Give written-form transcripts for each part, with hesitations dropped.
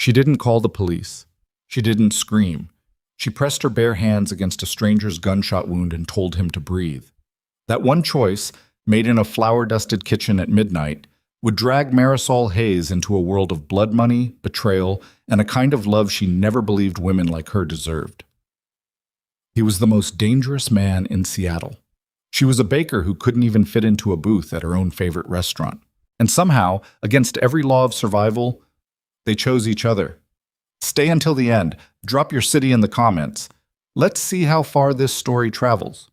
She didn't call the police. She didn't scream. She pressed her bare hands against a stranger's gunshot wound and told him to breathe. That one choice, made in a flour-dusted kitchen at midnight, would drag Marisol Hayes into a world of blood money, betrayal, and a kind of love she never believed women like her deserved. He was the most dangerous man in Seattle. She was a baker who couldn't even fit into a booth at her own favorite restaurant. And somehow, against every law of survival, they chose each other. Stay until the end. Drop your city in the comments. Let's see how far this story travels.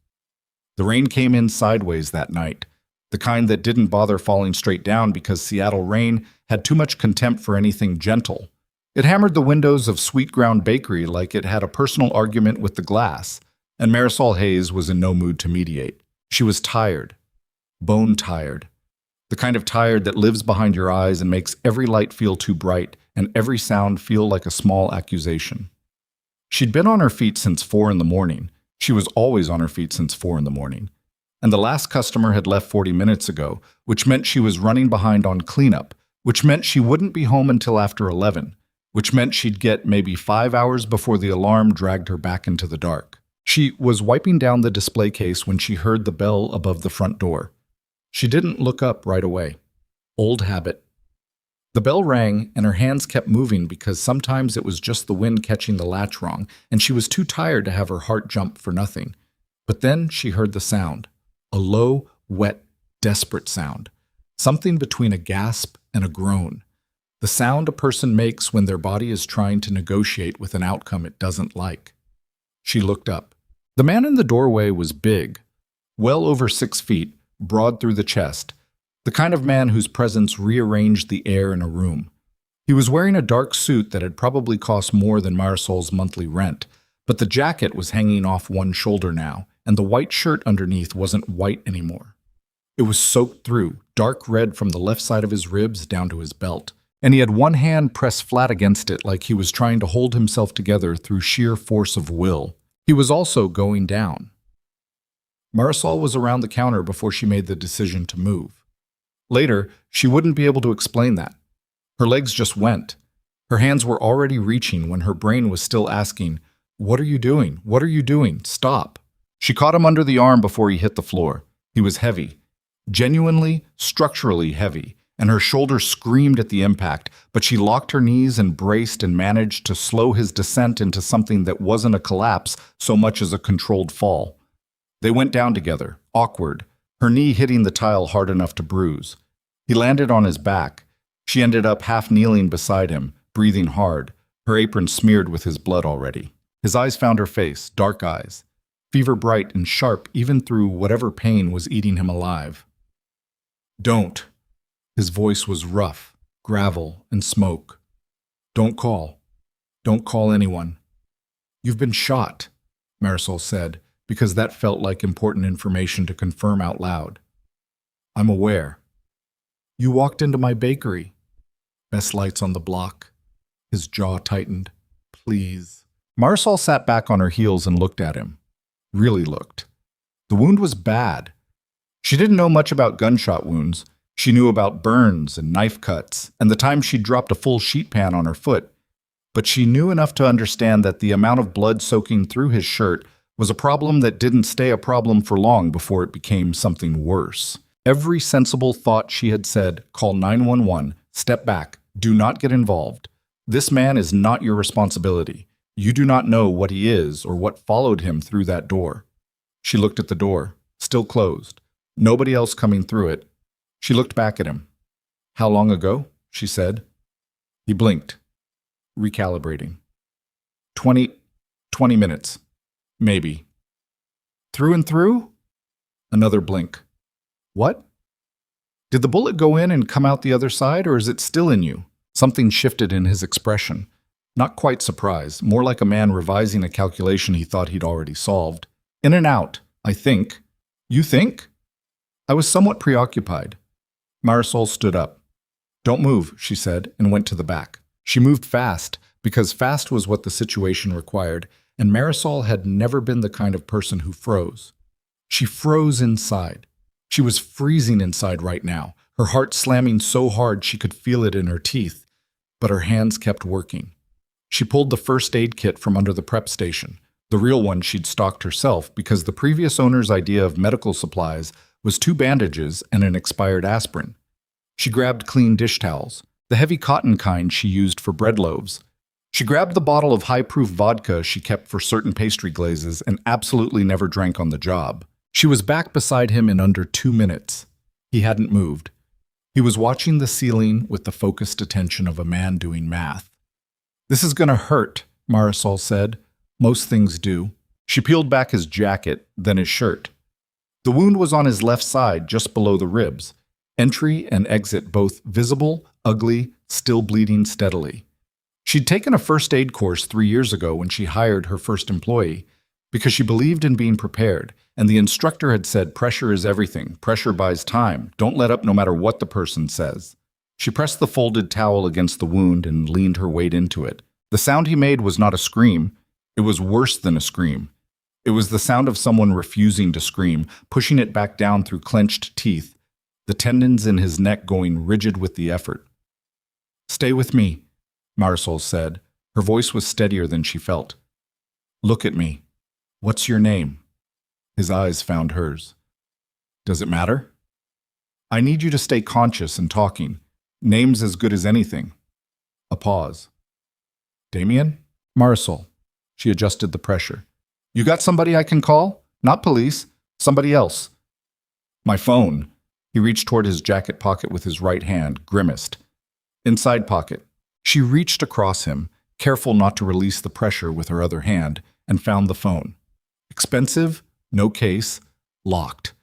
The rain came in sideways that night, the kind that didn't bother falling straight down because Seattle rain had too much contempt for anything gentle. It hammered the windows of Sweet Ground Bakery like it had a personal argument with the glass, and Marisol Hayes was in no mood to mediate. She was tired, bone tired, the kind of tired that lives behind your eyes and makes every light feel too bright and every sound feel like a small accusation. She'd been on her feet since 4 in the morning. She was always on her feet since 4 in the morning. And the last customer had left 40 minutes ago, which meant she was running behind on cleanup, which meant she wouldn't be home until after 11, which meant she'd get maybe 5 hours before the alarm dragged her back into the dark. She was wiping down the display case when she heard the bell above the front door. She didn't look up right away. Old habit. The bell rang, and her hands kept moving because sometimes it was just the wind catching the latch wrong, and she was too tired to have her heart jump for nothing. But then she heard the sound. A low, wet, desperate sound. Something between a gasp and a groan. The sound a person makes when their body is trying to negotiate with an outcome it doesn't like. She looked up. The man in the doorway was big, well over 6 feet, broad through the chest, the kind of man whose presence rearranged the air in a room. He was wearing a dark suit that had probably cost more than Marisol's monthly rent, but the jacket was hanging off one shoulder now, and the white shirt underneath wasn't white anymore. It was soaked through, dark red from the left side of his ribs down to his belt, and he had one hand pressed flat against it like he was trying to hold himself together through sheer force of will. He was also going down. Marisol was around the counter before she made the decision to move. Later, she wouldn't be able to explain that. Her legs just went. Her hands were already reaching when her brain was still asking, "What are you doing? What are you doing? Stop." She caught him under the arm before he hit the floor. He was heavy, genuinely, structurally heavy, and her shoulders screamed at the impact, but she locked her knees and braced and managed to slow his descent into something that wasn't a collapse so much as a controlled fall. They went down together, awkward, her knee hitting the tile hard enough to bruise. He landed on his back. She ended up half kneeling beside him, breathing hard, her apron smeared with his blood already. His eyes found her face, dark eyes, fever bright and sharp even through whatever pain was eating him alive. "Don't." His voice was rough, gravel, and smoke. "Don't call. Don't call anyone." "You've been shot," Marisol said, because that felt like important information to confirm out loud. "I'm aware." "You walked into my bakery." Best lights on the block. His jaw tightened. "Please." Marisol sat back on her heels and looked at him. Really looked. The wound was bad. She didn't know much about gunshot wounds. She knew about burns and knife cuts, and the time she'd dropped a full sheet pan on her foot. But she knew enough to understand that the amount of blood soaking through his shirt was a problem that didn't stay a problem for long before it became something worse. Every sensible thought she had said, call 911, step back, do not get involved. This man is not your responsibility. You do not know what he is or what followed him through that door. She looked at the door, still closed. Nobody else coming through it. She looked back at him. "How long ago?" she said. He blinked, recalibrating. 20 minutes. Maybe. "Through and through?" Another blink. "What? Did the bullet go in and come out the other side, or is it still in you?" Something shifted in his expression. Not quite surprise, more like a man revising a calculation he thought he'd already solved. "In and out, I think." "You think?" I was somewhat preoccupied. Marisol stood up. "Don't move," she said, and went to the back. She moved fast, because fast was what the situation required, and Marisol had never been the kind of person who froze. She froze inside. She was freezing inside right now, her heart slamming so hard she could feel it in her teeth. but her hands kept working. She pulled the first aid kit from under the prep station, the real one she'd stocked herself because the previous owner's idea of medical supplies was 2 bandages and an expired aspirin. She grabbed clean dish towels, the heavy cotton kind she used for bread loaves. She grabbed the bottle of high-proof vodka she kept for certain pastry glazes and absolutely never drank on the job. She was back beside him in under 2 minutes. He hadn't moved. He was watching the ceiling with the focused attention of a man doing math. "This is gonna hurt," Marisol said. "Most things do." She peeled back his jacket, then his shirt. The wound was on his left side, just below the ribs. Entry and exit both visible, ugly, still bleeding steadily. She'd taken a first aid course 3 years ago when she hired her first employee because she believed in being prepared, and the instructor had said pressure is everything, pressure buys time, don't let up no matter what the person says. She pressed the folded towel against the wound and leaned her weight into it. The sound he made was not a scream, it was worse than a scream. It was the sound of someone refusing to scream, pushing it back down through clenched teeth, the tendons in his neck going rigid with the effort. "Stay with me," Marisol said. Her voice was steadier than she felt. "Look at me. What's your name?" His eyes found hers. "Does it matter?" "I need you to stay conscious and talking. Name's as good as anything." A pause. "Damien?" "Marisol." She adjusted the pressure. "You got somebody I can call? Not police. Somebody else." "My phone." He reached toward his jacket pocket with his right hand, grimaced. "Inside pocket." She reached across him, careful not to release the pressure with her other hand, and found the phone. Expensive, no case, locked.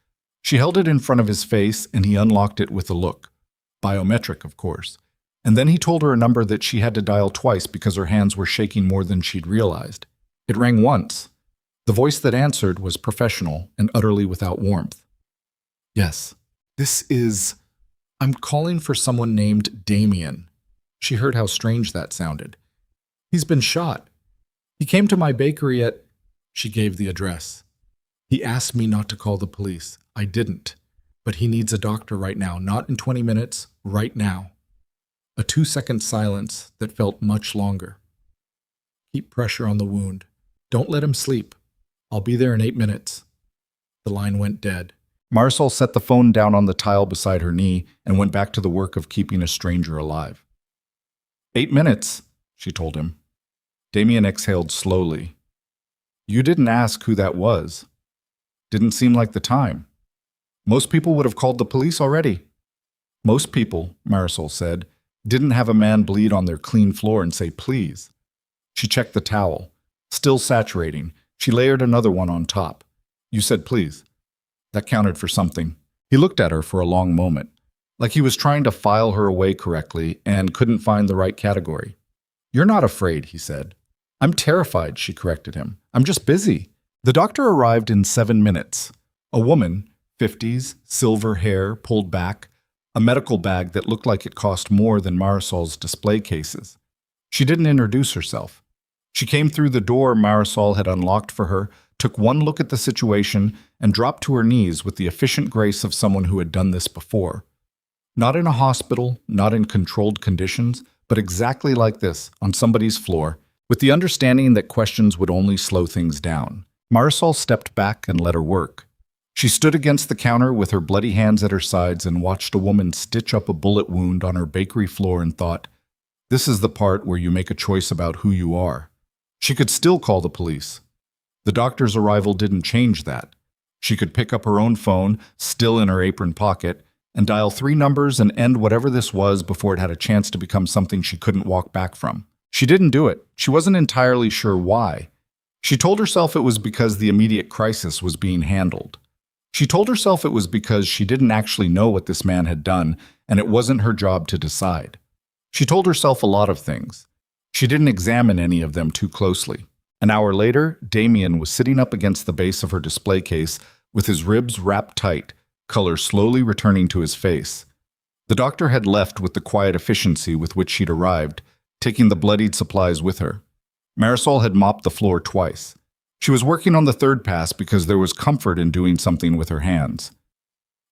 She held it in front of his face, and he unlocked it with a look. Biometric, of course. And then he told her a number that she had to dial twice because her hands were shaking more than she'd realized. It rang once. The voice that answered was professional and utterly without warmth. "Yes, I'm calling for someone named Damien." She heard how strange that sounded. "He's been shot. He came to my bakery at..." She gave the address. "He asked me not to call the police. I didn't. But he needs a doctor right now, not in 20 minutes, right now." A 2-second silence that felt much longer. "Keep pressure on the wound. Don't let him sleep. I'll be there in 8 minutes." The line went dead. Marisol set the phone down on the tile beside her knee and went back to the work of keeping a stranger alive. 8 minutes, she told him. Damien exhaled slowly. "You didn't ask who that was. Didn't seem like the time. Most people would have called the police already." "Most people," Marisol said, "didn't have a man bleed on their clean floor and say please." She checked the towel. Still saturating, she layered another one on top. "You said please." That counted for something. He looked at her for a long moment, like he was trying to file her away correctly and couldn't find the right category. "You're not afraid," he said. "I'm terrified," she corrected him. "I'm just busy." The doctor arrived in 7 minutes. A woman, 50s, silver hair, pulled back, a medical bag that looked like it cost more than Marisol's display cases. She didn't introduce herself. She came through the door Marisol had unlocked for her, took one look at the situation, and dropped to her knees with the efficient grace of someone who had done this before. Not in a hospital, not in controlled conditions, but exactly like this, on somebody's floor, with the understanding that questions would only slow things down. Marisol stepped back and let her work. She stood against the counter with her bloody hands at her sides and watched a woman stitch up a bullet wound on her bakery floor and thought, "This is the part where you make a choice about who you are." She could still call the police. The doctor's arrival didn't change that. She could pick up her own phone, still in her apron pocket, and dial 3 numbers and end whatever this was before it had a chance to become something she couldn't walk back from. She didn't do it. She wasn't entirely sure why. She told herself it was because the immediate crisis was being handled. She told herself it was because she didn't actually know what this man had done, and it wasn't her job to decide. She told herself a lot of things. She didn't examine any of them too closely. An hour later, Damien was sitting up against the base of her display case with his ribs wrapped tight, color slowly returning to his face. The doctor had left with the quiet efficiency with which she'd arrived, taking the bloodied supplies with her. Marisol had mopped the floor twice. She was working on the 3rd pass because there was comfort in doing something with her hands.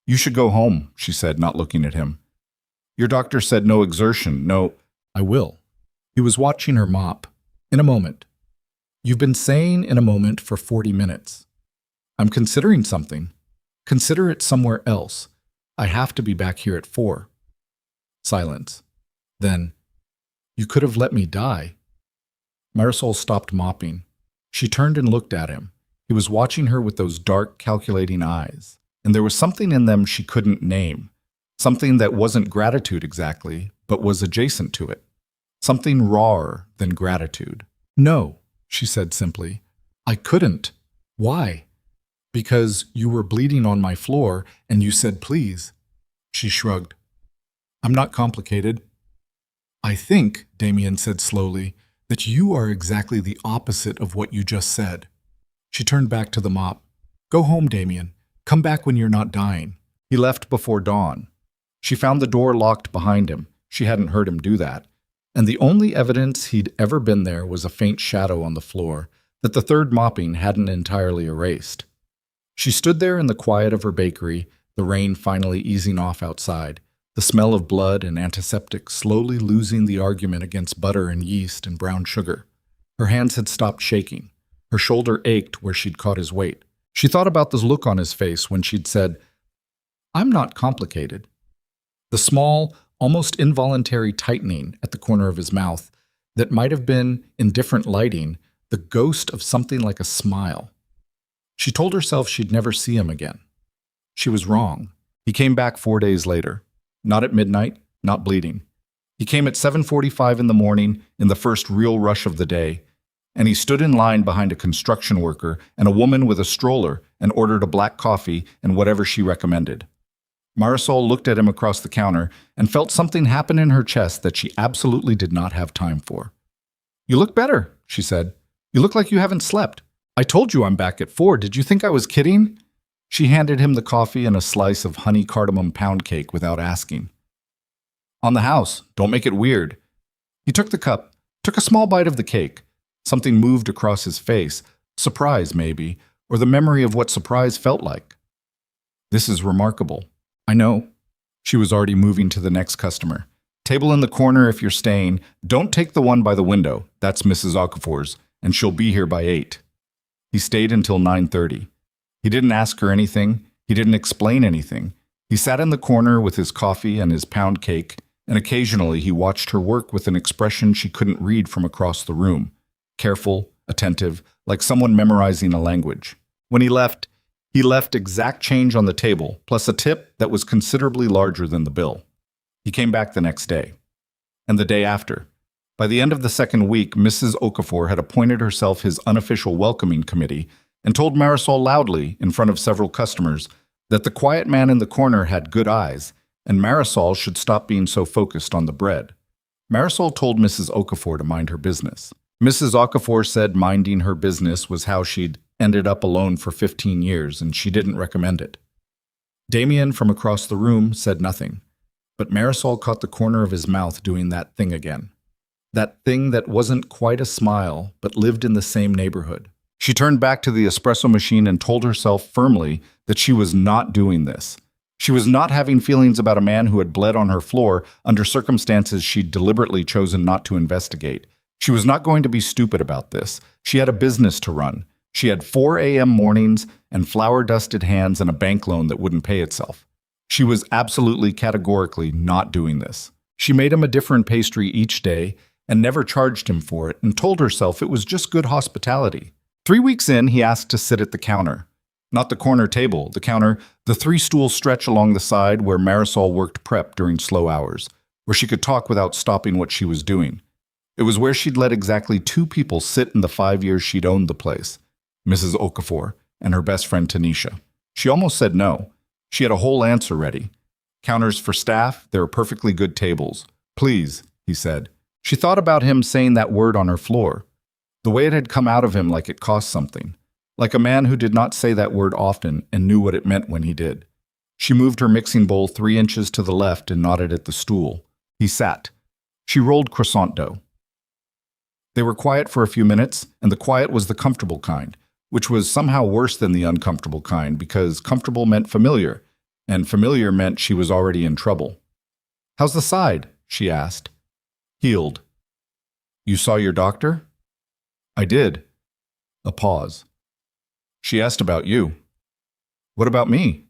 "You should go home," she said, not looking at him. "Your doctor said no exertion, no—" "I will." He was watching her mop. In a moment. You've been saying in a moment for 40 minutes. I'm considering something. Consider it somewhere else. I have to be back here at 4. Silence. Then, you could have let me die. Marisol stopped mopping. She turned and looked at him. He was watching her with those dark, calculating eyes, and there was something in them she couldn't name. Something that wasn't gratitude exactly, but was adjacent to it. Something rawer than gratitude. No, she said simply. I couldn't. Why? Because you were bleeding on my floor and you said please. She shrugged. I'm not complicated. I think, Damien said slowly, that you are exactly the opposite of what you just said. She turned back to the mop. Go home, Damien. Come back when you're not dying. He left before dawn. She found the door locked behind him. She hadn't heard him do that. And the only evidence he'd ever been there was a faint shadow on the floor that the third mopping hadn't entirely erased. She stood there in the quiet of her bakery, the rain finally easing off outside, the smell of blood and antiseptic slowly losing the argument against butter and yeast and brown sugar. Her hands had stopped shaking. Her shoulder ached where she'd caught his weight. She thought about the look on his face when she'd said, I'm not complicated. The small, almost involuntary tightening at the corner of his mouth that might have been, in different lighting, the ghost of something like a smile. She told herself she'd never see him again. She was wrong. He came back 4 days later. Not at midnight, not bleeding. He came at 7:45 in the morning, in the first real rush of the day, and he stood in line behind a construction worker and a woman with a stroller and ordered a black coffee and whatever she recommended. Marisol looked at him across the counter and felt something happen in her chest that she absolutely did not have time for. You look better, she said. You look like you haven't slept. I told you I'm back at 4. Did you think I was kidding? She handed him the coffee and a slice of honey cardamom pound cake without asking. On the house, don't make it weird. He took the cup, took a small bite of the cake. Something moved across his face, surprise maybe, or the memory of what surprise felt like. This is remarkable. I know. She was already moving to the next customer. Table in the corner if you're staying. Don't take the one by the window. That's Mrs. Okafor's, and she'll be here by 8. He stayed until 9:30. He didn't ask her anything. He didn't explain anything. He sat in the corner with his coffee and his pound cake, and occasionally he watched her work with an expression she couldn't read from across the room. Careful, attentive, like someone memorizing a language. When he left exact change on the table, plus a tip that was considerably larger than the bill. He came back the next day. And the day after. By the end of the second week, Mrs. Okafor had appointed herself his unofficial welcoming committee and told Marisol loudly, in front of several customers, that the quiet man in the corner had good eyes, and Marisol should stop being so focused on the bread. Marisol told Mrs. Okafor to mind her business. Mrs. Okafor said minding her business was how she'd ended up alone for 15 years, and she didn't recommend it. Damien, from across the room, said nothing, but Marisol caught the corner of his mouth doing that thing again. That thing that wasn't quite a smile, but lived in the same neighborhood. She turned back to the espresso machine and told herself firmly that she was not doing this. She was not having feelings about a man who had bled on her floor under circumstances she'd deliberately chosen not to investigate. She was not going to be stupid about this. She had a business to run. She had 4 a.m. mornings and flour-dusted hands and a bank loan that wouldn't pay itself. She was absolutely categorically not doing this. She made him a different pastry each day and never charged him for it and told herself it was just good hospitality. 3 weeks in, he asked to sit at the counter. Not the corner table, the counter, the 3-stool stretch along the side where Marisol worked prep during slow hours, where she could talk without stopping what she was doing. It was where she'd let exactly 2 people sit in the 5 years she'd owned the place. Mrs. Okafor, and her best friend Tanisha. She almost said no. She had a whole answer ready. Counters for staff, there are perfectly good tables. Please, he said. She thought about him saying that word on her floor. The way it had come out of him like it cost something. Like a man who did not say that word often and knew what it meant when he did. She moved her mixing bowl 3 inches to the left and nodded at the stool. He sat. She rolled croissant dough. They were quiet for a few minutes, and the quiet was the comfortable kind, which was somehow worse than the uncomfortable kind because comfortable meant familiar, and familiar meant she was already in trouble. How's the side? She asked. Healed. You saw your doctor? I did. A pause. She asked about you. What about me?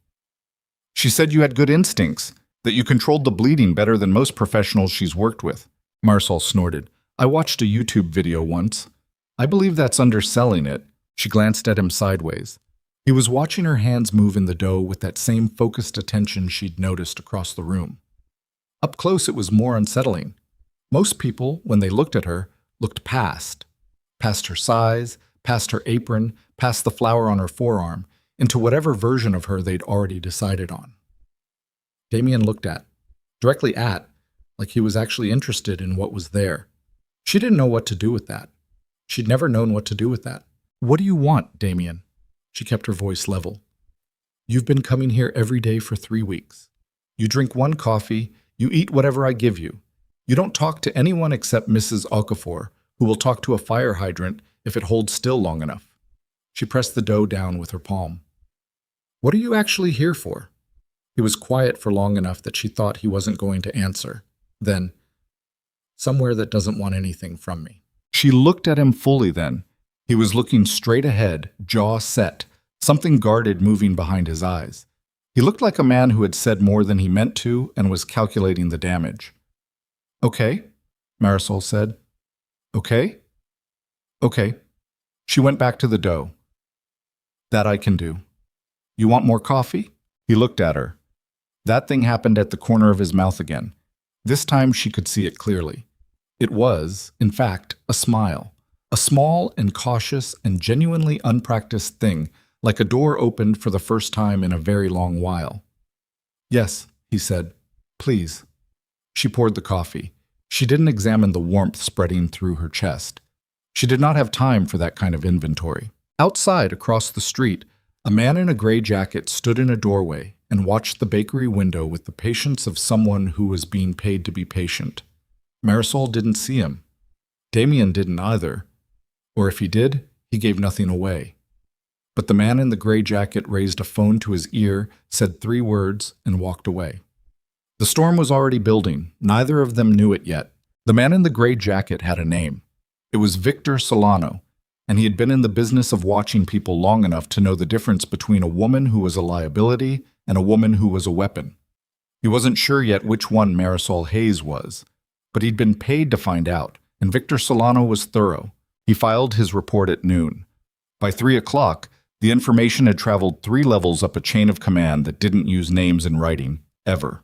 She said you had good instincts, that you controlled the bleeding better than most professionals she's worked with. Marisol snorted. I watched a YouTube video once. I believe that's underselling it. She glanced at him sideways. He was watching her hands move in the dough with that same focused attention she'd noticed across the room. Up close, it was more unsettling. Most people, when they looked at her, looked past her size, past her apron, past the flower on her forearm, into whatever version of her they'd already decided on. Damien looked directly at, like he was actually interested in what was there. She didn't know what to do with that. She'd never known what to do with that. What do you want, Damien? She kept her voice level. You've been coming here every day for 3 weeks. You drink 1 coffee, you eat whatever I give you. You don't talk to anyone except Mrs. Okafor, who will talk to a fire hydrant if it holds still long enough. She pressed the dough down with her palm. What are you actually here for? He was quiet for long enough that she thought he wasn't going to answer. Then, somewhere that doesn't want anything from me. She looked at him fully then. He was looking straight ahead, jaw set, something guarded moving behind his eyes. He looked like a man who had said more than he meant to and was calculating the damage. Okay, Marisol said. Okay? Okay. She went back to the dough. That I can do. You want more coffee? He looked at her. That thing happened at the corner of his mouth again. This time she could see it clearly. It was, in fact, a smile. A small and cautious and genuinely unpracticed thing, like a door opened for the first time in a very long while. Yes, he said. Please. She poured the coffee. She didn't examine the warmth spreading through her chest. She did not have time for that kind of inventory. Outside, across the street, a man in a gray jacket stood in a doorway and watched the bakery window with the patience of someone who was being paid to be patient. Marisol didn't see him. Damien didn't either. Or if he did, he gave nothing away. But the man in the gray jacket raised a phone to his ear, said 3 words, and walked away. The storm was already building. Neither of them knew it yet. The man in the gray jacket had a name. It was Victor Solano, and he had been in the business of watching people long enough to know the difference between a woman who was a liability and a woman who was a weapon. He wasn't sure yet which one Marisol Hayes was, but he'd been paid to find out, and Victor Solano was thorough. He filed his report at noon. By 3 o'clock, the information had traveled 3 levels up a chain of command that didn't use names in writing, ever.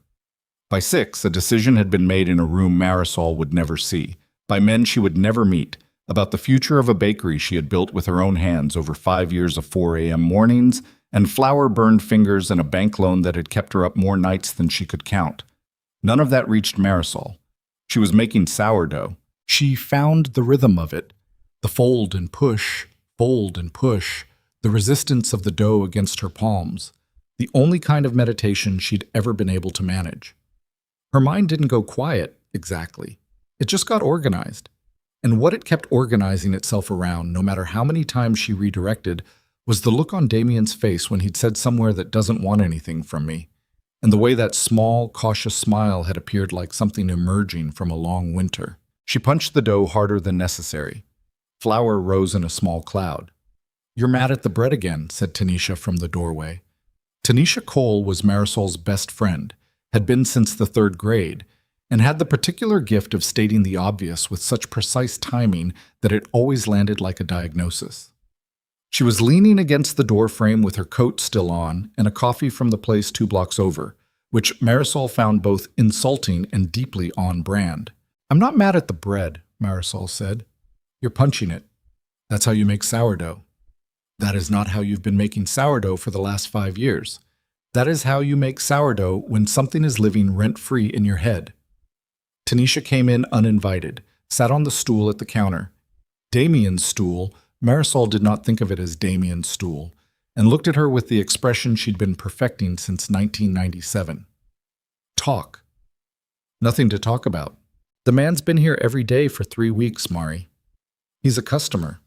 By 6, a decision had been made in a room Marisol would never see, by men she would never meet, about the future of a bakery she had built with her own hands over 5 years of 4 a.m. mornings and flour-burned fingers and a bank loan that had kept her up more nights than she could count. None of that reached Marisol. She was making sourdough. She found the rhythm of it, the fold and push, the resistance of the dough against her palms, the only kind of meditation she'd ever been able to manage. Her mind didn't go quiet, exactly. It just got organized. And what it kept organizing itself around, no matter how many times she redirected, was the look on Damien's face when he'd said somewhere that doesn't want anything from me, and the way that small, cautious smile had appeared like something emerging from a long winter. She punched the dough harder than necessary. Flour rose in a small cloud. You're mad at the bread again, said Tanisha from the doorway. Tanisha Cole was Marisol's best friend, had been since the 3rd grade, and had the particular gift of stating the obvious with such precise timing that it always landed like a diagnosis. She was leaning against the doorframe with her coat still on and a coffee from the place 2 blocks over, which Marisol found both insulting and deeply on brand. I'm not mad at the bread, Marisol said. You're punching it. That's how you make sourdough. That is not how you've been making sourdough for the last 5 years. That is how you make sourdough when something is living rent-free in your head. Tanisha came in uninvited, sat on the stool at the counter. Damien's stool, Marisol did not think of it as Damien's stool, and looked at her with the expression she'd been perfecting since 1997. Talk. Nothing to talk about. The man's been here every day for 3 weeks, Mari. He's a customer.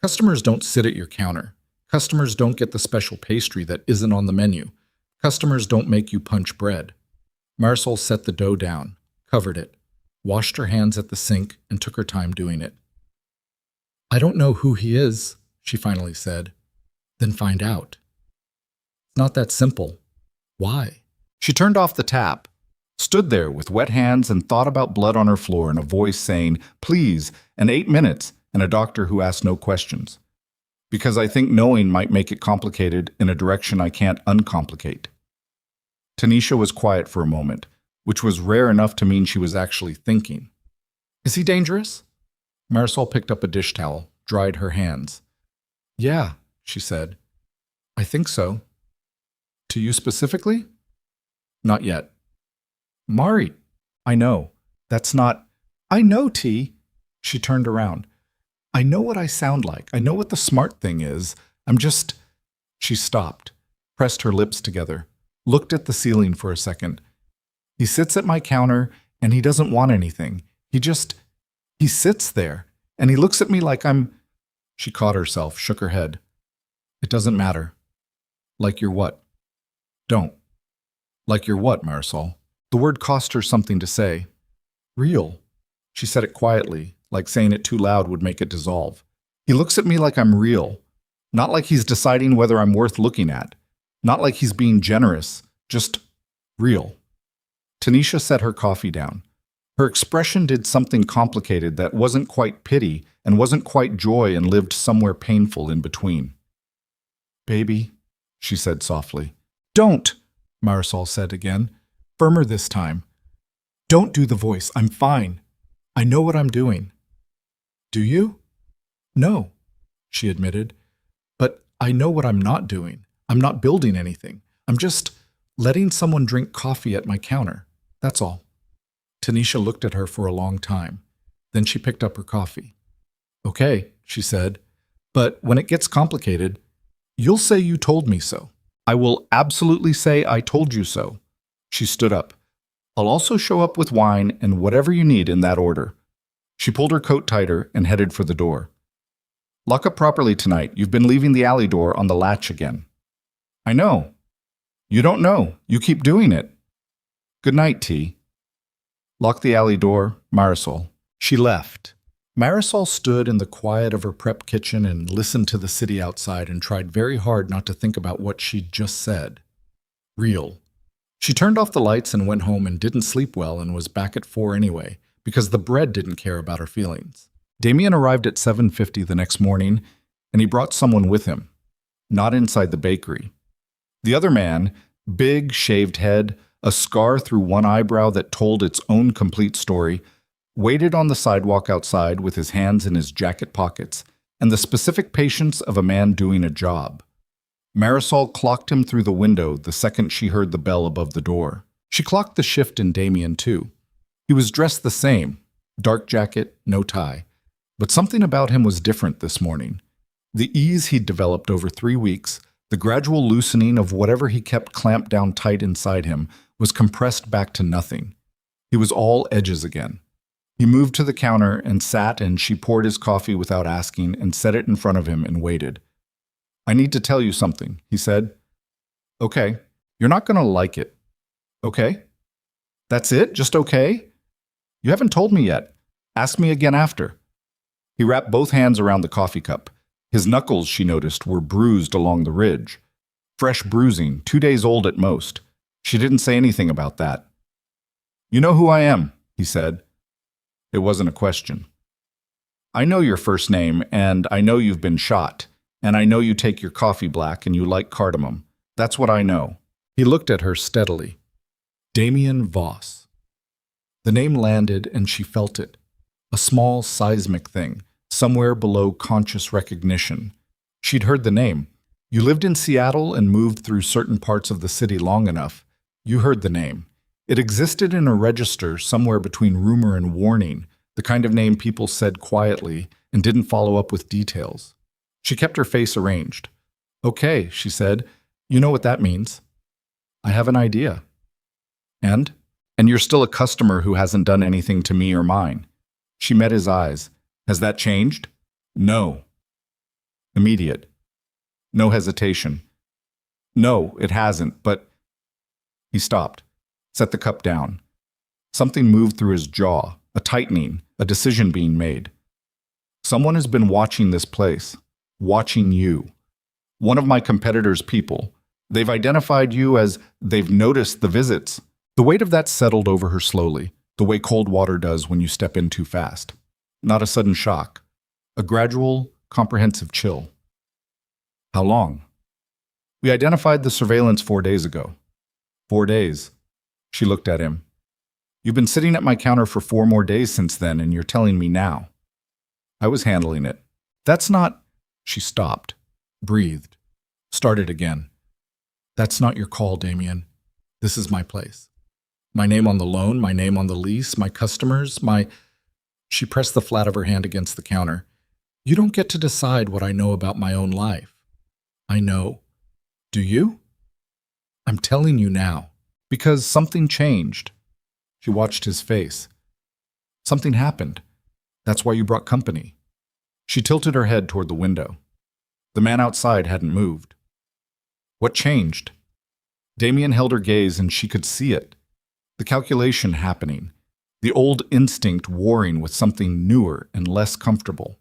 Customers don't sit at your counter. Customers don't get the special pastry that isn't on the menu. Customers don't make you punch bread. Marisol set the dough down, covered it. washed her hands at the sink, and took her time doing it. "I don't know who he is," she finally said. "Then find out." "It's not that simple." "Why?" She turned off the tap, stood there with wet hands, and thought about blood on her floor and a voice saying, "Please," and 8 minutes, and a doctor who asked no questions. Because I think knowing might make it complicated in a direction I can't uncomplicate. Tanisha was quiet for a moment, which was rare enough to mean she was actually thinking. "Is he dangerous?" Marisol picked up a dish towel, dried her hands. "Yeah," she said. "I think so." "To you specifically?" "Not yet." "Mari, I know. That's not—" "I know, T." She turned around. "I know what I sound like. I know what the smart thing is. I'm just—" She stopped, pressed her lips together, looked at the ceiling for a second. "He sits at my counter, and he doesn't want anything. He sits there, and he looks at me like I'm—" She caught herself, shook her head. "It doesn't matter." "Like you're what?" "Don't." "Like you're what, Marisol?" The word cost her something to say. "Real." She said it quietly, like saying it too loud would make it dissolve. "He looks at me like I'm real. Not like he's deciding whether I'm worth looking at. Not like he's being generous. Just real." Tanisha set her coffee down. Her expression did something complicated that wasn't quite pity and wasn't quite joy and lived somewhere painful in between. "Baby," she said softly. "Don't," Marisol said again, firmer this time. "Don't do the voice. I'm fine. I know what I'm doing." "Do you?" "No," she admitted. "But I know what I'm not doing. I'm not building anything. I'm just letting someone drink coffee at my counter. That's all." Tanisha looked at her for a long time. Then she picked up her coffee. "Okay," she said. "But when it gets complicated, you'll say you told me so. I will absolutely say I told you so." She stood up. "I'll also show up with wine and whatever you need in that order." She pulled her coat tighter and headed for the door. "Lock up properly tonight. You've been leaving the alley door on the latch again." "I know." "You don't know. You keep doing it." "Good night, T." "Lock the alley door, Marisol." She left. Marisol stood in the quiet of her prep kitchen and listened to the city outside and tried very hard not to think about what she'd just said. Real. She turned off the lights and went home and didn't sleep well and was back at 4 anyway, because the bread didn't care about her feelings. Damien arrived at 7:50 the next morning, and he brought someone with him. Not inside the bakery. The other man, big, shaved head, a scar through one eyebrow that told its own complete story, waited on the sidewalk outside with his hands in his jacket pockets and the specific patience of a man doing a job. Marisol clocked him through the window the second she heard the bell above the door. She clocked the shift in Damien, too. He was dressed the same, dark jacket, no tie. But something about him was different this morning. The ease he'd developed over 3 weeks, the gradual loosening of whatever he kept clamped down tight inside him, was compressed back to nothing. He was all edges again. He moved to the counter and sat, and she poured his coffee without asking and set it in front of him and waited. "I need to tell you something," he said. "Okay. You're not going to like it." "Okay." "That's it? Just okay?" "You haven't told me yet. Ask me again after." He wrapped both hands around the coffee cup. His knuckles, she noticed, were bruised along the ridge. Fresh bruising, 2 days old at most. She didn't say anything about that. "You know who I am," he said. It wasn't a question. "I know your first name, and I know you've been shot, and I know you take your coffee black and you like cardamom. That's what I know." He looked at her steadily. Damien Voss. The name landed, and she felt it. A small, seismic thing, somewhere below conscious recognition. She'd heard the name. You lived in Seattle and moved through certain parts of the city long enough. You heard the name. It existed in a register somewhere between rumor and warning, the kind of name people said quietly and didn't follow up with details. She kept her face arranged. "Okay," she said. "You know what that means." "I have an idea." "And? And you're still a customer who hasn't done anything to me or mine." She met his eyes. "Has that changed?" "No." Immediate. No hesitation. "No, it hasn't, but—" He stopped, set the cup down. Something moved through his jaw, a tightening, a decision being made. Someone has been watching this place, watching you. One of my competitors' people. They've identified you as they've noticed the visits. The weight of that settled over her slowly, the way cold water does when you step in too fast. Not a sudden shock. A gradual, comprehensive chill. How long? We identified the surveillance 4 days ago. 4 days. She looked at him. You've been sitting at my counter for 4 more days since then, and you're telling me now. I was handling it. That's not... She stopped, breathed, started again. That's not your call, Damien. This is my place. My name on the loan, my name on the lease, my customers, my... She pressed the flat of her hand against the counter. You don't get to decide what I know about my own life. I know. Do you? I'm telling you now, because something changed. She watched his face. Something happened. That's why you brought company. She tilted her head toward the window. The man outside hadn't moved. What changed? Damien held her gaze and she could see it. The calculation happening. The old instinct warring with something newer and less comfortable.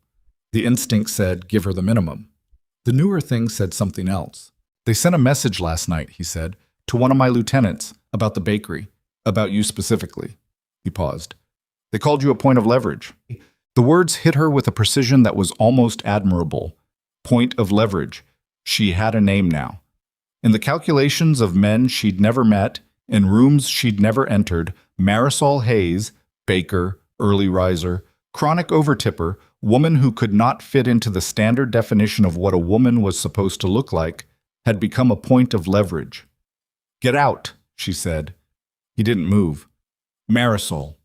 The instinct said, give her the minimum. The newer thing said something else. They sent a message last night, he said, to one of my lieutenants about the bakery, about you specifically. He paused. They called you a point of leverage. The words hit her with a precision that was almost admirable. Point of leverage. She had a name now. In the calculations of men she'd never met, in rooms she'd never entered, Marisol Hayes, baker, early riser, chronic overtipper, woman who could not fit into the standard definition of what a woman was supposed to look like, had become a point of leverage. Get out, she said. He didn't move. Marisol.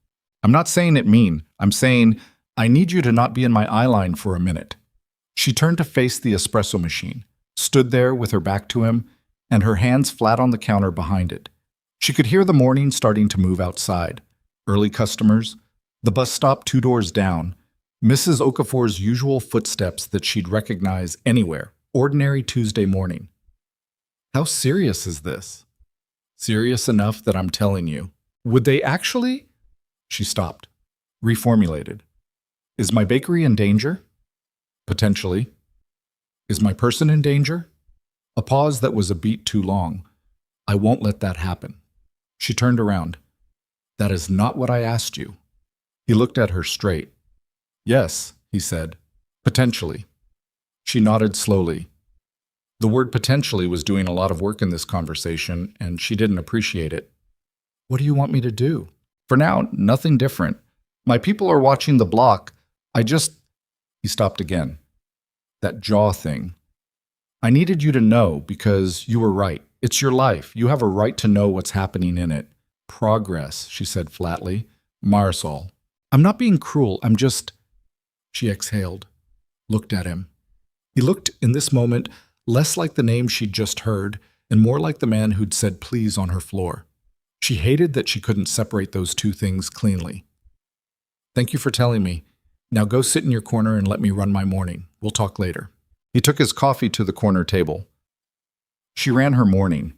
I'm not saying it mean. I'm saying, I need you to not be in my eye line for a minute. She turned to face the espresso machine, stood there with her back to him, and her hands flat on the counter behind it. She could hear the morning starting to move outside. Early customers, the bus stop 2 doors down, Mrs. Okafor's usual footsteps that she'd recognize anywhere, ordinary Tuesday morning. How serious is this? Serious enough that I'm telling you. Would they actually? She stopped, reformulated. Is my bakery in danger? Potentially. Is my person in danger? A pause that was a beat too long. I won't let that happen. She turned around. That is not what I asked you. He looked at her straight. Yes, he said. Potentially. She nodded slowly. The word potentially was doing a lot of work in this conversation, and she didn't appreciate it. What do you want me to do? For now, nothing different. My people are watching the block. He stopped again. That jaw thing. I needed you to know because you were right. It's your life. You have a right to know what's happening in it. Progress, she said flatly. Marisol. I'm not being cruel. I'm just... She exhaled, looked at him. He looked, in this moment, less like the name she'd just heard and more like the man who'd said please on her floor. She hated that she couldn't separate those two things cleanly. Thank you for telling me. Now go sit in your corner and let me run my morning. We'll talk later. He took his coffee to the corner table. She ran her morning.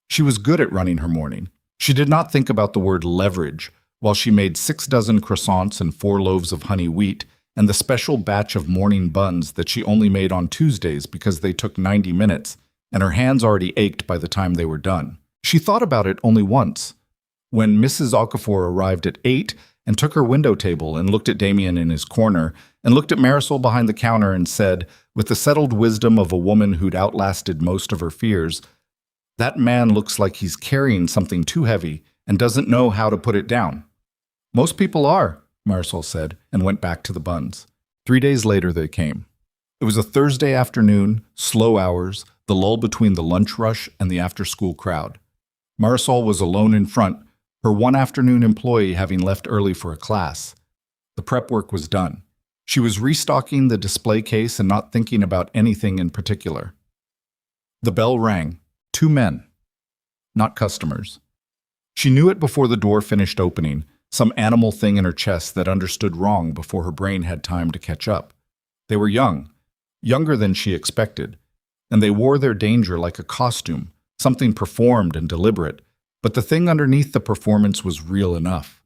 She was good at running her morning. She did not think about the word leverage while she made 6 dozen croissants and 4 loaves of honey wheat and the special batch of morning buns that she only made on Tuesdays because they took 90 minutes and her hands already ached by the time they were done. She thought about it only once, when Mrs. Okafor arrived at 8 and took her window table and looked at Damien in his corner and looked at Marisol behind the counter and said, with the settled wisdom of a woman who'd outlasted most of her fears, that man looks like he's carrying something too heavy and doesn't know how to put it down. Most people are, Marisol said, and went back to the buns. 3 days later they came. It was a Thursday afternoon, slow hours, the lull between the lunch rush and the after-school crowd. Marisol was alone in front, her one afternoon employee having left early for a class. The prep work was done. She was restocking the display case and not thinking about anything in particular. The bell rang. 2 men. Not customers. She knew it before the door finished opening, some animal thing in her chest that understood wrong before her brain had time to catch up. They were young, younger than she expected, and they wore their danger like a costume, something performed and deliberate, but the thing underneath the performance was real enough.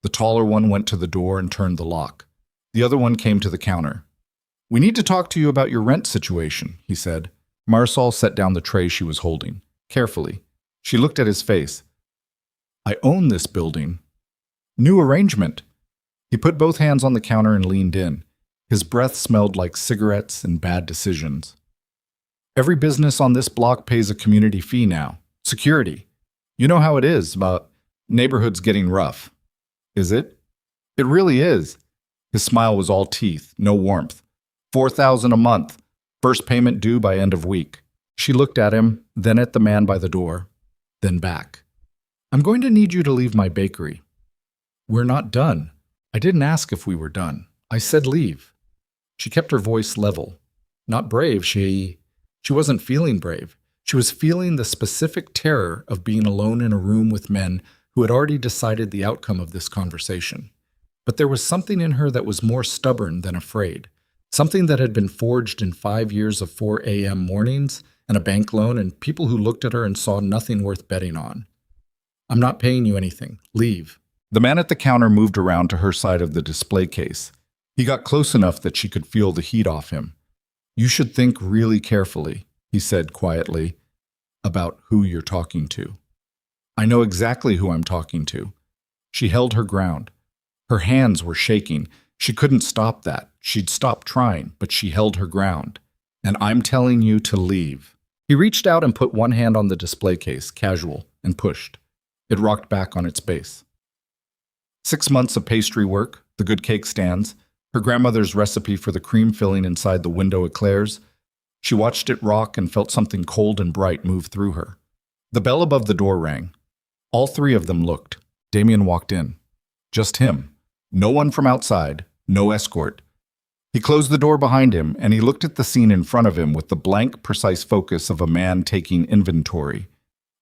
The taller one went to the door and turned the lock. The other one came to the counter. "We need to talk to you about your rent situation," he said. Marisol set down the tray she was holding. Carefully, she looked at his face. "I own this building." "New arrangement." He put both hands on the counter and leaned in. His breath smelled like cigarettes and bad decisions. "Every business on this block pays a community fee now. Security. You know how it is about neighborhoods getting rough." "Is it?" "It really is." His smile was all teeth, no warmth. $4,000 a month. First payment due by end of week. She looked at him, then at the man by the door, then back. "I'm going to need you to leave my bakery." "We're not done." "I didn't ask if we were done. I said leave." She kept her voice level. Not brave, she wasn't feeling brave. She was feeling the specific terror of being alone in a room with men who had already decided the outcome of this conversation. But there was something in her that was more stubborn than afraid. Something that had been forged in 5 years of 4 a.m. mornings and a bank loan and people who looked at her and saw nothing worth betting on. "I'm not paying you anything. Leave." The man at the counter moved around to her side of the display case. He got close enough that she could feel the heat off him. "You should think really carefully," he said quietly, "about who you're talking to." "I know exactly who I'm talking to." She held her ground. Her hands were shaking. She couldn't stop that. She'd stopped trying, but she held her ground. "And I'm telling you to leave." He reached out and put one hand on the display case, casual, and pushed. It rocked back on its base. 6 months of pastry work, the good cake stands, her grandmother's recipe for the cream filling inside the window eclairs. She watched it rock and felt something cold and bright move through her. The bell above the door rang. All three of them looked. Damien walked in. Just him. No one from outside. No escort. He closed the door behind him, and he looked at the scene in front of him with the blank, precise focus of a man taking inventory.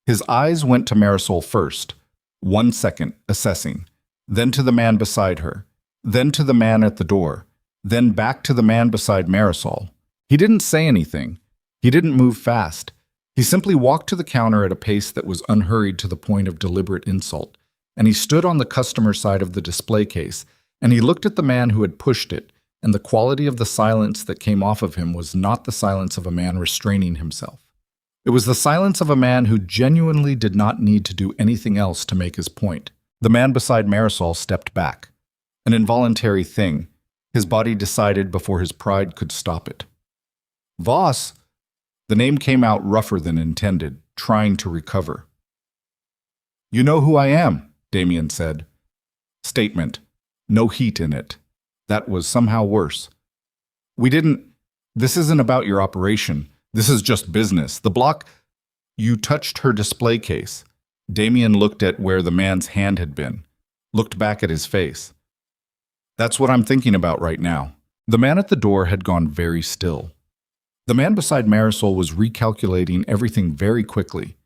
His eyes went to Marisol first, 1 second, assessing, then to the man beside her, then to the man at the door, then back to the man beside Marisol. He didn't say anything. He didn't move fast. He simply walked to the counter at a pace that was unhurried to the point of deliberate insult, and he stood on the customer side of the display case, and he looked at the man who had pushed it, and the quality of the silence that came off of him was not the silence of a man restraining himself. It was the silence of a man who genuinely did not need to do anything else to make his point. The man beside Marisol stepped back. An involuntary thing. His body decided before his pride could stop it. "Voss!" The name came out rougher than intended, trying to recover. "You know who I am," Damien said. Statement. No heat in it. That was somehow worse. This isn't about your operation. This is just business. The block." You touched her display case. Damien looked at where the man's hand had been, looked back at his face. "That's what I'm thinking about right now." The man at the door had gone very still. The man beside Marisol was recalculating everything very quickly.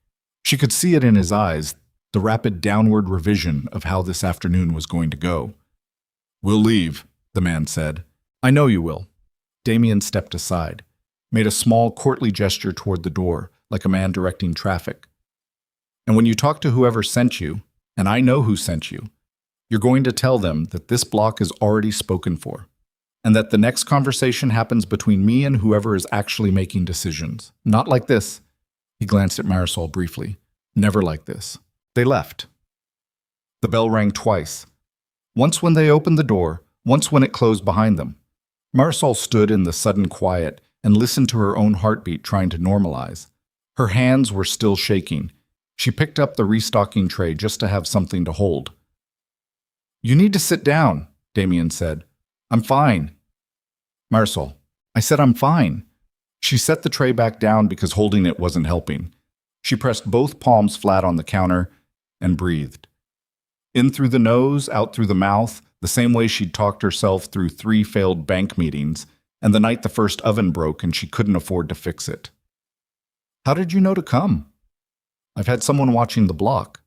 She could see it in his eyes, the rapid downward revision of how this afternoon was going to go. "We'll leave," the man said. "I know you will." Damien stepped aside, made a small courtly gesture toward the door, like a man directing traffic. "And when you talk to whoever sent you, and I know who sent you, you're going to tell them that this block is already spoken for, and that the next conversation happens between me and whoever is actually making decisions. Not like this." He glanced at Marisol briefly. "Never like this." They left. The bell rang twice. Once when they opened the door, once when it closed behind them. Marisol stood in the sudden quiet and listened to her own heartbeat trying to normalize. Her hands were still shaking. She picked up the restocking tray just to have something to hold. "You need to sit down," Damien said. "I'm fine." "Marisol, I said I'm fine." She set the tray back down because holding it wasn't helping. She pressed both palms flat on the counter and breathed. In through the nose, out through the mouth, the same way she'd talked herself through 3 failed bank meetings, and the night the first oven broke and she couldn't afford to fix it. "How did you know to come?" "I've had someone watching the block."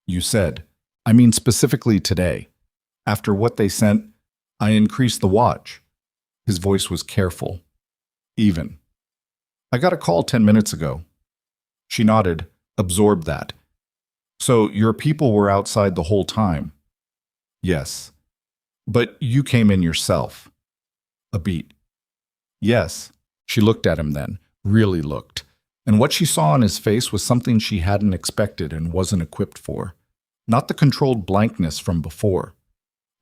"You said. I mean specifically today. After what they sent, I increased the watch." His voice was careful. Even. "I got a call 10 minutes ago." She nodded, absorbed that. "So your people were outside the whole time?" Yes. But you came in yourself. A beat. Yes. She looked at him then, really looked. And what she saw on his face was something she hadn't expected and wasn't equipped for. Not the controlled blankness from before.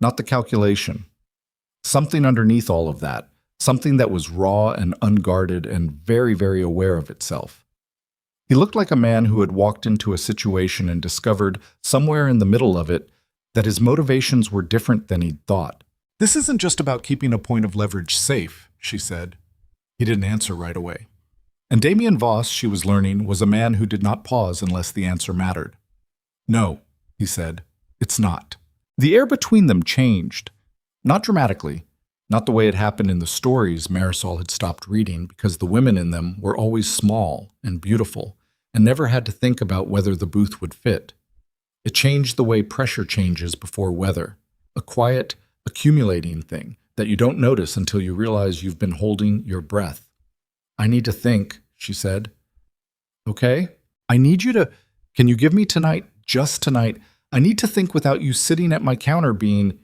Not the calculation. Something underneath all of that. Something that was raw and unguarded and very, very aware of itself. He looked like a man who had walked into a situation and discovered, somewhere in the middle of it, that his motivations were different than he'd thought. This isn't just about keeping a point of leverage safe, she said. He didn't answer right away. And Damien Voss, she was learning, was a man who did not pause unless the answer mattered. No, he said, it's not. The air between them changed. Not dramatically. Not the way it happened in the stories Marisol had stopped reading, because the women in them were always small and beautiful and never had to think about whether the booth would fit. It changed the way pressure changes before weather, a quiet, accumulating thing that you don't notice until you realize you've been holding your breath. I need to think, she said. Okay? I need you to... Can you give me tonight, just tonight? I need to think without you sitting at my counter being...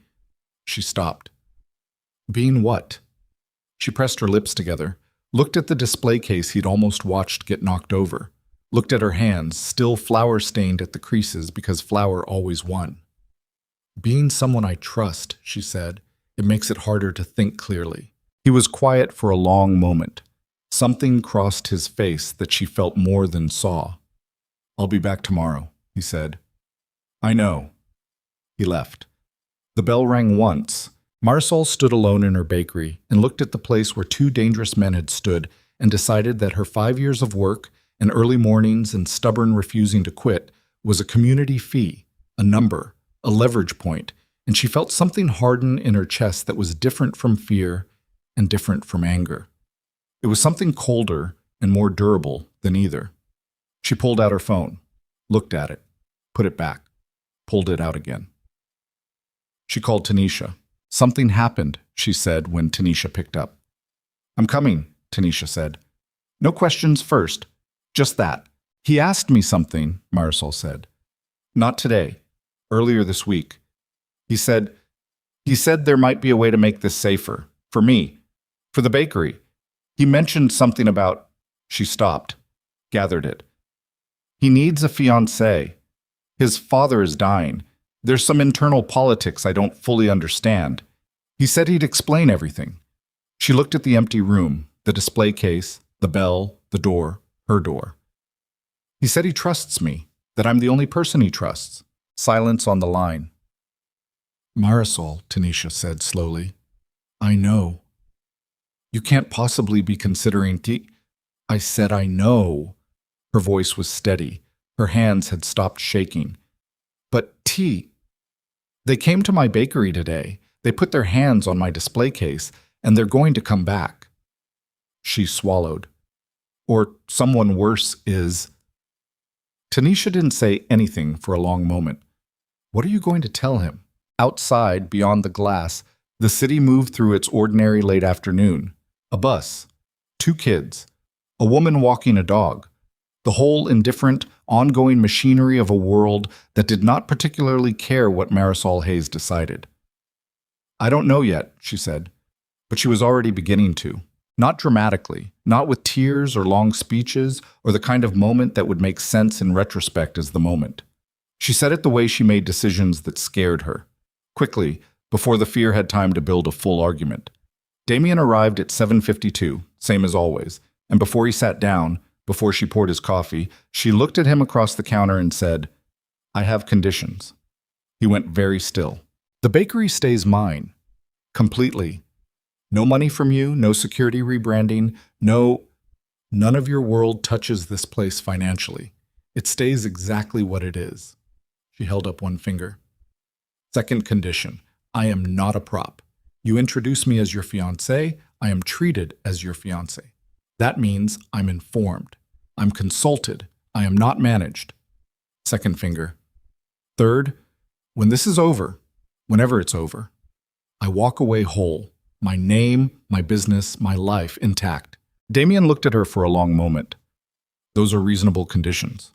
She stopped. Being what? She pressed her lips together, looked at the display case he'd almost watched get knocked over, looked at her hands, still flour-stained at the creases because flour always won. Being someone I trust, she said. It makes it harder to think clearly. He was quiet for a long moment. Something crossed his face that she felt more than saw. I'll be back tomorrow, he said. I know. He left. The bell rang once. Marisol stood alone in her bakery and looked at the place where two dangerous men had stood and decided that her 5 years of work and early mornings and stubborn refusing to quit was a community fee, a number, a leverage point, and she felt something harden in her chest that was different from fear and different from anger. It was something colder and more durable than either. She pulled out her phone, looked at it, put it back, pulled it out again. She called Tanisha. Something happened, she said when Tanisha picked up. I'm coming, Tanisha said. No questions first, just that. He asked me something, Marisol said. Not today, earlier this week. He said there might be a way to make this safer, for me, for the bakery. He mentioned something about... She stopped, gathered it. He needs a fiancée. His father is dying. There's some internal politics I don't fully understand. He said he'd explain everything. She looked at the empty room, the display case, the bell, the door, her door. He said he trusts me, that I'm the only person he trusts. Silence on the line. Marisol, Tanisha said slowly. I know. You can't possibly be considering I said I know. Her voice was steady. Her hands had stopped shaking. But they came to my bakery today. They put their hands on my display case, and they're going to come back. She swallowed. Or someone worse is... Tanisha didn't say anything for a long moment. What are you going to tell him? Outside, beyond the glass, the city moved through its ordinary late afternoon. A bus, 2 kids, a woman walking a dog, the whole indifferent, ongoing machinery of a world that did not particularly care what Marisol Hayes decided. I don't know yet, she said, but she was already beginning to. Not dramatically, not with tears or long speeches or the kind of moment that would make sense in retrospect as the moment. She said it the way she made decisions that scared her. Quickly, before the fear had time to build a full argument. Damien arrived at 7:52, same as always, and before he sat down, before she poured his coffee, she looked at him across the counter and said, I have conditions. He went very still. The bakery stays mine. Completely. No money from you, no security rebranding, none of your world touches this place financially. It stays exactly what it is. She held up one finger. Second condition, I am not a prop. You introduce me as your fiancé, I am treated as your fiancé. That means I'm informed. I'm consulted. I am not managed. Second finger. Third, when this is over, whenever it's over, I walk away whole. My name, my business, my life intact. Damien looked at her for a long moment. Those are reasonable conditions.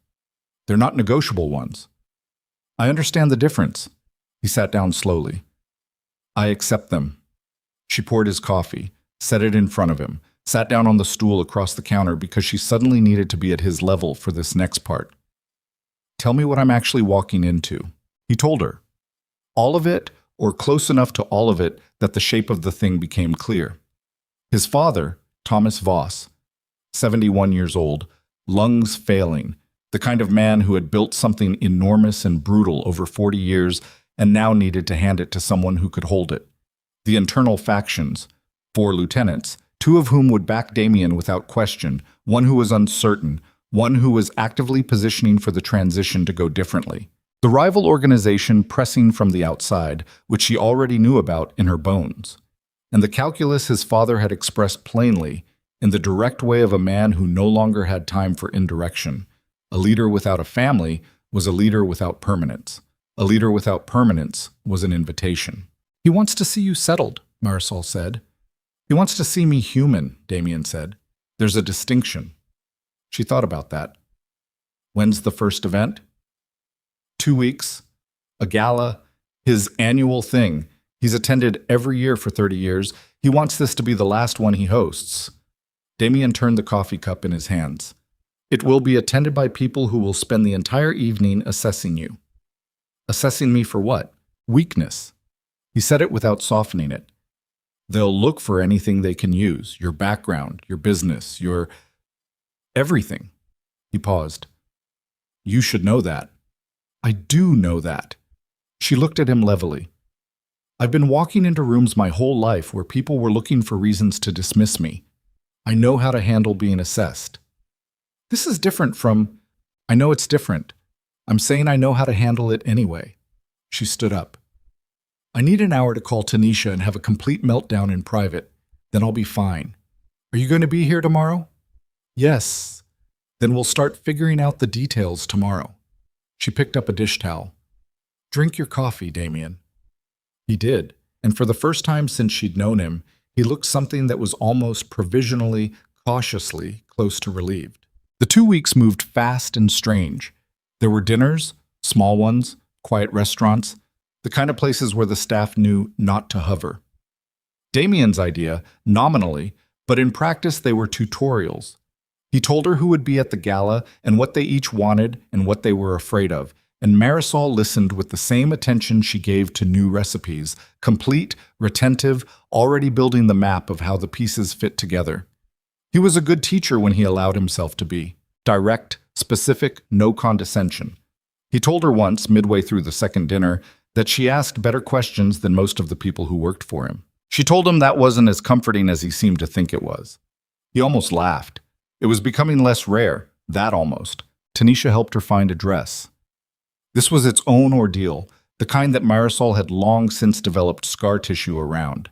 They're not negotiable ones. I understand the difference. He sat down slowly. I accept them. She poured his coffee, set it in front of him, sat down on the stool across the counter because she suddenly needed to be at his level for this next part. Tell me what I'm actually walking into. He told her. All of it, or close enough to all of it that the shape of the thing became clear. His father, Thomas Voss, 71 years old, lungs failing, the kind of man who had built something enormous and brutal over 40 years and now needed to hand it to someone who could hold it. The internal factions, 4 lieutenants, 2 of whom would back Damien without question, one who was uncertain, one who was actively positioning for the transition to go differently. The rival organization pressing from the outside, which she already knew about in her bones. And the calculus his father had expressed plainly, in the direct way of a man who no longer had time for indirection. A leader without a family was a leader without permanence. A leader without permanence was an invitation. He wants to see you settled, Marisol said. He wants to see me human, Damien said. There's a distinction. She thought about that. When's the first event? 2 weeks. A gala. His annual thing. He's attended every year for 30 years. He wants this to be the last one he hosts. Damien turned the coffee cup in his hands. It will be attended by people who will spend the entire evening assessing you. Assessing me for what? Weakness. He said it without softening it. They'll look for anything they can use, your background, your business, your everything. He paused. You should know that. I do know that. She looked at him levelly. I've been walking into rooms my whole life where people were looking for reasons to dismiss me. I know how to handle being assessed. This is different from, I know it's different. I'm saying I know how to handle it anyway. She stood up. I need an hour to call Tanisha and have a complete meltdown in private. Then I'll be fine. Are you going to be here tomorrow? Yes. Then we'll start figuring out the details tomorrow. She picked up a dish towel. Drink your coffee, Damien. He did, and for the first time since she'd known him, he looked something that was almost provisionally, cautiously close to relieved. The 2 weeks moved fast and strange. There were dinners, small ones, quiet restaurants, the kind of places where the staff knew not to hover. Damien's idea, nominally, but in practice they were tutorials. He told her who would be at the gala and what they each wanted and what they were afraid of, and Marisol listened with the same attention she gave to new recipes, complete, retentive, already building the map of how the pieces fit together. He was a good teacher when he allowed himself to be. Direct, specific, no condescension. He told her once, midway through the second dinner, that she asked better questions than most of the people who worked for him. She told him that wasn't as comforting as he seemed to think it was. He almost laughed. It was becoming less rare, that almost. Tanisha helped her find a dress. This was its own ordeal, the kind that Marisol had long since developed scar tissue around.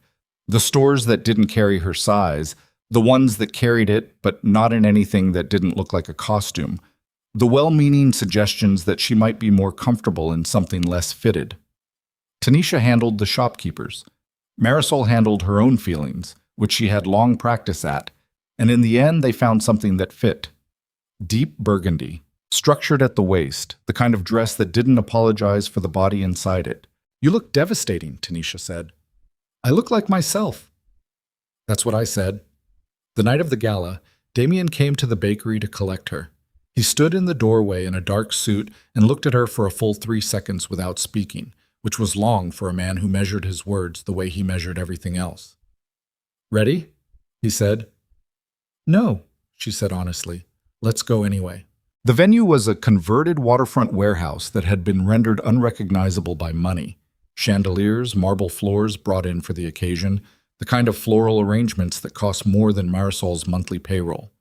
The stores that didn't carry her size, the ones that carried it but not in anything that didn't look like a costume, the well-meaning suggestions that she might be more comfortable in something less fitted. Tanisha handled the shopkeepers. Marisol handled her own feelings, which she had long practice at, and in the end they found something that fit. Deep burgundy, structured at the waist, the kind of dress that didn't apologize for the body inside it. You look devastating, Tanisha said. I look like myself. That's what I said. The night of the gala, Damien came to the bakery to collect her. He stood in the doorway in a dark suit and looked at her for a full 3 seconds without speaking, which was long for a man who measured his words the way he measured everything else. Ready? He said. No, she said honestly. Let's go anyway. The venue was a converted waterfront warehouse that had been rendered unrecognizable by money. Chandeliers, marble floors brought in for the occasion, the kind of floral arrangements that cost more than Marisol's monthly payroll.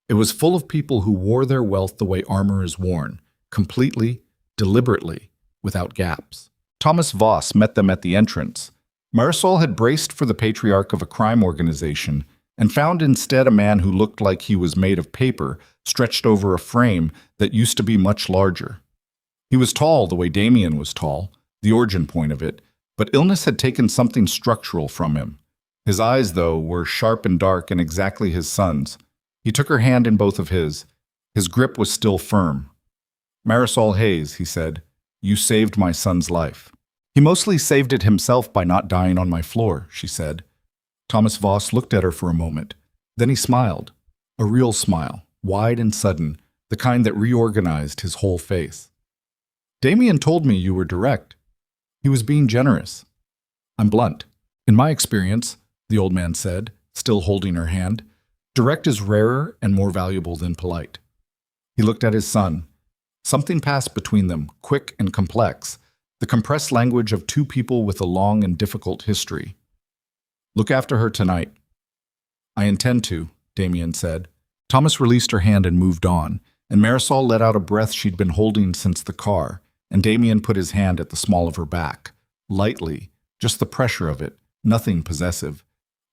It was full of people who wore their wealth the way armor is worn, completely, deliberately, without gaps. Thomas Voss met them at the entrance. Marisol had braced for the patriarch of a crime organization and found instead a man who looked like he was made of paper stretched over a frame that used to be much larger. He was tall the way Damien was tall, the origin point of it, but illness had taken something structural from him. His eyes, though, were sharp and dark and exactly his son's. He took her hand in both of his. His grip was still firm. Marisol Hayes, he said, you saved my son's life. He mostly saved it himself by not dying on my floor, she said. Thomas Voss looked at her for a moment. Then he smiled. A real smile, wide and sudden, the kind that reorganized his whole face. Damien told me you were direct. He was being generous. I'm blunt. In my experience, the old man said, still holding her hand, direct is rarer and more valuable than polite. He looked at his son. Something passed between them, quick and complex, the compressed language of two people with a long and difficult history. Look after her tonight. I intend to, Damien said. Thomas released her hand and moved on, and Marisol let out a breath she'd been holding since the car, and Damien put his hand at the small of her back, lightly, just the pressure of it, nothing possessive,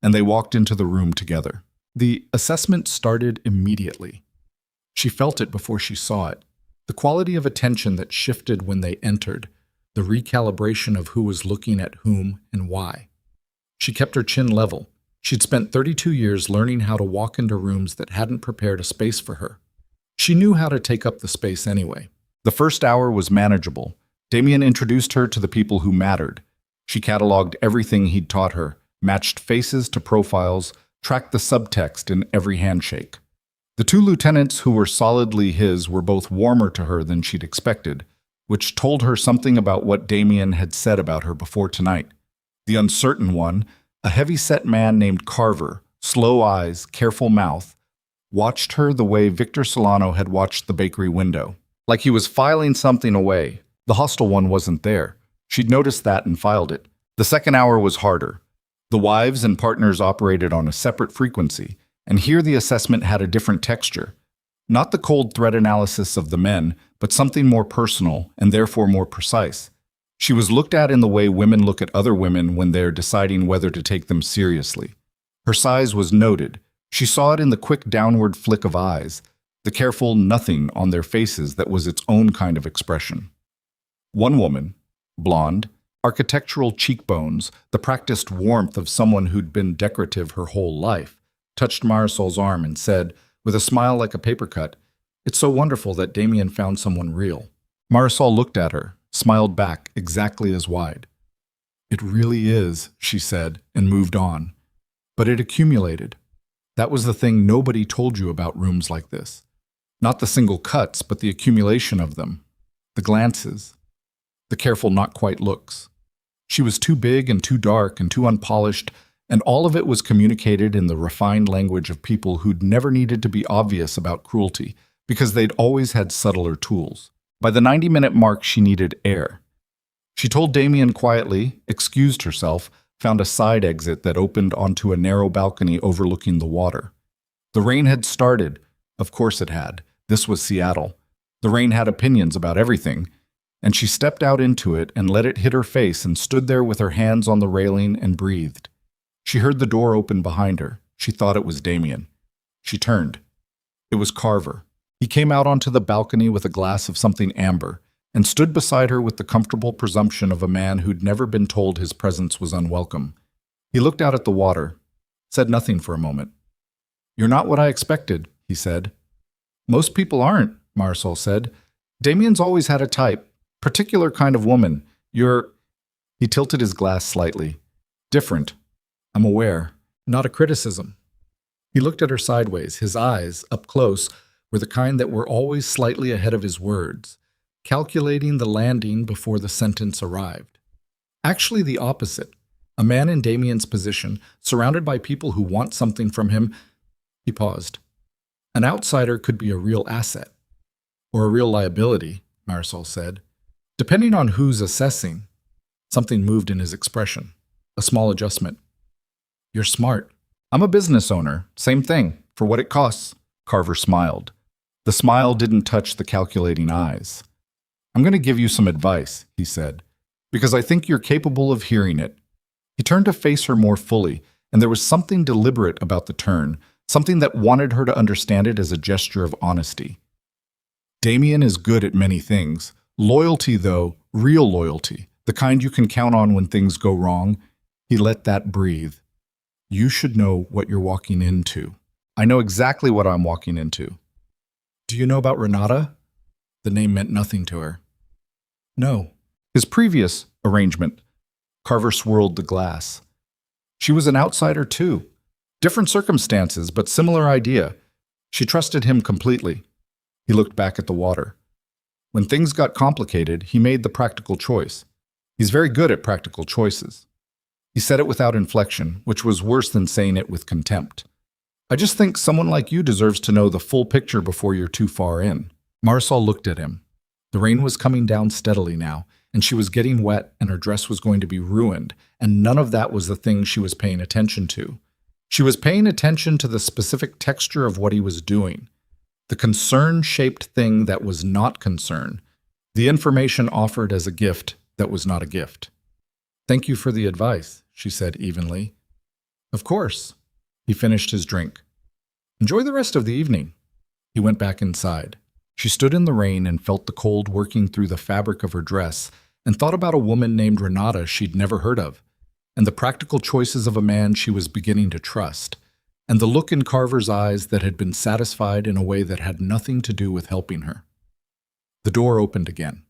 and they walked into the room together. The assessment started immediately. She felt it before she saw it, the quality of attention that shifted when they entered, the recalibration of who was looking at whom and why. She kept her chin level. She'd spent 32 years learning how to walk into rooms that hadn't prepared a space for her. She knew how to take up the space anyway. The first hour was manageable. Damien introduced her to the people who mattered. She cataloged everything he'd taught her, matched faces to profiles, tracked the subtext in every handshake. The two lieutenants who were solidly his were both warmer to her than she'd expected, which told her something about what Damien had said about her before tonight. The uncertain one, a heavy-set man named Carver, slow eyes, careful mouth, watched her the way Victor Solano had watched the bakery window, like he was filing something away. The hostile one wasn't there. She'd noticed that and filed it. The second hour was harder. The wives and partners operated on a separate frequency, and here the assessment had a different texture. Not the cold threat analysis of the men, but something more personal and therefore more precise. She was looked at in the way women look at other women when they're deciding whether to take them seriously. Her size was noted. She saw it in the quick downward flick of eyes, the careful nothing on their faces that was its own kind of expression. One woman, blonde, architectural cheekbones, the practiced warmth of someone who'd been decorative her whole life, touched Marisol's arm and said, with a smile like a paper cut, "It's so wonderful that Damien found someone real." Marisol looked at her, smiled back exactly as wide. "It really is," she said, and moved on. But it accumulated. That was the thing nobody told you about rooms like this. Not the single cuts, but the accumulation of them. The glances. The careful not-quite looks. She was too big and too dark and too unpolished, and all of it was communicated in the refined language of people who'd never needed to be obvious about cruelty, because they'd always had subtler tools. By the 90-minute mark, she needed air. She told Damien quietly, excused herself, found a side exit that opened onto a narrow balcony overlooking the water. The rain had started. Of course it had. This was Seattle. The rain had opinions about everything, and she stepped out into it and let it hit her face and stood there with her hands on the railing and breathed. She heard the door open behind her. She thought it was Damien. She turned. It was Carver. He came out onto the balcony with a glass of something amber and stood beside her with the comfortable presumption of a man who'd never been told his presence was unwelcome. He looked out at the water, said nothing for a moment. "You're not what I expected," he said. "Most people aren't," Marisol said. "Damien's always had a type, particular kind of woman. You're—" He tilted his glass slightly. "Different. I'm aware. Not a criticism." He looked at her sideways. His eyes, up close, were the kind that were always slightly ahead of his words, calculating the landing before the sentence arrived. Actually the opposite. A man in Damien's position, surrounded by people who want something from him. He paused. An outsider could be a real asset. Or a real liability, Marisol said. Depending on who's assessing. Something moved in his expression. A small adjustment. "You're smart." "I'm a business owner. Same thing. For what it costs." Carver smiled. The smile didn't touch the calculating eyes. "I'm going to give you some advice," he said, "because I think you're capable of hearing it." He turned to face her more fully, and there was something deliberate about the turn, something that wanted her to understand it as a gesture of honesty. Damien is good at many things. Loyalty, though, real loyalty, the kind you can count on when things go wrong. He let that breathe. "You should know what you're walking into." "I know exactly what I'm walking into." "Do you know about Renata?" The name meant nothing to her. "No." His previous, arrangement. Carver swirled the glass. She was an outsider too. Different circumstances, but similar idea. She trusted him completely. He looked back at the water. When things got complicated, he made the practical choice. He's very good at practical choices. He said it without inflection, which was worse than saying it with contempt. I just think someone like you deserves to know the full picture before you're too far in. Marisol looked at him. The rain was coming down steadily now, and she was getting wet, and her dress was going to be ruined, and none of that was the thing she was paying attention to. She was paying attention to the specific texture of what he was doing, the concern-shaped thing that was not concern, the information offered as a gift that was not a gift. "Thank you for the advice," she said evenly. "Of course." He finished his drink. "Enjoy the rest of the evening." He went back inside. She stood in the rain and felt the cold working through the fabric of her dress and thought about a woman named Renata she'd never heard of, and the practical choices of a man she was beginning to trust, and the look in Carver's eyes that had been satisfied in a way that had nothing to do with helping her. The door opened again.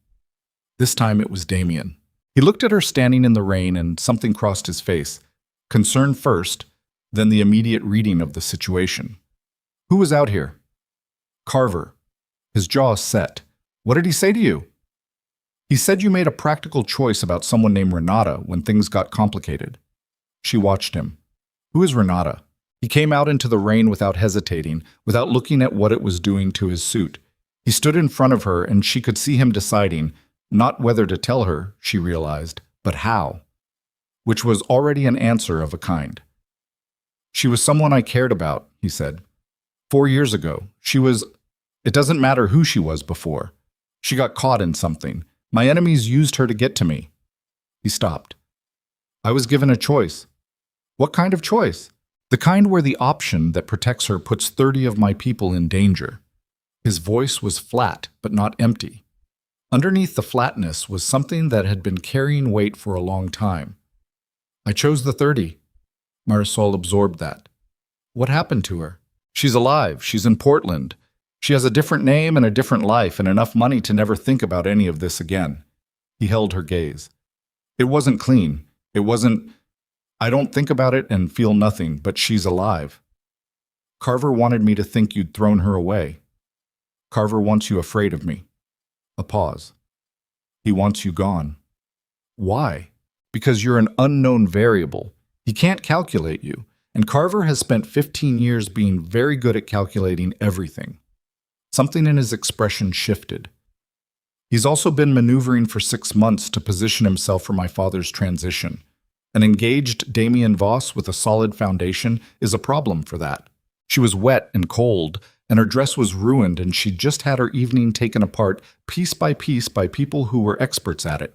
This time it was Damien. He looked at her standing in the rain and something crossed his face. Concern first, then the immediate reading of the situation. "Who was out here?" "Carver." His jaw set. "What did he say to you?" "He said you made a practical choice about someone named Renata when things got complicated." She watched him. "Who is Renata?" He came out into the rain without hesitating, without looking at what it was doing to his suit. He stood in front of her and she could see him deciding, not whether to tell her, she realized, but how. Which was already an answer of a kind. "She was someone I cared about," he said. 4 years ago. It doesn't matter who she was before. She got caught in something. My enemies used her to get to me." He stopped. "I was given a choice." "What kind of choice?" "The kind where the option that protects her puts 30 of my people in danger." His voice was flat, but not empty. Underneath the flatness was something that had been carrying weight for a long time. "I chose the 30. Marisol absorbed that. "What happened to her?" "She's alive. She's in Portland. She has a different name and a different life and enough money to never think about any of this again." He held her gaze. "It wasn't clean. It wasn't... I don't think about it and feel nothing, but she's alive." "Carver wanted me to think you'd thrown her away." "Carver wants you afraid of me." A pause. "He wants you gone." "Why?" "Because you're an unknown variable. He can't calculate you, and Carver has spent 15 years being very good at calculating everything." Something in his expression shifted. "He's also been maneuvering for 6 months to position himself for my father's transition. An engaged Damien Voss with a solid foundation is a problem for that. She was wet and cold, and her dress was ruined, and she'd just had her evening taken apart piece by people who were experts at it.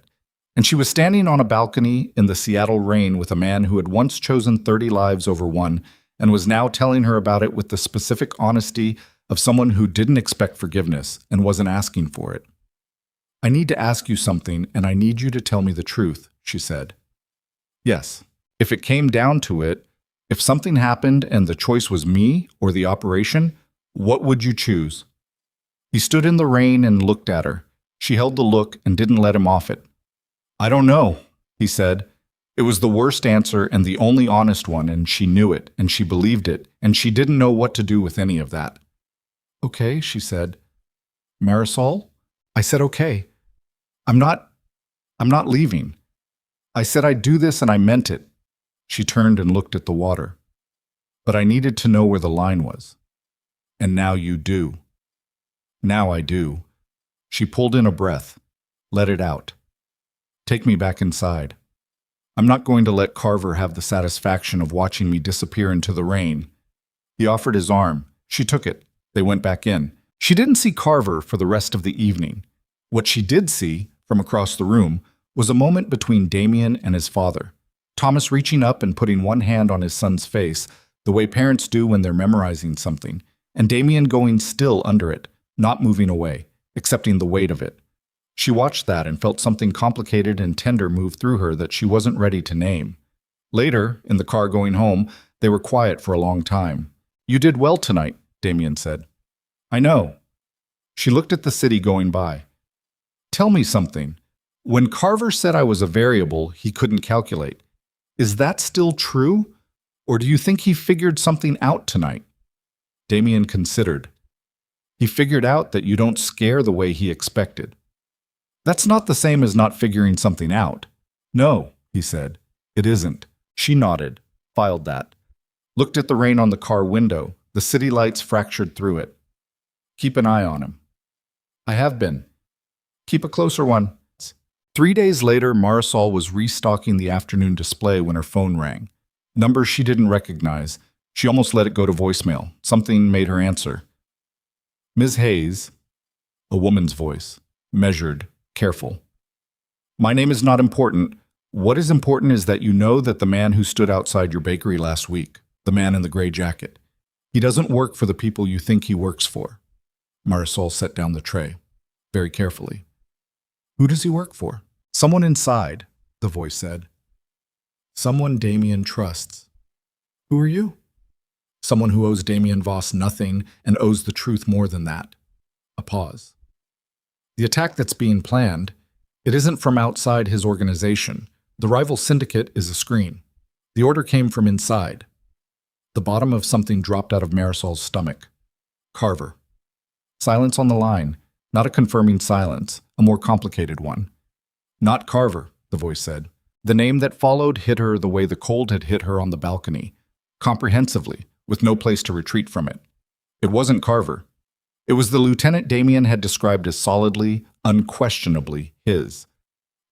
And she was standing on a balcony in the Seattle rain with a man who had once chosen 30 lives over one and was now telling her about it with the specific honesty of someone who didn't expect forgiveness and wasn't asking for it. "I need to ask you something, and I need you to tell me the truth," she said. "Yes. If it came down to it, if something happened and the choice was me or the operation, what would you choose?" He stood in the rain and looked at her. She held the look and didn't let him off it. "I don't know," he said. It was the worst answer and the only honest one, and she knew it, and she believed it, and she didn't know what to do with any of that. "Okay," she said. "Marisol?" I said, "Okay. I'm not leaving. I said I'd do this and I meant it." She turned and looked at the water. "But I needed to know where the line was. And now you do." "Now I do." She pulled in a breath. Let it out. "Take me back inside. I'm not going to let Carver have the satisfaction of watching me disappear into the rain." He offered his arm. She took it. They went back in. She didn't see Carver for the rest of the evening. What she did see, from across the room, was a moment between Damien and his father. Thomas reaching up and putting one hand on his son's face, the way parents do when they're memorizing something, and Damien going still under it, not moving away, accepting the weight of it. She watched that and felt something complicated and tender move through her that she wasn't ready to name. Later, in the car going home, they were quiet for a long time. "You did well tonight," Damien said. "I know." She looked at the city going by. "Tell me something. When Carver said I was a variable he couldn't calculate, is that still true? Or do you think he figured something out tonight? Damien considered. He figured out that you don't scare the way he expected. That's not the same as not figuring something out. No, he said. It isn't. She nodded, filed that. Looked at the rain on the car window, the city lights fractured through it. Keep an eye on him. I have been. Keep a closer one. 3 days later, Marisol was restocking the afternoon display when her phone rang. Number she didn't recognize. She almost let it go to voicemail. Something made her answer. Ms. Hayes, a woman's voice, measured, careful. My name is not important. What is important is that you know that the man who stood outside your bakery last week, the man in the gray jacket, he doesn't work for the people you think he works for. Marisol set down the tray, very carefully. Who does he work for? Someone inside, the voice said. Someone Damien trusts. Who are you? Someone who owes Damien Voss nothing and owes the truth more than that. A pause. The attack that's being planned, it isn't from outside his organization. The rival syndicate is a screen. The order came from inside. The bottom of something dropped out of Marisol's stomach. Carver. Silence on the line, not a confirming silence, a more complicated one. Not Carver, the voice said. The name that followed hit her the way the cold had hit her on the balcony, comprehensively, with no place to retreat from it. It wasn't Carver. It was the lieutenant Damien had described as solidly, unquestionably his.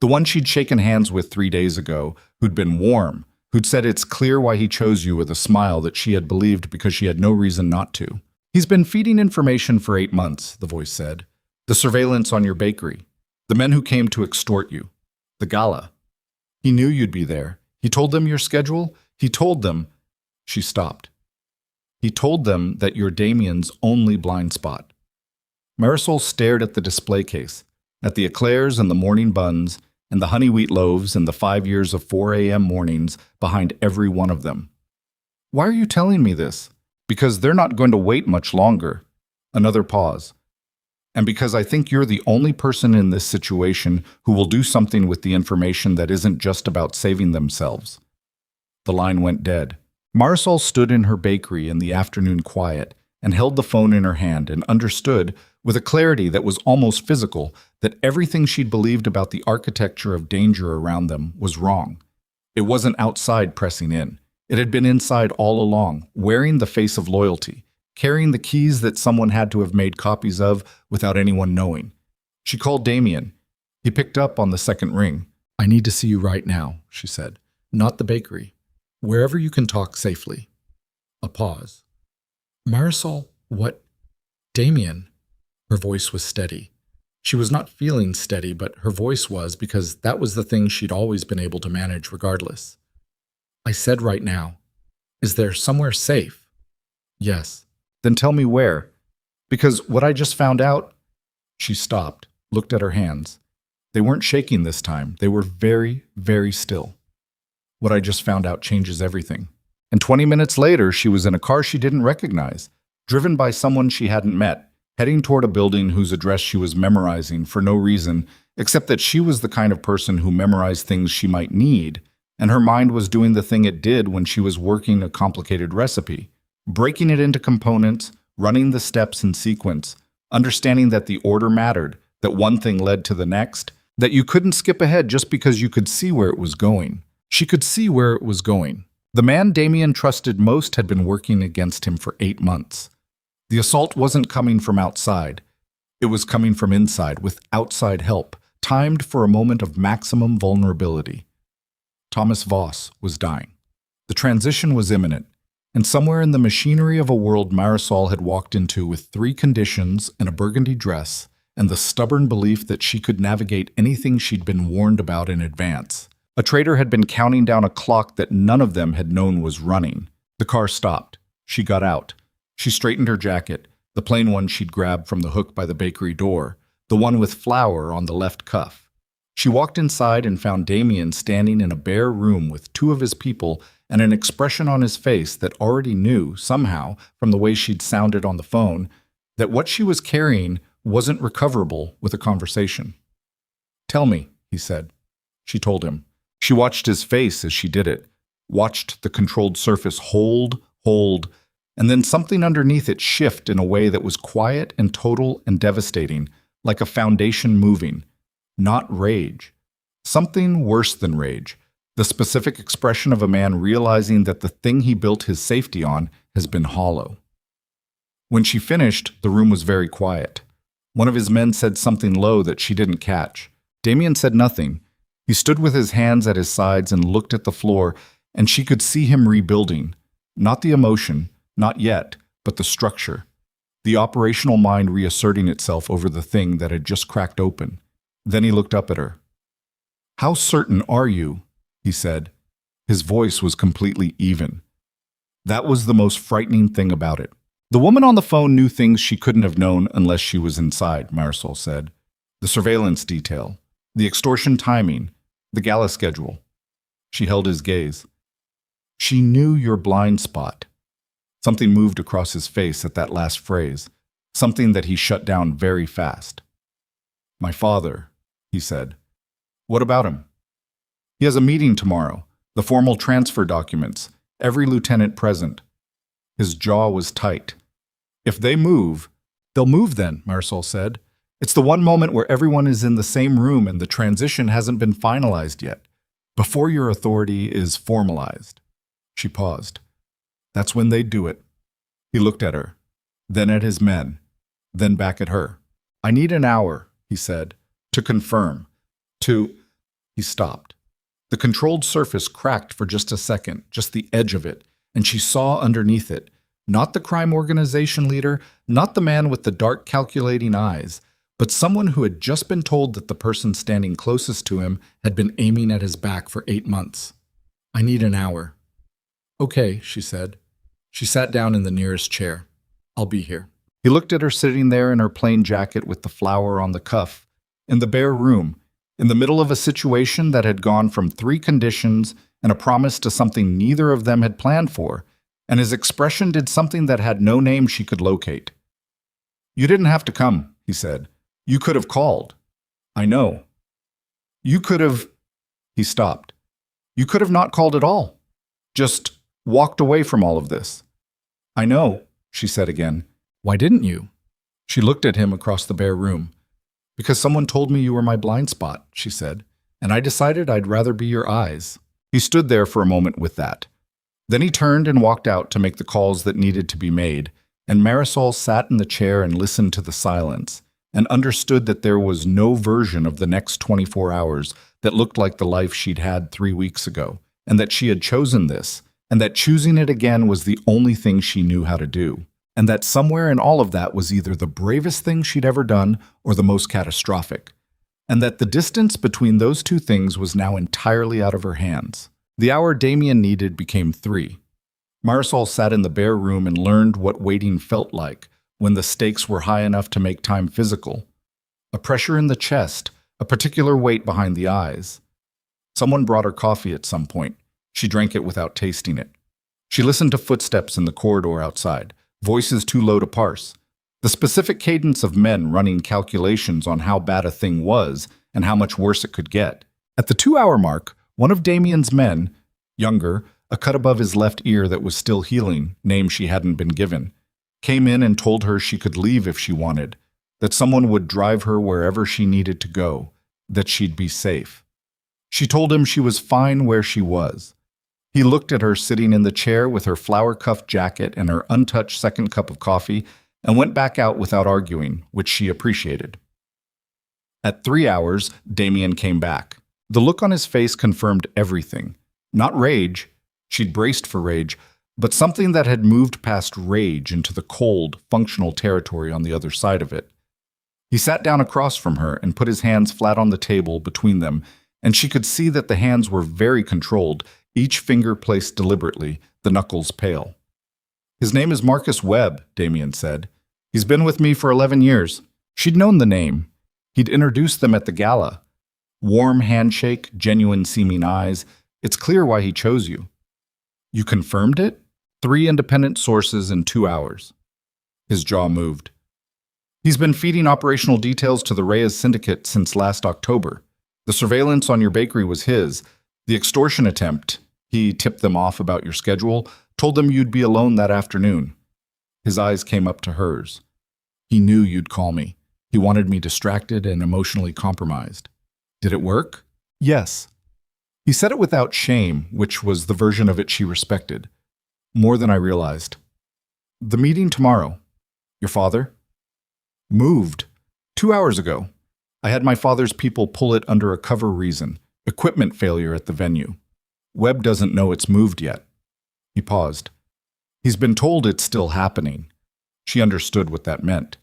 The one she'd shaken hands with 3 days ago, who'd been warm, who'd said it's clear why he chose you with a smile that she had believed because she had no reason not to. He's been feeding information for 8 months, the voice said. The surveillance on your bakery. The men who came to extort you. The gala. He knew you'd be there. He told them your schedule. He told them... She stopped. He told them that you're Damien's only blind spot. Marisol stared at the display case, at the eclairs and the morning buns, and the honey wheat loaves and the 5 years of 4 a.m. mornings behind every one of them. Why are you telling me this? Because they're not going to wait much longer. Another pause. And because I think you're the only person in this situation who will do something with the information that isn't just about saving themselves. The line went dead. Marisol stood in her bakery in the afternoon quiet and held the phone in her hand and understood, with a clarity that was almost physical, that everything she'd believed about the architecture of danger around them was wrong. It wasn't outside pressing in. It had been inside all along, wearing the face of loyalty, carrying the keys that someone had to have made copies of without anyone knowing. She called Damien. He picked up on the second ring. I need to see you right now, she said. Not the bakery. Wherever you can talk safely. A pause. Marisol, what? Damien. Her voice was steady. She was not feeling steady, but her voice was, because that was the thing she'd always been able to manage regardless. I said right now. Is there somewhere safe? Yes. Then tell me where. Because what I just found out... She stopped, looked at her hands. They weren't shaking this time. They were very, very still. What I just found out changes everything. And 20 minutes later, she was in a car she didn't recognize, driven by someone she hadn't met, heading toward a building whose address she was memorizing for no reason, except that she was the kind of person who memorized things she might need, and her mind was doing the thing it did when she was working a complicated recipe, breaking it into components, running the steps in sequence, understanding that the order mattered, that one thing led to the next, that you couldn't skip ahead just because you could see where it was going. She could see where it was going. The man Damien trusted most had been working against him for 8 months. The assault wasn't coming from outside. It was coming from inside, with outside help, timed for a moment of maximum vulnerability. Thomas Voss was dying. The transition was imminent, and somewhere in the machinery of a world Marisol had walked into with 3 conditions and a burgundy dress, and the stubborn belief that she could navigate anything she'd been warned about in advance. A traitor had been counting down a clock that none of them had known was running. The car stopped. She got out. She straightened her jacket, the plain one she'd grabbed from the hook by the bakery door, the one with flour on the left cuff. She walked inside and found Damien standing in a bare room with 2 of his people and an expression on his face that already knew, somehow, from the way she'd sounded on the phone, that what she was carrying wasn't recoverable with a conversation. Tell me, he said. She told him. She watched his face as she did it, watched the controlled surface hold, and then something underneath it shift in a way that was quiet and total and devastating, like a foundation moving. Not rage. Something worse than rage. The specific expression of a man realizing that the thing he built his safety on has been hollow. When she finished, the room was very quiet. One of his men said something low that she didn't catch. Damien said nothing. He stood with his hands at his sides and looked at the floor, and she could see him rebuilding. Not the emotion, not yet, but the structure. The operational mind reasserting itself over the thing that had just cracked open. Then he looked up at her. "How certain are you?" he said. His voice was completely even. That was the most frightening thing about it. The woman on the phone knew things she couldn't have known unless she was inside, Marisol said. The surveillance detail, the extortion timing, the gala schedule. She held his gaze. She knew your blind spot. Something moved across his face at that last phrase, something that he shut down very fast. "My father," he said. "What about him?" "He has a meeting tomorrow, the formal transfer documents, every lieutenant present." His jaw was tight. "If they move, they'll move then," Marisol said. "It's the one moment where everyone is in the same room and the transition hasn't been finalized yet, before your authority is formalized." She paused. "That's when they do it." He looked at her, then at his men, then back at her. "I need an hour," he said, "to confirm, to—" He stopped. The controlled surface cracked for just a second, just the edge of it, and she saw underneath it, not the crime organization leader, not the man with the dark calculating eyes, but someone who had just been told that the person standing closest to him had been aiming at his back for 8 months. "I need an hour." "Okay," she said. She sat down in the nearest chair. "I'll be here." He looked at her sitting there in her plain jacket with the flower on the cuff, in the bare room, in the middle of a situation that had gone from 3 conditions and a promise to something neither of them had planned for, and his expression did something that had no name she could locate. "You didn't have to come," he said. "You could have called." "I know." "You could have—" He stopped. "You could have not called at all. Just walked away from all of this." "I know," she said again. "Why didn't you?" She looked at him across the bare room. "Because someone told me you were my blind spot," she said, "and I decided I'd rather be your eyes." He stood there for a moment with that. Then he turned and walked out to make the calls that needed to be made, and Marisol sat in the chair and listened to the silence, and understood that there was no version of the next 24 hours that looked like the life she'd had 3 weeks ago, and that she had chosen this, and that choosing it again was the only thing she knew how to do, and that somewhere in all of that was either the bravest thing she'd ever done or the most catastrophic, and that the distance between those two things was now entirely out of her hands. The hour Damien needed became 3. Marisol sat in the bare room and learned what waiting felt like when the stakes were high enough to make time physical. A pressure in the chest, a particular weight behind the eyes. Someone brought her coffee at some point. She drank it without tasting it. She listened to footsteps in the corridor outside, voices too low to parse. The specific cadence of men running calculations on how bad a thing was and how much worse it could get. At the 2-hour mark, one of Damien's men, younger, a cut above his left ear that was still healing, name she hadn't been given, came in and told her she could leave if she wanted, that someone would drive her wherever she needed to go, that she'd be safe. She told him she was fine where she was. He looked at her sitting in the chair with her flower-cuffed jacket and her untouched second cup of coffee and went back out without arguing, which she appreciated. At 3 hours, Damien came back. The look on his face confirmed everything. Not rage, she'd braced for rage, but something that had moved past rage into the cold, functional territory on the other side of it. He sat down across from her and put his hands flat on the table between them, and she could see that the hands were very controlled, each finger placed deliberately, the knuckles pale. "His name is Marcus Webb," Damien said. "He's been with me for 11 years. She'd known the name. He'd introduced them at the gala. Warm handshake, genuine seeming eyes. It's clear why he chose you." "You confirmed it?" 3 independent sources in 2 hours. His jaw moved. "He's been feeding operational details to the Reyes syndicate since last October. The surveillance on your bakery was his. The extortion attempt, he tipped them off about your schedule, told them you'd be alone that afternoon. His eyes came up to hers. He knew you'd call me. He wanted me distracted and emotionally compromised. Did it work? Yes. He said it without shame, which was the version of it she respected. More than I realized. The meeting tomorrow. Your father? Moved. 2 hours ago. I had my father's people pull it under a cover reason. Equipment failure at the venue. Webb doesn't know it's moved yet. He paused. He's been told it's still happening. She understood what that meant.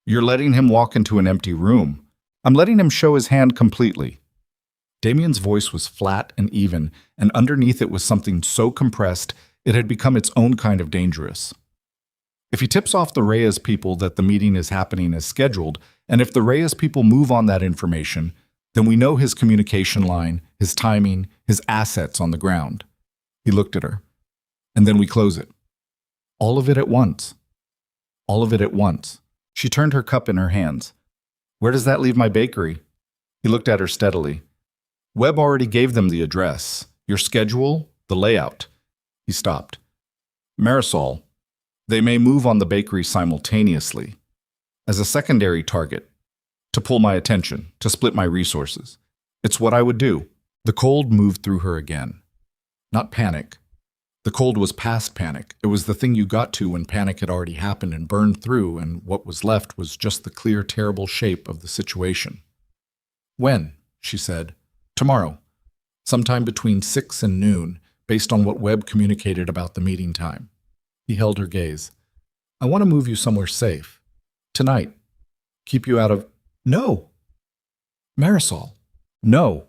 You're letting him walk into an empty room. I'm letting him show his hand completely. Damien's voice was flat and even, and underneath it was something so compressed it had become its own kind of dangerous. If he tips off the Reyes people that the meeting is happening as scheduled, and if the Reyes people move on that information, then we know his communication line, his timing, his assets on the ground. He looked at her. And then we close it. All of it at once. All of it at once. She turned her cup in her hands. Where does that leave my bakery? He looked at her steadily. Webb already gave them the address, your schedule, the layout. He stopped. Marisol, they may move on the bakery simultaneously. As a secondary target, to pull my attention, to split my resources. It's what I would do. The cold moved through her again. Not panic. The cold was past panic. It was the thing you got to when panic had already happened and burned through, and what was left was just the clear, terrible shape of the situation. When? She said. Tomorrow. Sometime between 6 and noon, based on what Webb communicated about the meeting time. He held her gaze. I want to move you somewhere safe. Tonight. Keep you out of... No. Marisol. No.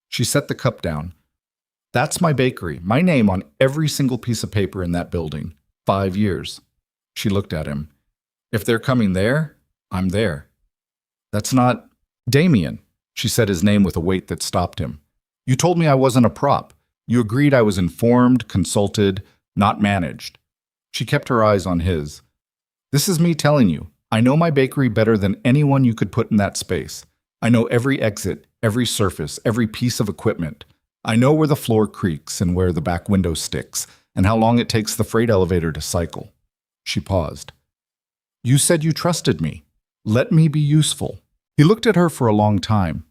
She set the cup down. That's my bakery, my name on every single piece of paper in that building. 5 years. She looked at him. If they're coming there, I'm there. That's not... Damien. She said his name with a weight that stopped him. You told me I wasn't a prop. You agreed I was informed, consulted, not managed. She kept her eyes on his. This is me telling you. I know my bakery better than anyone you could put in that space. I know every exit, every surface, every piece of equipment. I know where the floor creaks and where the back window sticks, and how long it takes the freight elevator to cycle. She paused. You said you trusted me. Let me be useful. He looked at her for a long time.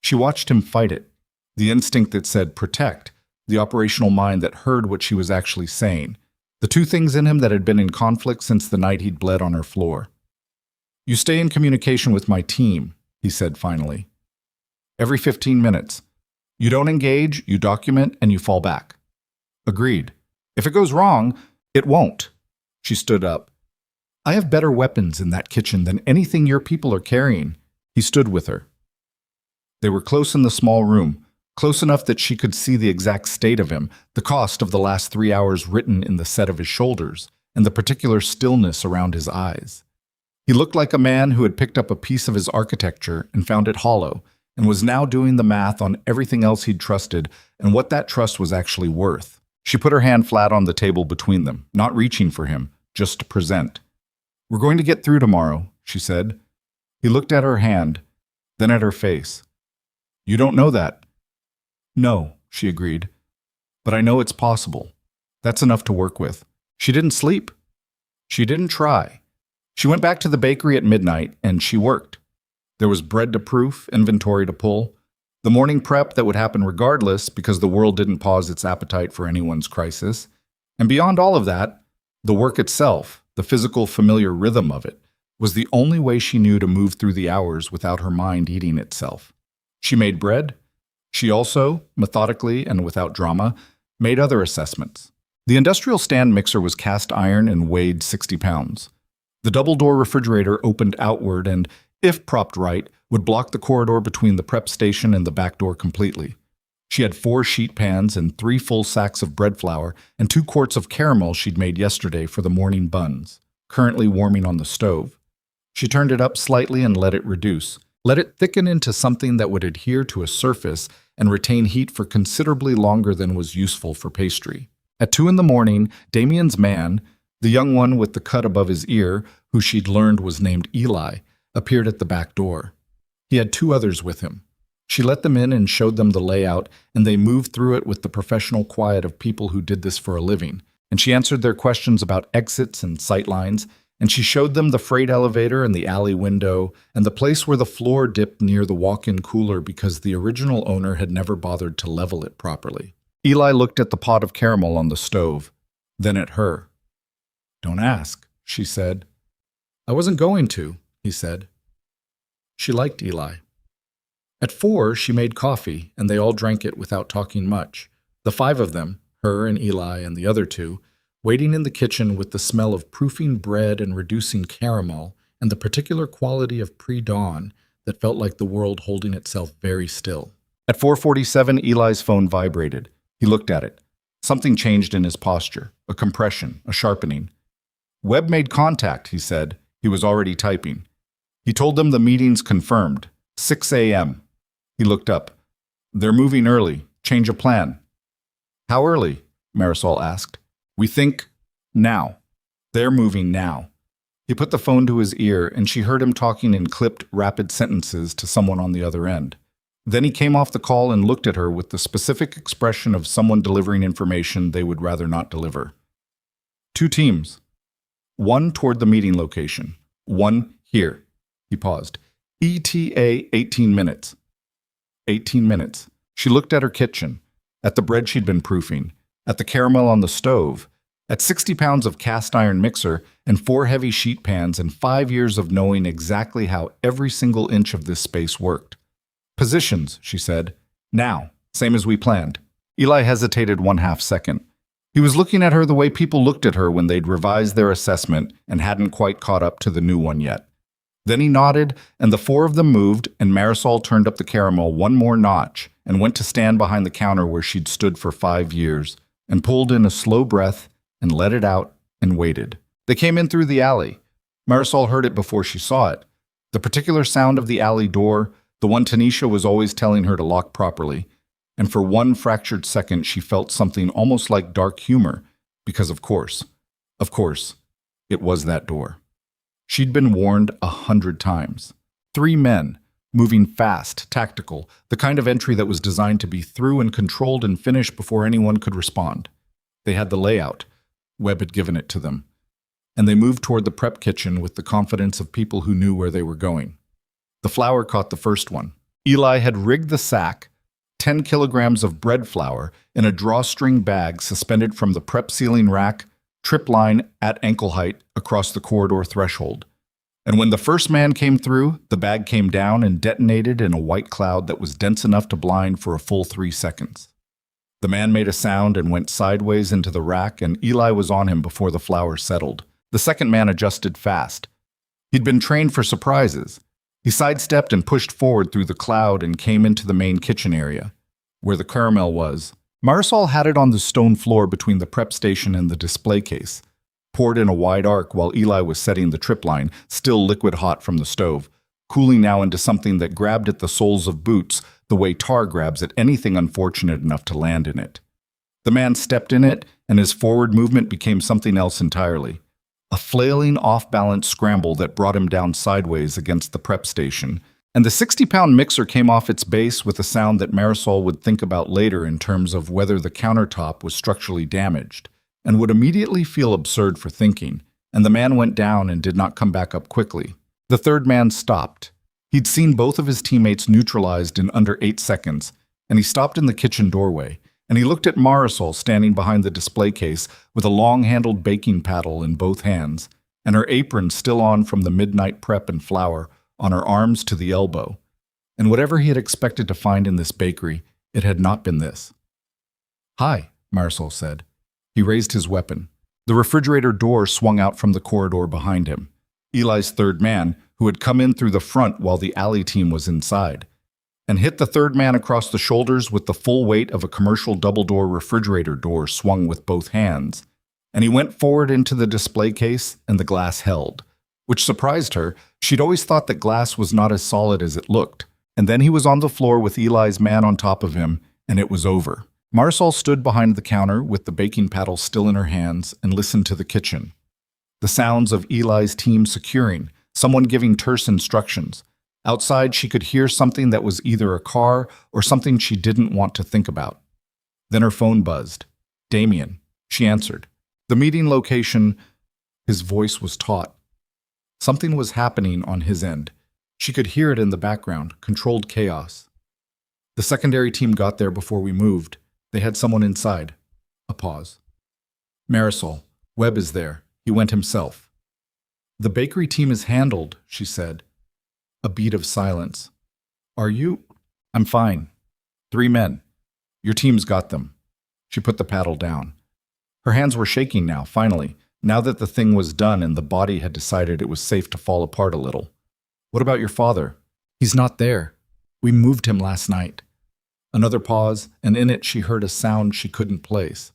She watched him fight it. The instinct that said protect, the operational mind that heard what she was actually saying. The two things in him that had been in conflict since the night he'd bled on her floor. You stay in communication with my team, he said finally. Every 15 minutes. You don't engage, you document, and you fall back. Agreed. If it goes wrong, it won't. She stood up. I have better weapons in that kitchen than anything your people are carrying. He stood with her. They were close in the small room, close enough that she could see the exact state of him, the cost of the last 3 hours written in the set of his shoulders, and the particular stillness around his eyes. He looked like a man who had picked up a piece of his architecture and found it hollow, and was now doing the math on everything else he'd trusted and what that trust was actually worth. She put her hand flat on the table between them, not reaching for him, just to present. We're going to get through tomorrow, she said. He looked at her hand, then at her face. You don't know that. No, she agreed. But I know it's possible. That's enough to work with. She didn't sleep. She didn't try. She went back to the bakery at midnight, and she worked. There was bread to proof, inventory to pull, the morning prep that would happen regardless because the world didn't pause its appetite for anyone's crisis. And beyond all of that, the work itself, the physical familiar rhythm of it, was the only way she knew to move through the hours without her mind eating itself. She made bread. She also, methodically and without drama, made other assessments. The industrial stand mixer was cast iron and weighed 60 pounds. The double-door refrigerator opened outward and, if propped right, would block the corridor between the prep station and the back door completely. She had 4 sheet pans and 3 full sacks of bread flour and 2 quarts of caramel she'd made yesterday for the morning buns, currently warming on the stove. She turned it up slightly and let it reduce. Let it thicken into something that would adhere to a surface and retain heat for considerably longer than was useful for pastry. At 2 a.m, Damien's man, the young one with the cut above his ear, who she'd learned was named Eli, appeared at the back door. He had 2 others with him. She let them in and showed them the layout, and they moved through it with the professional quiet of people who did this for a living. And she answered their questions about exits and sightlines, and she showed them the freight elevator and the alley window, and the place where the floor dipped near the walk-in cooler because the original owner had never bothered to level it properly. Eli looked at the pot of caramel on the stove, then at her. "Don't ask," she said. "I wasn't going to," he said. She liked Eli. At 4, she made coffee, and they all drank it without talking much. The 5 of them, her and Eli and the other 2, waiting in the kitchen with the smell of proofing bread and reducing caramel and the particular quality of pre-dawn that felt like the world holding itself very still. At 4:47, Eli's phone vibrated. He looked at it. Something changed in his posture, a compression, a sharpening. "Webb made contact," he said. He was already typing. He told them the meeting's confirmed, 6 a.m. He looked up. "They're moving early. Change of plan." "How early?" Marisol asked. "We think now. They're moving now." He put the phone to his ear, and she heard him talking in clipped, rapid sentences to someone on the other end. Then he came off the call and looked at her with the specific expression of someone delivering information they would rather not deliver. 2 teams. 1 toward the meeting location. 1 here. He paused. ETA 18 minutes. 18 minutes. She looked at her kitchen, at the bread she'd been proofing, at the caramel on the stove, at 60 pounds of cast iron mixer and 4 heavy sheet pans and 5 years of knowing exactly how every single inch of this space worked. "Positions," she said. "Now, same as we planned." Eli hesitated 1/2 second. He was looking at her the way people looked at her when they'd revised their assessment and hadn't quite caught up to the new one yet. Then he nodded, and the 4 of them moved, and Marisol turned up the caramel 1 more notch and went to stand behind the counter where she'd stood for 5 years, and pulled in a slow breath and let it out and waited. They came in through the alley. Marisol heard it before she saw it. The particular sound of the alley door, the one Tanisha was always telling her to lock properly, and for 1 fractured second she felt something almost like dark humor, because of course, it was that door. She'd been warned 100 times. 3 men, moving fast, tactical, the kind of entry that was designed to be through and controlled and finished before anyone could respond. They had the layout. Webb had given it to them. And they moved toward the prep kitchen with the confidence of people who knew where they were going. The flour caught the first one. Eli had rigged the sack, 10 kilograms of bread flour, in a drawstring bag suspended from the prep ceiling rack, trip line at ankle height across the corridor threshold. And when the first man came through, the bag came down and detonated in a white cloud that was dense enough to blind for a full 3 seconds. The man made a sound and went sideways into the rack, and Eli was on him before the flour settled. The second man adjusted fast. He'd been trained for surprises. He sidestepped and pushed forward through the cloud and came into the main kitchen area, where the caramel was. Marisol had it on the stone floor between the prep station and the display case, poured in a wide arc while Eli was setting the trip line, still liquid hot from the stove, cooling now into something that grabbed at the soles of boots the way tar grabs at anything unfortunate enough to land in it. The man stepped in it, and his forward movement became something else entirely. A flailing, off-balance scramble that brought him down sideways against the prep station, and the 60-pound mixer came off its base with a sound that Marisol would think about later in terms of whether the countertop was structurally damaged, and would immediately feel absurd for thinking, and the man went down and did not come back up quickly. The third man stopped. He'd seen both of his teammates neutralized in under 8 seconds, and he stopped in the kitchen doorway, and he looked at Marisol standing behind the display case with a long-handled baking paddle in both hands, and her apron still on from the midnight prep and flour on her arms to the elbow. And whatever he had expected to find in this bakery, it had not been this. "Hi," Marisol said. He raised his weapon. The refrigerator door swung out from the corridor behind him. Eli's third man, who had come in through the front while the alley team was inside, and hit the third man across the shoulders with the full weight of a commercial double-door refrigerator door swung with both hands. And he went forward into the display case, and the glass held, which surprised her. She'd always thought that glass was not as solid as it looked. And then he was on the floor with Eli's man on top of him, and it was over. Marisol stood behind the counter with the baking paddle still in her hands and listened to the kitchen. The sounds of Eli's team securing, someone giving terse instructions, Outside, she could hear something that was either a car or something she didn't want to think about. Then her phone buzzed. Damien. She answered. The meeting location, his voice was taut. Something was happening on his end. She could hear it in the background, controlled chaos. The secondary team got there before we moved. They had someone inside. A pause. Marisol, Webb is there. He went himself. The bakery team is handled, she said. A beat of silence. Are you? I'm fine. 3 men. Your team's got them. She put the paddle down. Her hands were shaking now, finally, now that the thing was done and the body had decided it was safe to fall apart a little. What about your father? He's not there. We moved him last night. Another pause, and in it she heard a sound she couldn't place.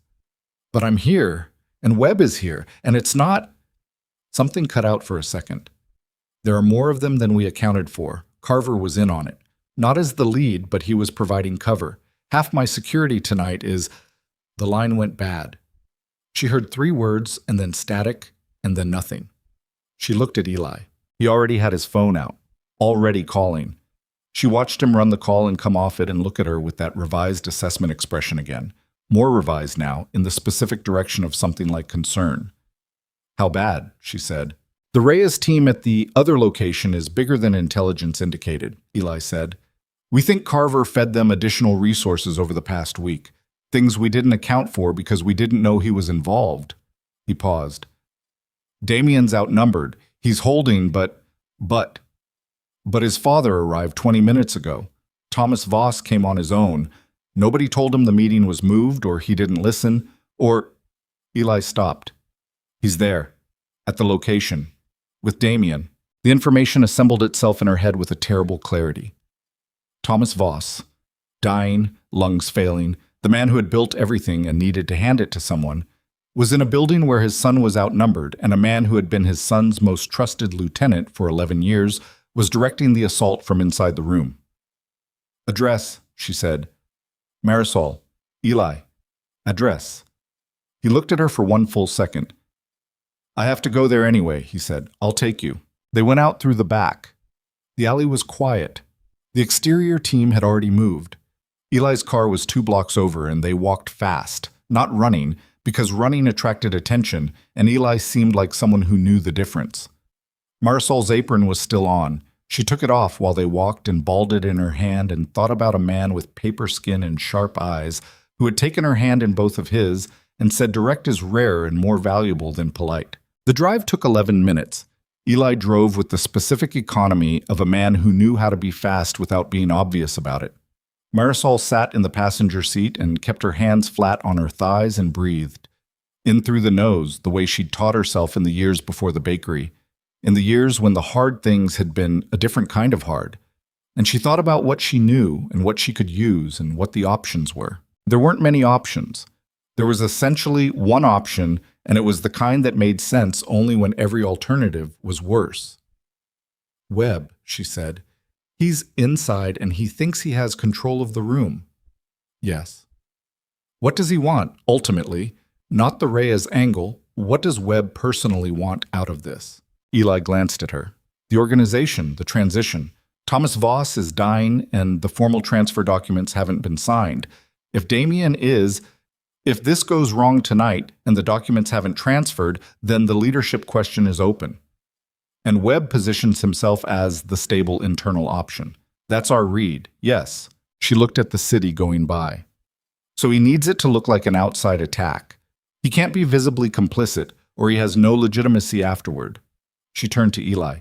But I'm here, and Webb is here, and it's not... Something cut out for a second. There are more of them than we accounted for. Carver was in on it. Not as the lead, but he was providing cover. Half my security tonight is... The line went bad. She heard 3 words, and then static, and then nothing. She looked at Eli. He already had his phone out, already calling. She watched him run the call and come off it and look at her with that revised assessment expression again. More revised now, in the specific direction of something like concern. How bad, she said. The Reyes team at the other location is bigger than intelligence indicated, Eli said. We think Carver fed them additional resources over the past week. Things we didn't account for because we didn't know he was involved. He paused. Damien's outnumbered. He's holding, but his father arrived 20 minutes ago. Thomas Voss came on his own. Nobody told him the meeting was moved, or he didn't listen, or... Eli stopped. He's there, at the location, with Damien. The information assembled itself in her head with a terrible clarity. Thomas Voss, dying, lungs failing, the man who had built everything and needed to hand it to someone, was in a building where his son was outnumbered, and a man who had been his son's most trusted lieutenant for 11 years was directing the assault from inside the room. Address, she said. Marisol, Eli, address. He looked at her for 1 full second. I have to go there anyway, he said. I'll take you. They went out through the back. The alley was quiet. The exterior team had already moved. Eli's car was 2 blocks over, and they walked fast, not running, because running attracted attention, and Eli seemed like someone who knew the difference. Marisol's apron was still on. She took it off while they walked and balled it in her hand and thought about a man with paper skin and sharp eyes who had taken her hand in both of his and said direct is rare and more valuable than polite. The drive took 11 minutes. Eli drove with the specific economy of a man who knew how to be fast without being obvious about it. Marisol sat in the passenger seat and kept her hands flat on her thighs and breathed. In through the nose, the way she'd taught herself in the years before the bakery, in the years when the hard things had been a different kind of hard. And she thought about what she knew and what she could use and what the options were. There weren't many options. There was essentially one option, and it was the kind that made sense only when every alternative was worse. Webb, she said. He's inside and he thinks he has control of the room. Yes. What does he want, ultimately? Not the Reyes angle. What does Webb personally want out of this? Eli glanced at her. The organization, the transition. Thomas Voss is dying and the formal transfer documents haven't been signed. If this goes wrong tonight and the documents haven't transferred, then the leadership question is open. And Webb positions himself as the stable internal option. That's our read, yes. She looked at the city going by. So he needs it to look like an outside attack. He can't be visibly complicit, or he has no legitimacy afterward. She turned to Eli.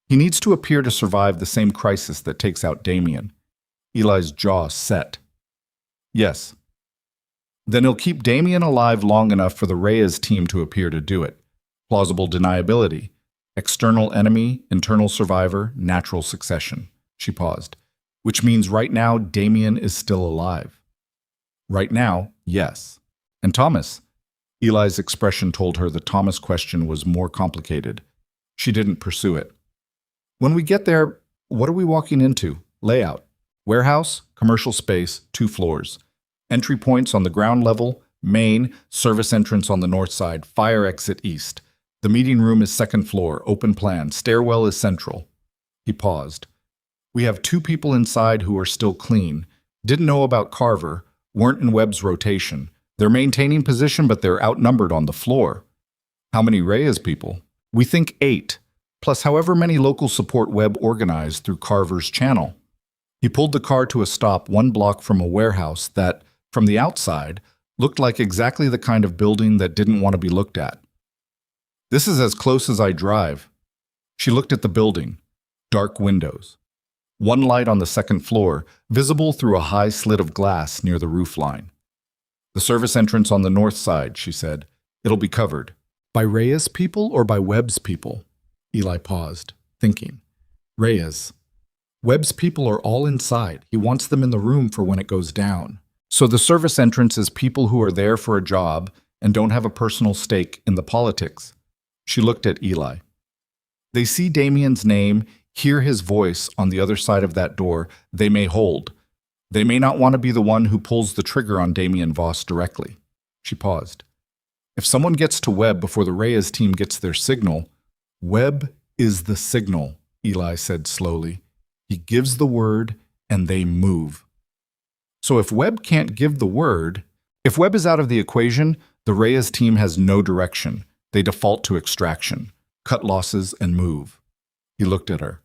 He needs to appear to survive the same crisis that takes out Damien. Eli's jaw set. Yes. Then he'll keep Damien alive long enough for the Reyes team to appear to do it. Plausible deniability. External enemy, internal survivor, natural succession. She paused. Which means right now Damien is still alive. Right now, yes. And Thomas? Eli's expression told her the Thomas question was more complicated. She didn't pursue it. When we get there, what are we walking into? Layout. Warehouse, commercial space, 2 floors. Entry points on the ground level, main, service entrance on the north side, fire exit east. The meeting room is 2nd floor, open plan, stairwell is central. He paused. We have 2 people inside who are still clean. Didn't know about Carver, weren't in Webb's rotation. They're maintaining position, but they're outnumbered on the floor. How many Reyes people? We think 8, plus however many local support Webb organized through Carver's channel. He pulled the car to a stop 1 block from a warehouse that, from the outside, looked like exactly the kind of building that didn't want to be looked at. This is as close as I drive. She looked at the building. Dark windows. 1 light on the 2nd floor, visible through a high slit of glass near the roof line. The service entrance on the north side, she said. It'll be covered. By Reyes people or by Webb's people? Eli paused, thinking. Reyes. Webb's people are all inside. He wants them in the room for when it goes down. So the service entrance is people who are there for a job and don't have a personal stake in the politics. She looked at Eli. They see Damien's name, hear his voice on the other side of that door. They may hold. They may not want to be the one who pulls the trigger on Damien Voss directly. She paused. If someone gets to Webb before the Reyes team gets their signal, Webb is the signal, Eli said slowly. He gives the word and they move. So if Webb can't give the word, if Webb is out of the equation, the Reyes team has no direction. They default to extraction, cut losses, and move. He looked at her.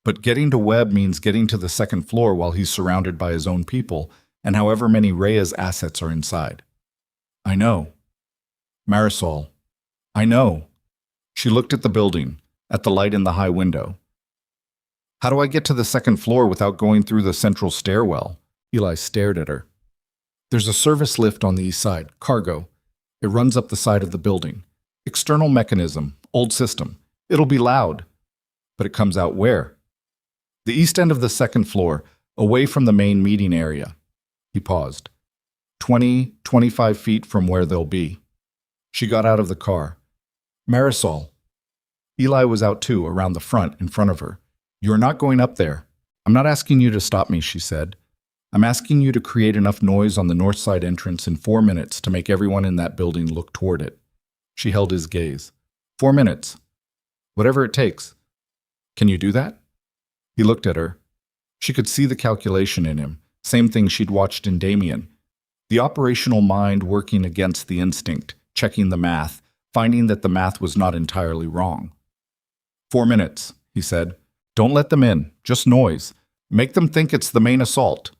But getting to Webb means getting to the 2nd floor while he's surrounded by his own people, and however many Reyes assets are inside. I know. Marisol. I know. She looked at the building, at the light in the high window. How do I get to the 2nd floor without going through the central stairwell? Eli stared at her. There's a service lift on the east side, cargo. It runs up the side of the building. External mechanism, old system. It'll be loud. But it comes out where? The east end of the 2nd floor, away from the main meeting area. He paused. 25 feet from where they'll be. She got out of the car. Marisol. Eli was out too, around the front, in front of her. You're not going up there. I'm not asking you to stop me, she said. I'm asking you to create enough noise on the north side entrance in 4 minutes to make everyone in that building look toward it. She held his gaze. 4 minutes. Whatever it takes. Can you do that? He looked at her. She could see the calculation in him, same thing she'd watched in Damien. The operational mind working against the instinct, checking the math, finding that the math was not entirely wrong. 4 minutes, he said. Don't let them in, just noise. Make them think it's the main assault.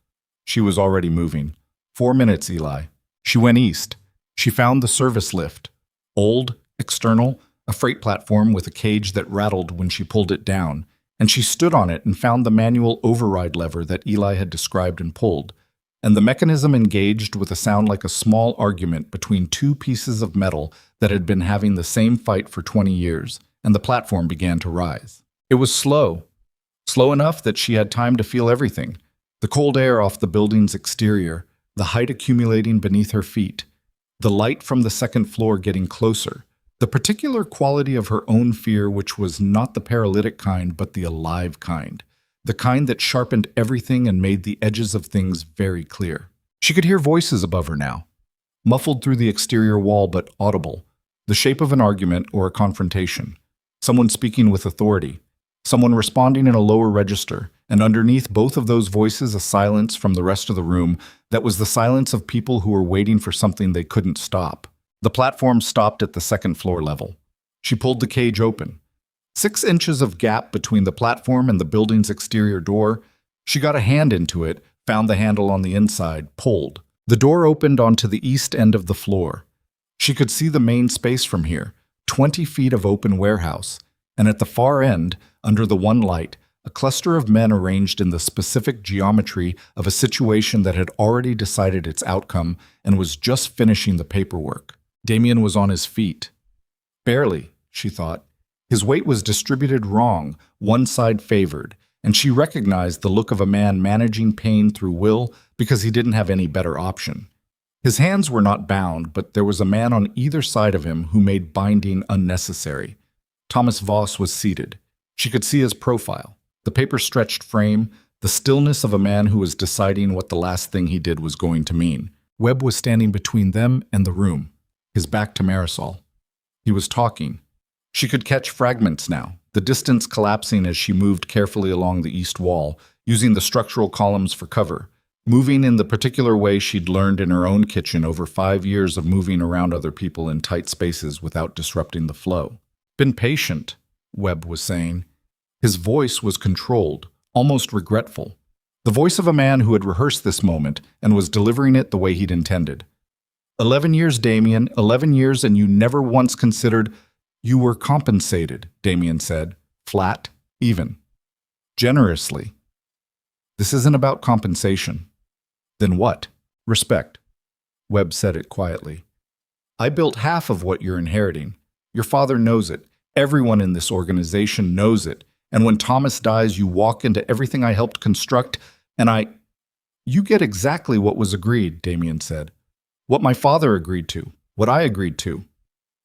She was already moving. 4 minutes, Eli. She went east. She found the service lift. Old, external, a freight platform with a cage that rattled when she pulled it down, and she stood on it and found the manual override lever that Eli had described and pulled, and the mechanism engaged with a sound like a small argument between 2 pieces of metal that had been having the same fight for 20 years, and the platform began to rise. It was slow enough that she had time to feel everything. The cold air off the building's exterior, the height accumulating beneath her feet, the light from the 2nd floor getting closer, the particular quality of her own fear, which was not the paralytic kind but the alive kind, the kind that sharpened everything and made the edges of things very clear. She could hear voices above her now, muffled through the exterior wall but audible, the shape of an argument or a confrontation, someone speaking with authority, someone responding in a lower register, and underneath both of those voices a silence from the rest of the room that was the silence of people who were waiting for something they couldn't stop. The platform stopped at the 2nd floor level. She pulled the cage open. 6 inches of gap between the platform and the building's exterior door. She got a hand into it, found the handle on the inside, pulled. The door opened onto the east end of the floor. She could see the main space from here, 20 feet of open warehouse, and at the far end, under the one light, a cluster of men arranged in the specific geometry of a situation that had already decided its outcome and was just finishing the paperwork. Damien was on his feet. Barely, she thought. His weight was distributed wrong, one side favored, and she recognized the look of a man managing pain through will because he didn't have any better option. His hands were not bound, but there was a man on either side of him who made binding unnecessary. Thomas Voss was seated. She could see his profile, the paper-stretched frame, the stillness of a man who was deciding what the last thing he did was going to mean. Webb was standing between them and the room, his back to Marisol. He was talking. She could catch fragments now, the distance collapsing as she moved carefully along the east wall, using the structural columns for cover, moving in the particular way she'd learned in her own kitchen over 5 years of moving around other people in tight spaces without disrupting the flow. "Been patient," Webb was saying. His voice was controlled, almost regretful. The voice of a man who had rehearsed this moment and was delivering it the way he'd intended. 11 years, Damien, 11 years, and you never once considered— You were compensated, Damien said, flat, even. Generously. This isn't about compensation. Then what? Respect. Webb said it quietly. I built half of what you're inheriting. Your father knows it. Everyone in this organization knows it. And when Thomas dies, you walk into everything I helped construct, and You get exactly what was agreed, Damien said. What my father agreed to. What I agreed to.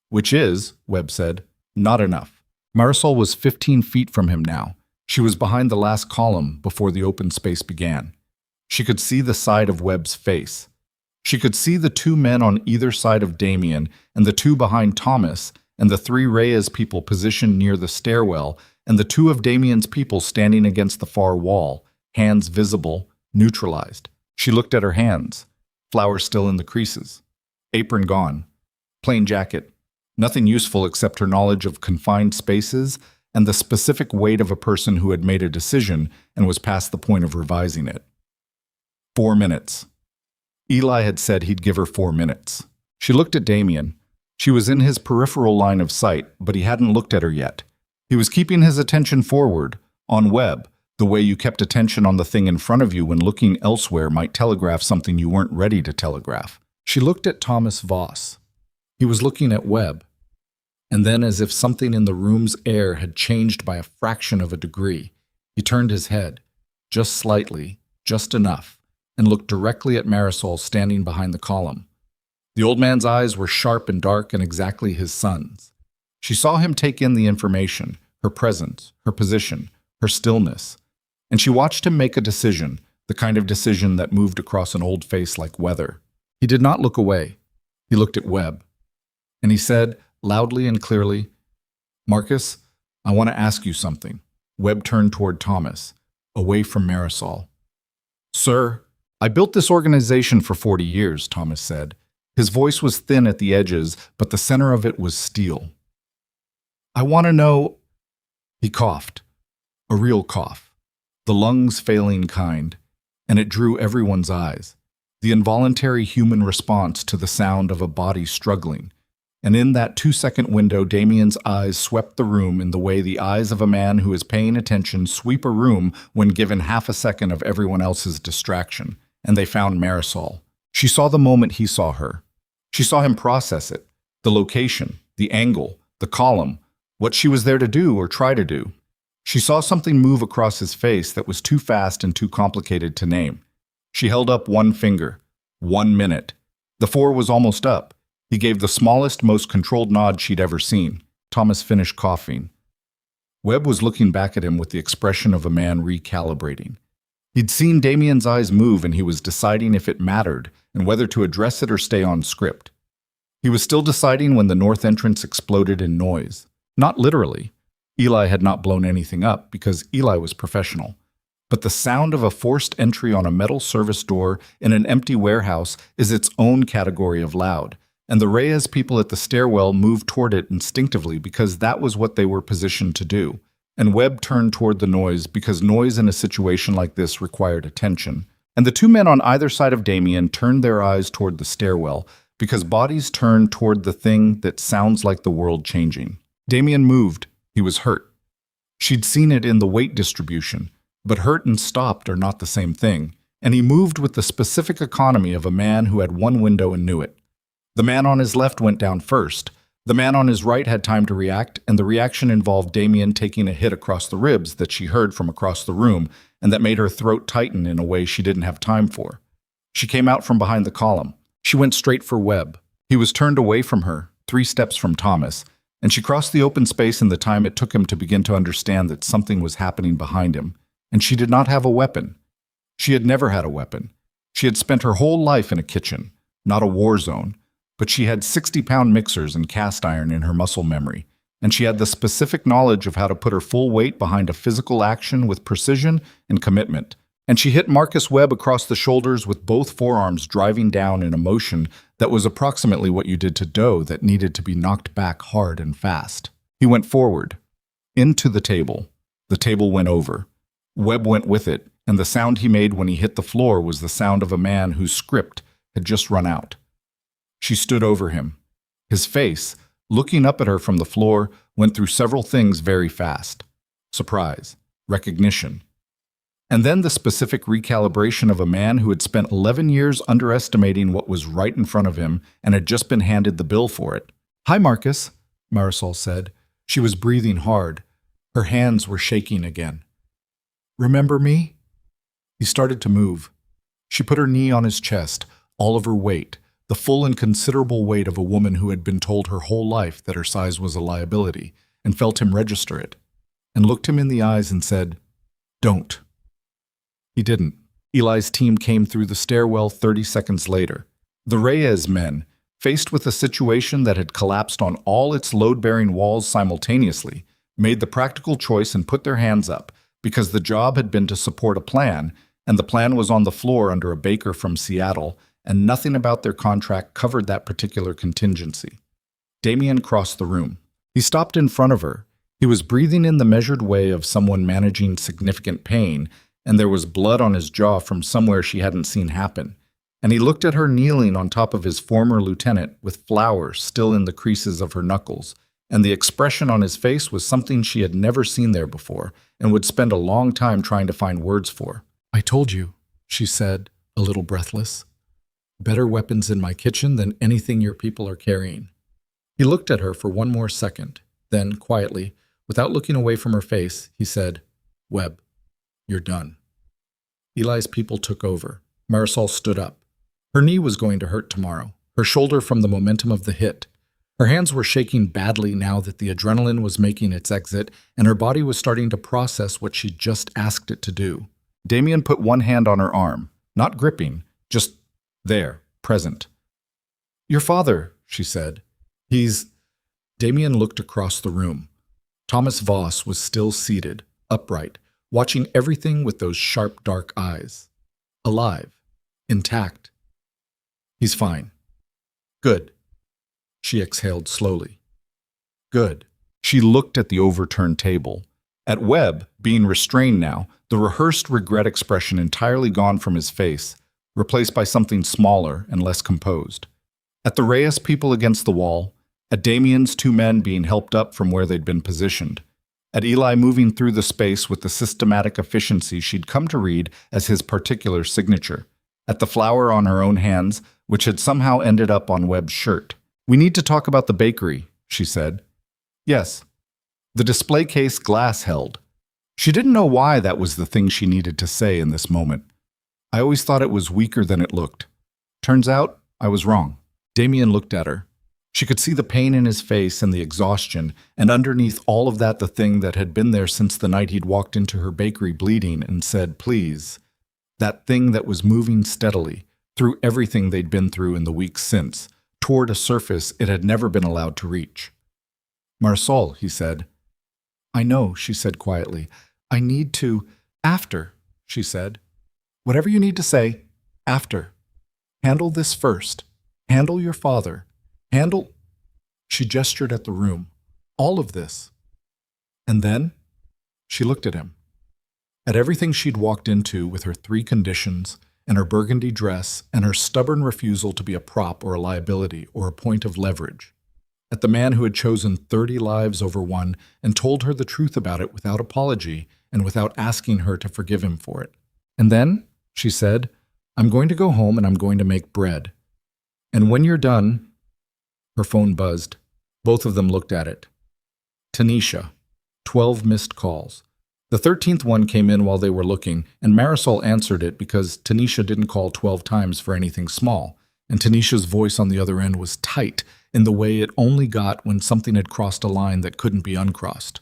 Which is, Webb said, not enough. Marisol was 15 feet from him now. She was behind the last column before the open space began. She could see the side of Webb's face. She could see the 2 men on either side of Damien, and the 2 behind Thomas, and the 3 Reyes people positioned near the stairwell, and the 2 of Damien's people standing against the far wall, hands visible, neutralized. She looked at her hands, flowers still in the creases, apron gone, plain jacket, nothing useful except her knowledge of confined spaces and the specific weight of a person who had made a decision and was past the point of revising it. 4 minutes. Eli had said he'd give her 4 minutes. She looked at Damien. She was in his peripheral line of sight, but he hadn't looked at her yet. He was keeping his attention forward, on Webb, the way you kept attention on the thing in front of you when looking elsewhere might telegraph something you weren't ready to telegraph. She looked at Thomas Voss. He was looking at Webb. And then, as if something in the room's air had changed by a fraction of a degree, he turned his head, just slightly, just enough, and looked directly at Marisol standing behind the column. The old man's eyes were sharp and dark and exactly his son's. She saw him take in the information, her presence, her position, her stillness, and she watched him make a decision, the kind of decision that moved across an old face like weather. He did not look away. He looked at Webb. And he said, loudly and clearly, Marcus, I want to ask you something. Webb turned toward Thomas, away from Marisol. Sir, I built this organization for 40 years, Thomas said. His voice was thin at the edges, but the center of it was steel. I want to know— He coughed. A real cough. The lungs failing kind, and it drew everyone's eyes. The involuntary human response to the sound of a body struggling. And in that 2-second window, Damien's eyes swept the room in the way the eyes of a man who is paying attention sweep a room when given half a second of everyone else's distraction. And they found Marisol. She saw the moment he saw her. She saw him process it, the location, the angle, the column, what she was there to do or try to do. She saw something move across his face that was too fast and too complicated to name. She held up one finger. 1 minute. The 4 was almost up. He gave the smallest, most controlled nod she'd ever seen. Thomas finished coughing. Webb was looking back at him with the expression of a man recalibrating. He'd seen Damien's eyes move and he was deciding if it mattered and whether to address it or stay on script. He was still deciding when the north entrance exploded in noise. Not literally. Eli had not blown anything up because Eli was professional. But the sound of a forced entry on a metal service door in an empty warehouse is its own category of loud, and the Reyes people at the stairwell moved toward it instinctively because that was what they were positioned to do. And Webb turned toward the noise because noise in a situation like this required attention. And the 2 men on either side of Damien turned their eyes toward the stairwell because bodies turned toward the thing that sounds like the world changing. Damien moved. He was hurt. She'd seen it in the weight distribution. But hurt and stopped are not the same thing, and he moved with the specific economy of a man who had one window and knew it. The man on his left went down first. The man on his right had time to react, and the reaction involved Damien taking a hit across the ribs that she heard from across the room and that made her throat tighten in a way she didn't have time for. She came out from behind the column. She went straight for Webb. He was turned away from her, 3 steps from Thomas, and she crossed the open space in the time it took him to begin to understand that something was happening behind him. And she did not have a weapon. She had never had a weapon. She had spent her whole life in a kitchen, not a war zone, but she had 60-pound mixers and cast iron in her muscle memory, and she had the specific knowledge of how to put her full weight behind a physical action with precision and commitment. And she hit Marcus Webb across the shoulders with both forearms driving down in a motion that was approximately what you did to dough that needed to be knocked back hard and fast. He went forward, into the table. The table went over. Webb went with it, and the sound he made when he hit the floor was the sound of a man whose script had just run out. She stood over him. His face, looking up at her from the floor, went through several things very fast. Surprise, recognition, and then the specific recalibration of a man who had spent 11 years underestimating what was right in front of him and had just been handed the bill for it. "Hi, Marcus," Marisol said. She was breathing hard. Her hands were shaking again. "Remember me?" He started to move. She put her knee on his chest, all of her weight, the full and considerable weight of a woman who had been told her whole life that her size was a liability, and felt him register it, and looked him in the eyes and said, "Don't." He didn't. Eli's team came through the stairwell 30 seconds later. The Reyes men, faced with a situation that had collapsed on all its load-bearing walls simultaneously, made the practical choice and put their hands up, because the job had been to support a plan, and the plan was on the floor under a baker from Seattle, and nothing about their contract covered that particular contingency. Damien crossed the room. He stopped in front of her. He was breathing in the measured way of someone managing significant pain, and there was blood on his jaw from somewhere she hadn't seen happen. And he looked at her kneeling on top of his former lieutenant with flowers still in the creases of her knuckles, and the expression on his face was something she had never seen there before and would spend a long time trying to find words for. "I told you," she said, a little breathless. "Better weapons in my kitchen than anything your people are carrying." He looked at her for one more second. Then, quietly, without looking away from her face, he said, "Webb, you're done." Eli's people took over. Marisol stood up. Her knee was going to hurt tomorrow, her shoulder from the momentum of the hit. Her hands were shaking badly now that the adrenaline was making its exit, and her body was starting to process what she'd just asked it to do. Damien put one hand on her arm, not gripping, just there, present. "Your father," she said. "He's—" Damien looked across the room. Thomas Voss was still seated, upright, watching everything with those sharp, dark eyes. Alive. Intact. "He's fine." "Good." She exhaled slowly. "Good." She looked at the overturned table. At Webb, being restrained now, the rehearsed regret expression entirely gone from his face, replaced by something smaller and less composed. At the Reyes people against the wall, at Damien's two men being helped up from where they'd been positioned, at Eli moving through the space with the systematic efficiency she'd come to read as his particular signature, at the flower on her own hands, which had somehow ended up on Webb's shirt. "We need to talk about the bakery," she said. "Yes." The display case glass held. She didn't know why that was the thing she needed to say in this moment. "I always thought it was weaker than it looked. Turns out, I was wrong." Damien looked at her. She could see the pain in his face and the exhaustion, and underneath all of that the thing that had been there since the night he'd walked into her bakery bleeding and said, "Please." That thing that was moving steadily, through everything they'd been through in the weeks since, toward a surface it had never been allowed to reach. "Marisol," he said. "I know," she said quietly. "I need to—" "After," she said. "Whatever you need to say, after. Handle this first. Handle your father. Handle—" She gestured at the room. "All of this." And then she looked at him. At everything she'd walked into with her 3 conditions, and her burgundy dress, and her stubborn refusal to be a prop or a liability or a point of leverage. At the man who had chosen 30 lives over one and told her the truth about it without apology and without asking her to forgive him for it. "And then," she said, "I'm going to go home and I'm going to make bread. And when you're done—" Her phone buzzed. Both of them looked at it. Tanisha. 12 missed calls. The 13th one came in while they were looking, and Marisol answered it because Tanisha didn't call 12 times for anything small, and Tanisha's voice on the other end was tight in the way it only got when something had crossed a line that couldn't be uncrossed.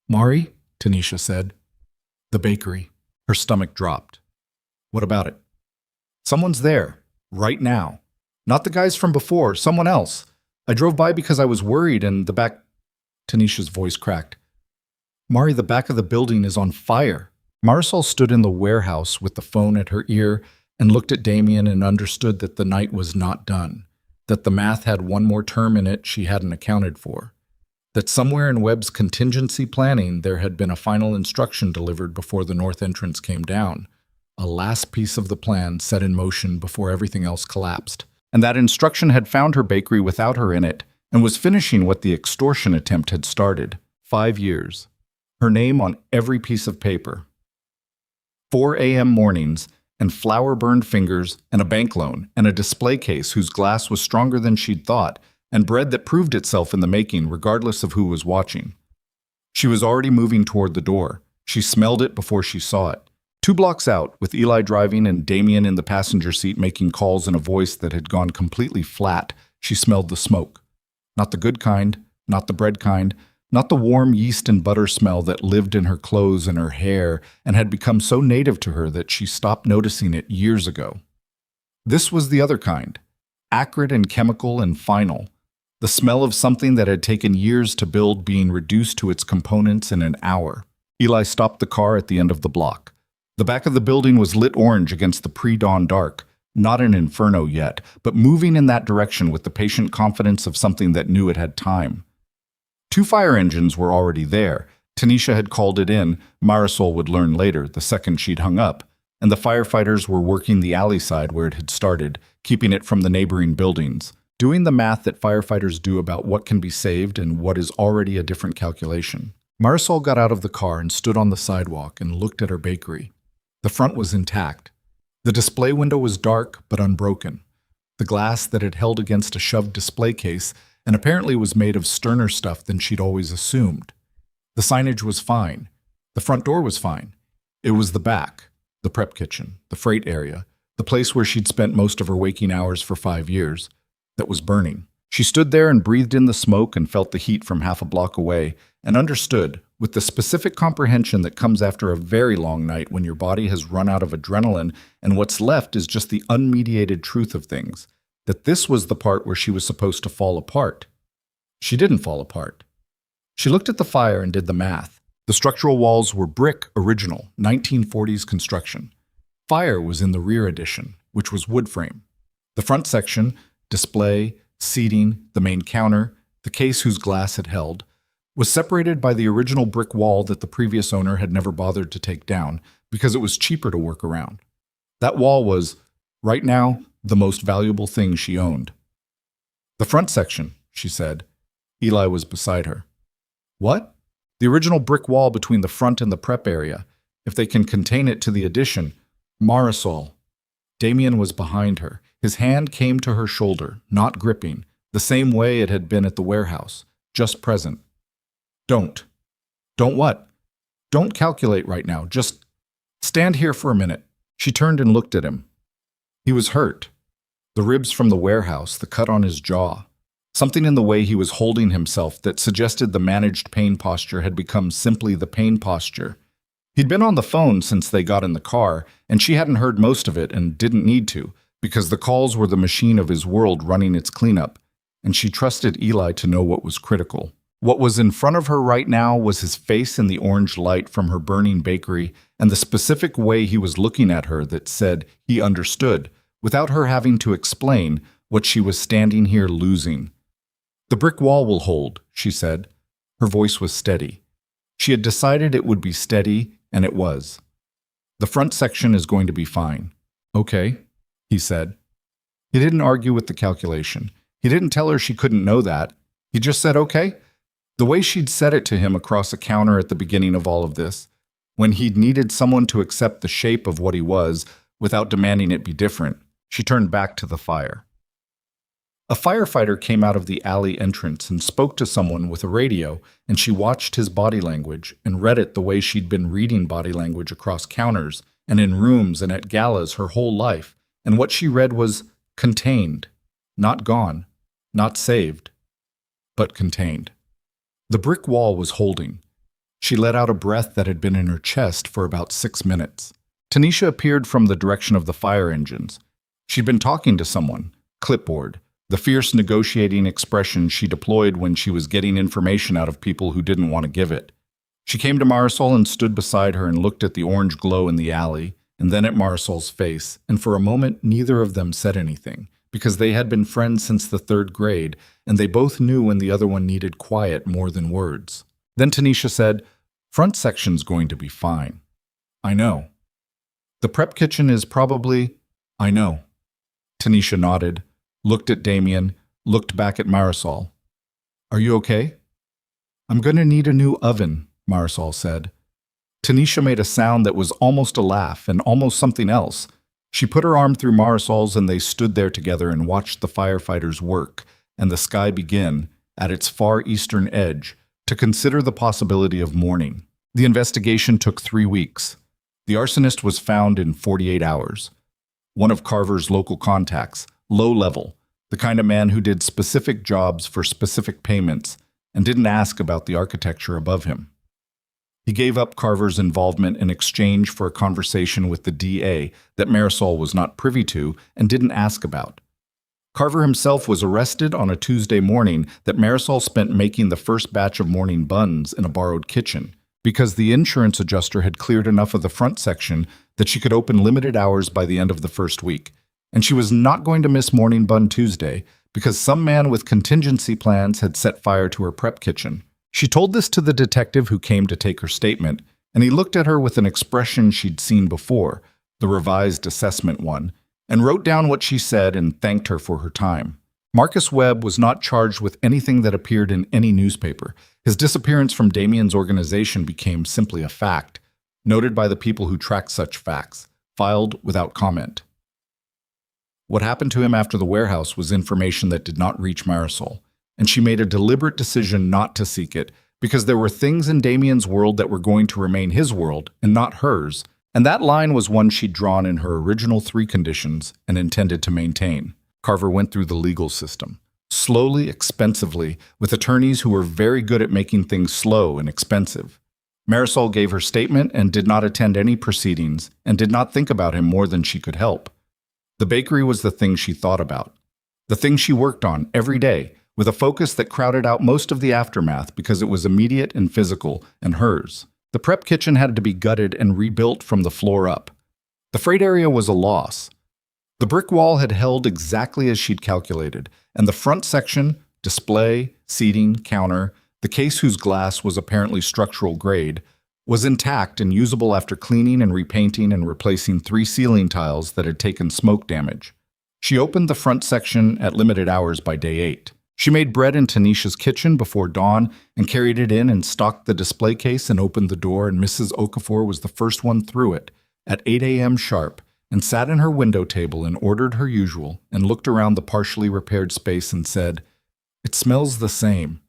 "Mari?" Tanisha said. "The bakery." Her stomach dropped. "What about it?" "Someone's there. Right now. Not the guys from before, someone else. I drove by because I was worried and the back—" Tanisha's voice cracked. Mari, the back of the building is on fire. Marisol stood in the warehouse with the phone at her ear and looked at Damien and understood that the night was not done, that the math had one more term in it she hadn't accounted for, that somewhere in Webb's contingency planning there had been a final instruction delivered before the north entrance came down, a last piece of the plan set in motion before everything else collapsed. And that instruction had found her bakery without her in it and was finishing what the extortion attempt had started. 5 years. Her name on every piece of paper. 4 a.m. mornings, and flour-burned fingers, and a bank loan, and a display case whose glass was stronger than she'd thought, and bread that proved itself in the making regardless of who was watching. She was already moving toward the door. She smelled it before she saw it. 2 blocks out, with Eli driving and Damien in the passenger seat making calls in a voice that had gone completely flat, she smelled the smoke. Not the good kind, not the bread kind, not the warm yeast and butter smell that lived in her clothes and her hair and had become so native to her that she stopped noticing it years ago. This was the other kind, acrid and chemical and final, the smell of something that had taken years to build being reduced to its components in an hour. Eli stopped the car at the end of the block. The back of the building was lit orange against the pre-dawn dark, not an inferno yet, but moving in that direction with the patient confidence of something that knew it had time. 2 fire engines were already there. Tanisha had called it in, Marisol would learn later, the second she'd hung up, and the firefighters were working the alley side where it had started, keeping it from the neighboring buildings, doing the math that firefighters do about what can be saved and what is already a different calculation. Marisol got out of the car and stood on the sidewalk and looked at her bakery. The front was intact. The display window was dark but unbroken. The glass that had held against a shoved display case and apparently was made of sterner stuff than she'd always assumed. The signage was fine. The front door was fine. It was the back, the prep kitchen, the freight area, the place where she'd spent most of her waking hours for 5 years, that was burning. She stood there and breathed in the smoke and felt the heat from half a block away and understood, with the specific comprehension that comes after a very long night when your body has run out of adrenaline and what's left is just the unmediated truth of things, that this was the part where she was supposed to fall apart. She didn't fall apart. She looked at the fire and did the math. The structural walls were brick original, 1940s construction. Fire was in the rear addition, which was wood frame. The front section, display, seating, the main counter, the case whose glass it held, was separated by the original brick wall that the previous owner had never bothered to take down because it was cheaper to work around. That wall was, right now, the most valuable thing she owned. The front section, she said. Eli was beside her. What? The original brick wall between the front and the prep area. If they can contain it to the addition. Marisol. Damien was behind her. His hand came to her shoulder, not gripping, the same way it had been at the warehouse, just present. Don't. Don't what? Don't calculate right now. Just stand here for a minute. She turned and looked at him. He was hurt. The ribs from the warehouse, the cut on his jaw. Something in the way he was holding himself that suggested the managed pain posture had become simply the pain posture. He'd been on the phone since they got in the car, and she hadn't heard most of it and didn't need to, because the calls were the machine of his world running its cleanup, and she trusted Eli to know what was critical. What was in front of her right now was his face in the orange light from her burning bakery and the specific way he was looking at her that said he understood, without her having to explain what she was standing here losing. The brick wall will hold, she said. Her voice was steady. She had decided it would be steady, and it was. The front section is going to be fine. Okay, he said. He didn't argue with the calculation. He didn't tell her she couldn't know that. He just said okay. The way she'd said it to him across a counter at the beginning of all of this, when he'd needed someone to accept the shape of what he was without demanding it be different, she turned back to the fire. A firefighter came out of the alley entrance and spoke to someone with a radio, and she watched his body language and read it the way she'd been reading body language across counters and in rooms and at galas her whole life, and what she read was contained, not gone, not saved, but contained. The brick wall was holding. She let out a breath that had been in her chest for about 6 minutes. Tanisha appeared from the direction of the fire engines. She'd been talking to someone, clipboard, the fierce negotiating expression she deployed when she was getting information out of people who didn't want to give it. She came to Marisol and stood beside her and looked at the orange glow in the alley, and then at Marisol's face, and for a moment neither of them said anything, because they had been friends since the 3rd grade, and they both knew when the other one needed quiet more than words. Then Tanisha said, "Front section's going to be fine." "I know." "The prep kitchen is probably—" "I know." Tanisha nodded, looked at Damien, looked back at Marisol. "Are you okay?" "I'm going to need a new oven," Marisol said. Tanisha made a sound that was almost a laugh and almost something else. She put her arm through Marisol's and they stood there together and watched the firefighters work and the sky begin, at its far eastern edge, to consider the possibility of morning. The investigation took 3 weeks. The arsonist was found in 48 hours. One of Carver's local contacts, low level, the kind of man who did specific jobs for specific payments and didn't ask about the architecture above him. He gave up Carver's involvement in exchange for a conversation with the DA that Marisol was not privy to and didn't ask about. Carver himself was arrested on a Tuesday morning that Marisol spent making the first batch of morning buns in a borrowed kitchen, because the insurance adjuster had cleared enough of the front section that she could open limited hours by the end of the first week. And she was not going to miss Morning Bun Tuesday because some man with contingency plans had set fire to her prep kitchen. She told this to the detective who came to take her statement, and he looked at her with an expression she'd seen before, the revised assessment one, and wrote down what she said and thanked her for her time. Marcus Webb was not charged with anything that appeared in any newspaper. His disappearance from Damien's organization became simply a fact, noted by the people who tracked such facts, filed without comment. What happened to him after the warehouse was information that did not reach Marisol, and she made a deliberate decision not to seek it because there were things in Damien's world that were going to remain his world and not hers, and that line was one she'd drawn in her original 3 conditions and intended to maintain. Carver went through the legal system, slowly, expensively, with attorneys who were very good at making things slow and expensive. Marisol gave her statement and did not attend any proceedings and did not think about him more than she could help. The bakery was the thing she thought about, the thing she worked on every day, with a focus that crowded out most of the aftermath because it was immediate and physical and hers. The prep kitchen had to be gutted and rebuilt from the floor up. The freight area was a loss. The brick wall had held exactly as she'd calculated, and the front section, display, seating, counter, the case whose glass was apparently structural grade, was intact and usable after cleaning and repainting and replacing 3 ceiling tiles that had taken smoke damage. She opened the front section at limited hours by day 8. She made bread in Tanisha's kitchen before dawn and carried it in and stocked the display case and opened the door, and Mrs. Okafor was the first one through it at 8 a.m. sharp and sat in her window table and ordered her usual and looked around the partially repaired space and said, "It smells the same."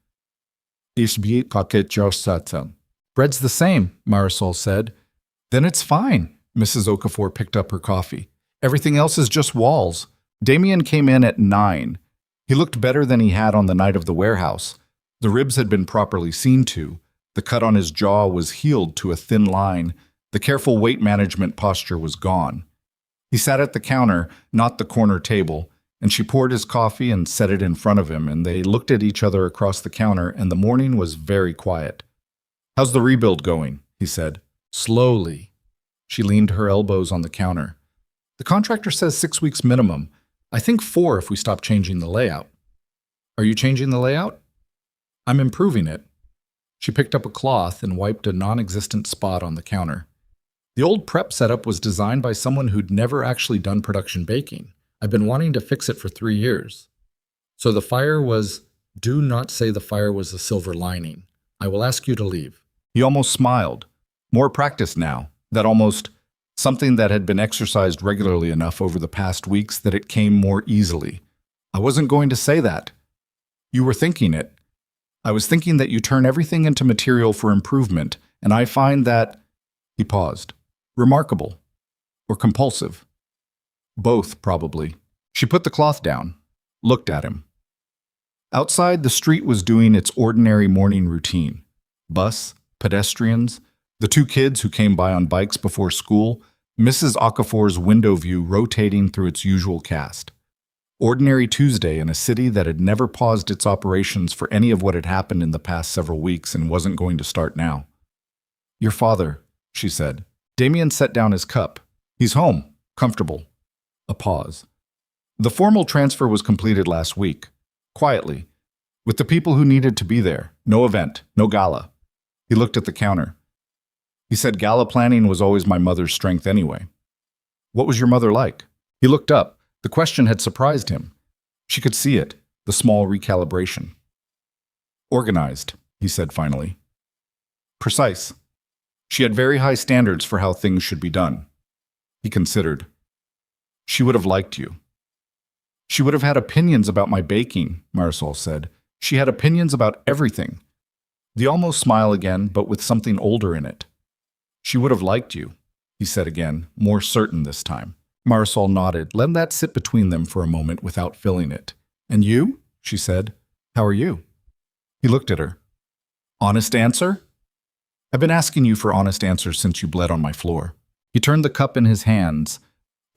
"Bread's the same," Marisol said. "Then it's fine." Mrs. Okafor picked up her coffee. "Everything else is just walls." Damien came in at 9. He looked better than he had on the night of the warehouse. The ribs had been properly seen to. The cut on his jaw was healed to a thin line. The careful weight management posture was gone. He sat at the counter, not the corner table, and she poured his coffee and set it in front of him, and they looked at each other across the counter, and the morning was very quiet. "How's the rebuild going?" he said. "Slowly." She leaned her elbows on the counter. "The contractor says 6 weeks minimum. I think 4 if we stop changing the layout." "Are you changing the layout?" "I'm improving it." She picked up a cloth and wiped a non-existent spot on the counter. "The old prep setup was designed by someone who'd never actually done production baking. I've been wanting to fix it for 3 years. So the fire was— do not say the fire was a silver lining. I will ask you to leave." He almost smiled. More practice now. That almost— something that had been exercised regularly enough over the past weeks that it came more easily. "I wasn't going to say that." "You were thinking it." "I was thinking that you turn everything into material for improvement, and I find that—" He paused. "Remarkable. Or compulsive. Both, probably." She put the cloth down, looked at him. Outside, the street was doing its ordinary morning routine. Bus, pedestrians, the 2 kids who came by on bikes before school, Mrs. Okafor's window view rotating through its usual cast. Ordinary Tuesday in a city that had never paused its operations for any of what had happened in the past several weeks and wasn't going to start now. "Your father," she said. Damien set down his cup. "He's home, comfortable." A pause. "The formal transfer was completed last week, quietly, with the people who needed to be there. No event, no gala." He looked at the counter. He said gala planning was always my mother's strength anyway. "What was your mother like?" He looked up. The question had surprised him. She could see it, the small recalibration. "Organized," he said finally. "Precise. She had very high standards for how things should be done." He considered. "She would have liked you." "She would have had opinions about my baking," Marisol said. "She had opinions about everything." The almost smile again, but with something older in it. "She would have liked you," he said again, more certain this time. Marisol nodded, letting that sit between them for a moment without filling it. "And you?" she said. "How are you?" He looked at her. "Honest answer?" "I've been asking you for honest answers since you bled on my floor." He turned the cup in his hands.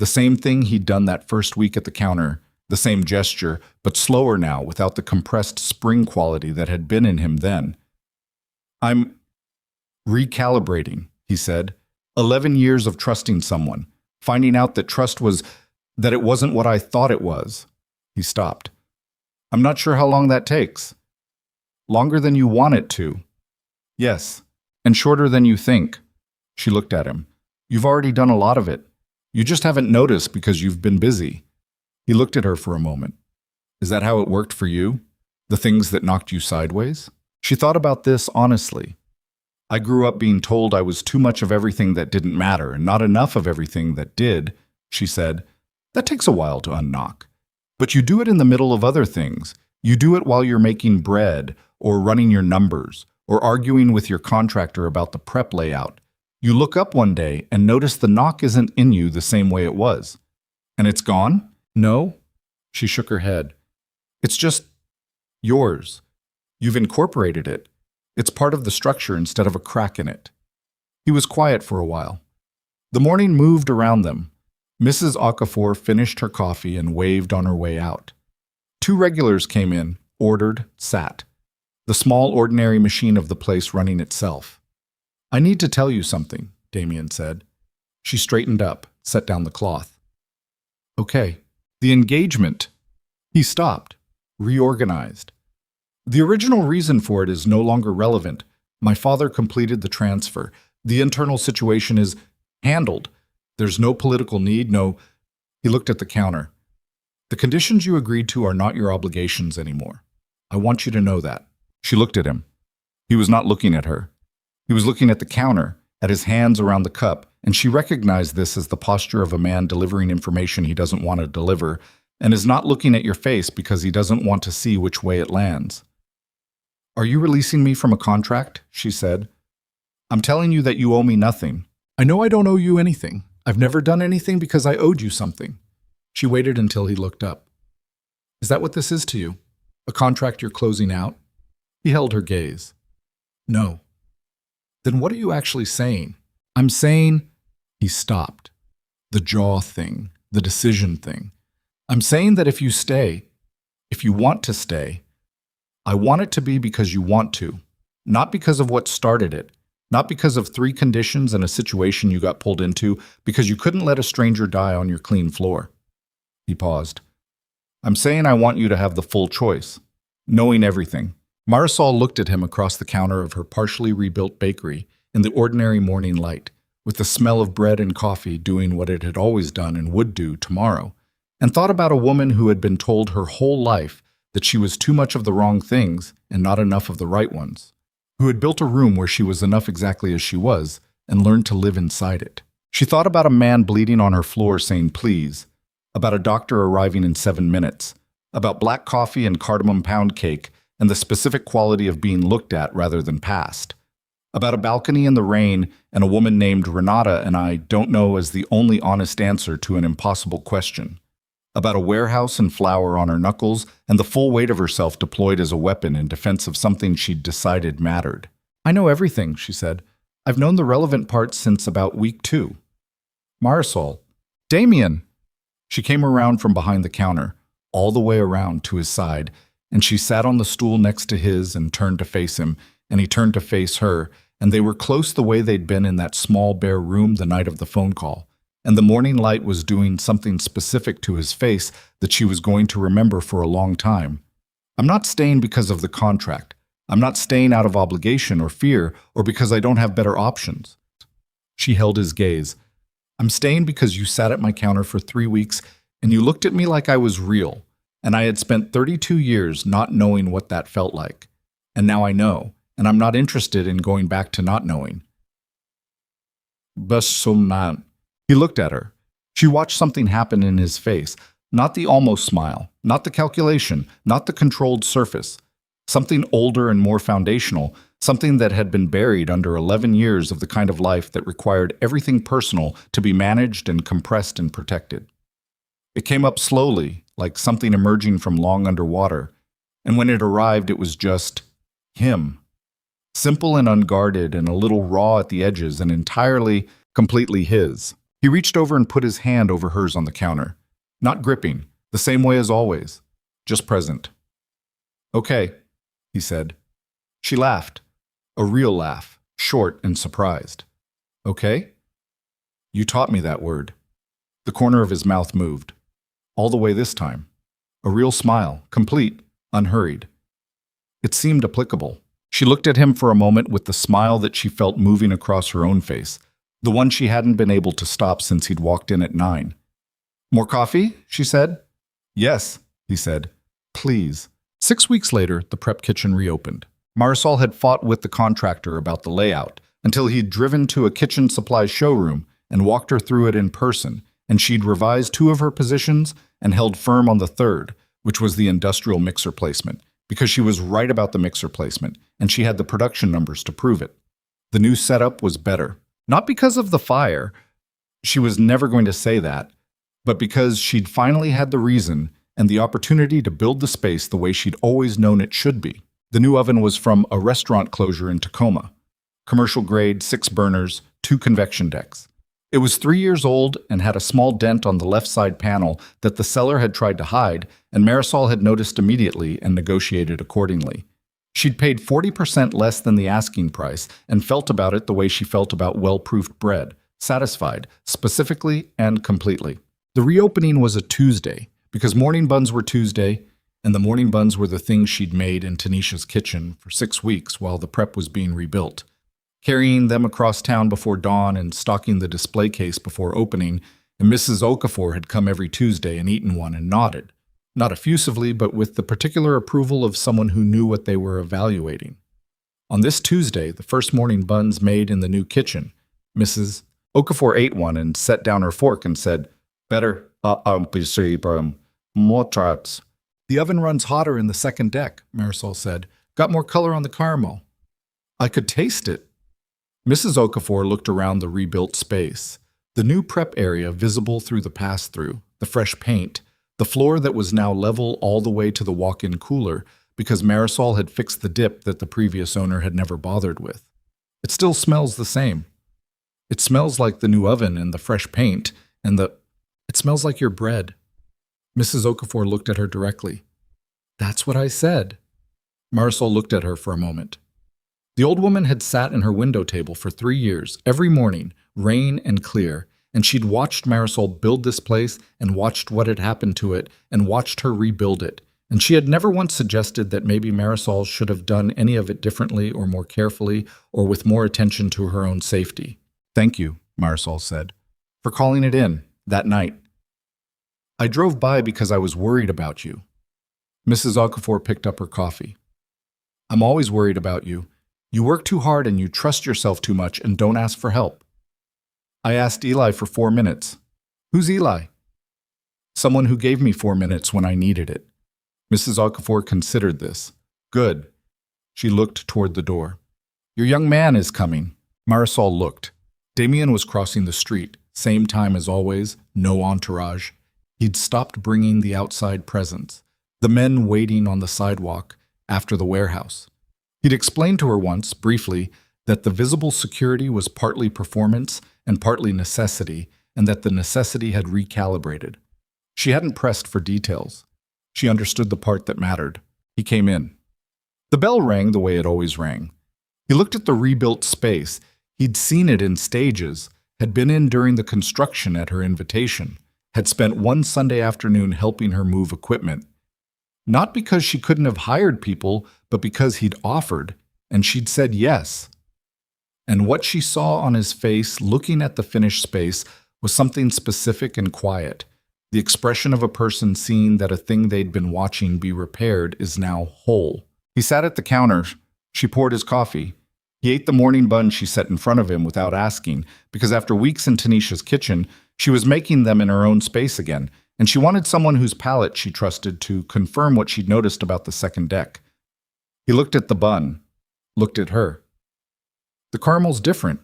The same thing he'd done that first week at the counter, the same gesture, but slower now, without the compressed spring quality that had been in him then. "I'm recalibrating," he said. 11 years of trusting someone, finding out that that it wasn't what I thought it was. He stopped. "I'm not sure how long that takes." "Longer than you want it to." "Yes, and shorter than you think." She looked at him. "You've already done a lot of it. You just haven't noticed because you've been busy." He looked at her for a moment. "Is that how it worked for you? The things that knocked you sideways?" She thought about this honestly. "I grew up being told I was too much of everything that didn't matter and not enough of everything that did," she said. "That takes a while to unknock. But you do it in the middle of other things. You do it while you're making bread, or running your numbers, or arguing with your contractor about the prep layout. You look up one day and notice the knock isn't in you the same way it was. And it's gone?" "No." She shook her head. "It's just yours. You've incorporated it. It's part of the structure instead of a crack in it." He was quiet for a while. The morning moved around them. Mrs. Okafor finished her coffee and waved on her way out. 2 regulars came in, ordered, sat. The small ordinary machine of the place running itself. "I need to tell you something," Damien said. She straightened up, set down the cloth. "Okay. The engagement." He stopped, reorganized. "The original reason for it is no longer relevant. My father completed the transfer. The internal situation is handled. There's no political need, no—" He looked at the counter. "The conditions you agreed to are not your obligations anymore. I want you to know that." She looked at him. He was not looking at her. He was looking at the counter, at his hands around the cup, and she recognized this as the posture of a man delivering information he doesn't want to deliver, and is not looking at your face because he doesn't want to see which way it lands. "Are you releasing me from a contract?" she said. "I'm telling you that you owe me nothing. I know I don't owe you anything. I've never done anything because I owed you something." She waited until he looked up. "Is that what this is to you? A contract you're closing out?" He held her gaze. "No." "Then what are you actually saying?" "I'm saying—" He stopped. The jaw thing, the decision thing. "I'm saying that if you stay, if you want to stay, I want it to be because you want to, not because of what started it, not because of 3 conditions and a situation you got pulled into, because you couldn't let a stranger die on your clean floor." He paused. "I'm saying I want you to have the full choice, knowing everything." Marisol looked at him across the counter of her partially rebuilt bakery in the ordinary morning light, with the smell of bread and coffee doing what it had always done and would do tomorrow, and thought about a woman who had been told her whole life that she was too much of the wrong things and not enough of the right ones, who had built a room where she was enough exactly as she was and learned to live inside it. She thought about a man bleeding on her floor saying please, about a doctor arriving in 7 minutes, about black coffee and cardamom pound cake and the specific quality of being looked at rather than passed, about a balcony in the rain and a woman named Renata and I don't know as the only honest answer to an impossible question, about a warehouse and flour on her knuckles and the full weight of herself deployed as a weapon in defense of something she'd decided mattered. "I know everything," she said. "I've known the relevant parts since about week 2. "Marisol." "Damien!" She came around from behind the counter. all the way around to his side, and she sat on the stool next to his and turned to face him, and he turned to face her, and they were close the way they'd been in that small bare room the night of the phone call. And the morning light was doing something specific to his face that she was going to remember for a long time. I'm not staying because of the contract. I'm not staying out of obligation or fear or because I don't have better options. She held his gaze. I'm staying because you sat at my counter for 3 weeks and you looked at me like I was real, and I had spent 32 years not knowing what that felt like. And now I know, and I'm not interested in going back to not knowing. Best some man. He looked at her. She watched something happen in his face, not the almost smile, not the calculation, not the controlled surface. Something older and more foundational, something that had been buried under 11 years of the kind of life that required everything personal to be managed and compressed and protected. It came up slowly, like something emerging from long underwater, and when it arrived it was just him. Simple and unguarded and a little raw at the edges and entirely, completely his. He reached over and put his hand over hers on the counter. Not gripping, the same way as always, just present. Okay, he said. She laughed, a real laugh, short and surprised. Okay? You taught me that word. The corner of his mouth moved. All the way this time. A real smile, complete, unhurried. It seemed applicable. She looked at him for a moment with the smile that she felt moving across her own face, the one she hadn't been able to stop since he'd walked in at 9. More coffee? She said. Yes, he said. Please. 6 weeks later, the prep kitchen reopened. Marisol had fought with the contractor about the layout until he'd driven to a kitchen supply showroom and walked her through it in person, and she'd revised 2 of her positions and held firm on the third, which was the industrial mixer placement, because she was right about the mixer placement, and she had the production numbers to prove it. The new setup was better. Not because of the fire, she was never going to say that, but because she'd finally had the reason and the opportunity to build the space the way she'd always known it should be. The new oven was from a restaurant closure in Tacoma. Commercial grade, 6 burners, 2 convection decks. It was 3 years old and had a small dent on the left side panel that the seller had tried to hide, and Marisol had noticed immediately and negotiated accordingly. She'd paid 40% less than the asking price and felt about it the way she felt about well-proofed bread, satisfied, specifically and completely. The reopening was a Tuesday, because morning buns were Tuesday, and the morning buns were the things she'd made in Tanisha's kitchen for 6 weeks while the prep was being rebuilt. Carrying them across town before dawn and stocking the display case before opening, and Mrs. Okafor had come every Tuesday and eaten one and nodded. Not effusively, but with the particular approval of someone who knew what they were evaluating. On this Tuesday, the first morning buns made in the new kitchen, Mrs. Okafor ate one and set down her fork and said, "Better, more tarts." "The oven runs hotter in the second deck," Marisol said. "Got more color on the caramel." "I could taste it." Mrs. Okafor looked around the rebuilt space. The new prep area visible through the pass-through, the fresh paint, the floor that was now level all the way to the walk-in cooler because Marisol had fixed the dip that the previous owner had never bothered with. It still smells the same. It smells like the new oven and the fresh paint and it smells like your bread. Mrs. Okafor looked at her directly. "That's what I said." Marisol looked at her for a moment. The old woman had sat in her window table for 3 years, every morning, rain and clear, and she'd watched Marisol build this place and watched what had happened to it and watched her rebuild it, and she had never once suggested that maybe Marisol should have done any of it differently or more carefully or with more attention to her own safety. "Thank you," Marisol said, "for calling it in that night. I drove by because I was worried about you." Mrs. Okafor picked up her coffee. "I'm always worried about you. You work too hard and you trust yourself too much and don't ask for help." "I asked Eli for 4 minutes." "Who's Eli?" "Someone who gave me 4 minutes when I needed it." Mrs. Okafor considered this. "Good." She looked toward the door. "Your young man is coming." Marisol looked. Damien was crossing the street, same time as always, no entourage. He'd stopped bringing the outside presents, the men waiting on the sidewalk after the warehouse. He'd explained to her once, briefly, that the visible security was partly performance and partly necessity, and that the necessity had recalibrated. She hadn't pressed for details. She understood the part that mattered. He came in. The bell rang the way it always rang. He looked at the rebuilt space. He'd seen it in stages, had been in during the construction at her invitation, had spent one Sunday afternoon helping her move equipment. Not because she couldn't have hired people, but because he'd offered, and she'd said yes. And what she saw on his face looking at the finished space was something specific and quiet. The expression of a person seeing that a thing they'd been watching be repaired is now whole. He sat at the counter. She poured his coffee. He ate the morning bun she set in front of him without asking, because after weeks in Tanisha's kitchen, she was making them in her own space again, and she wanted someone whose palate she trusted to confirm what she'd noticed about the second deck. He looked at the bun, looked at her. The caramel's different.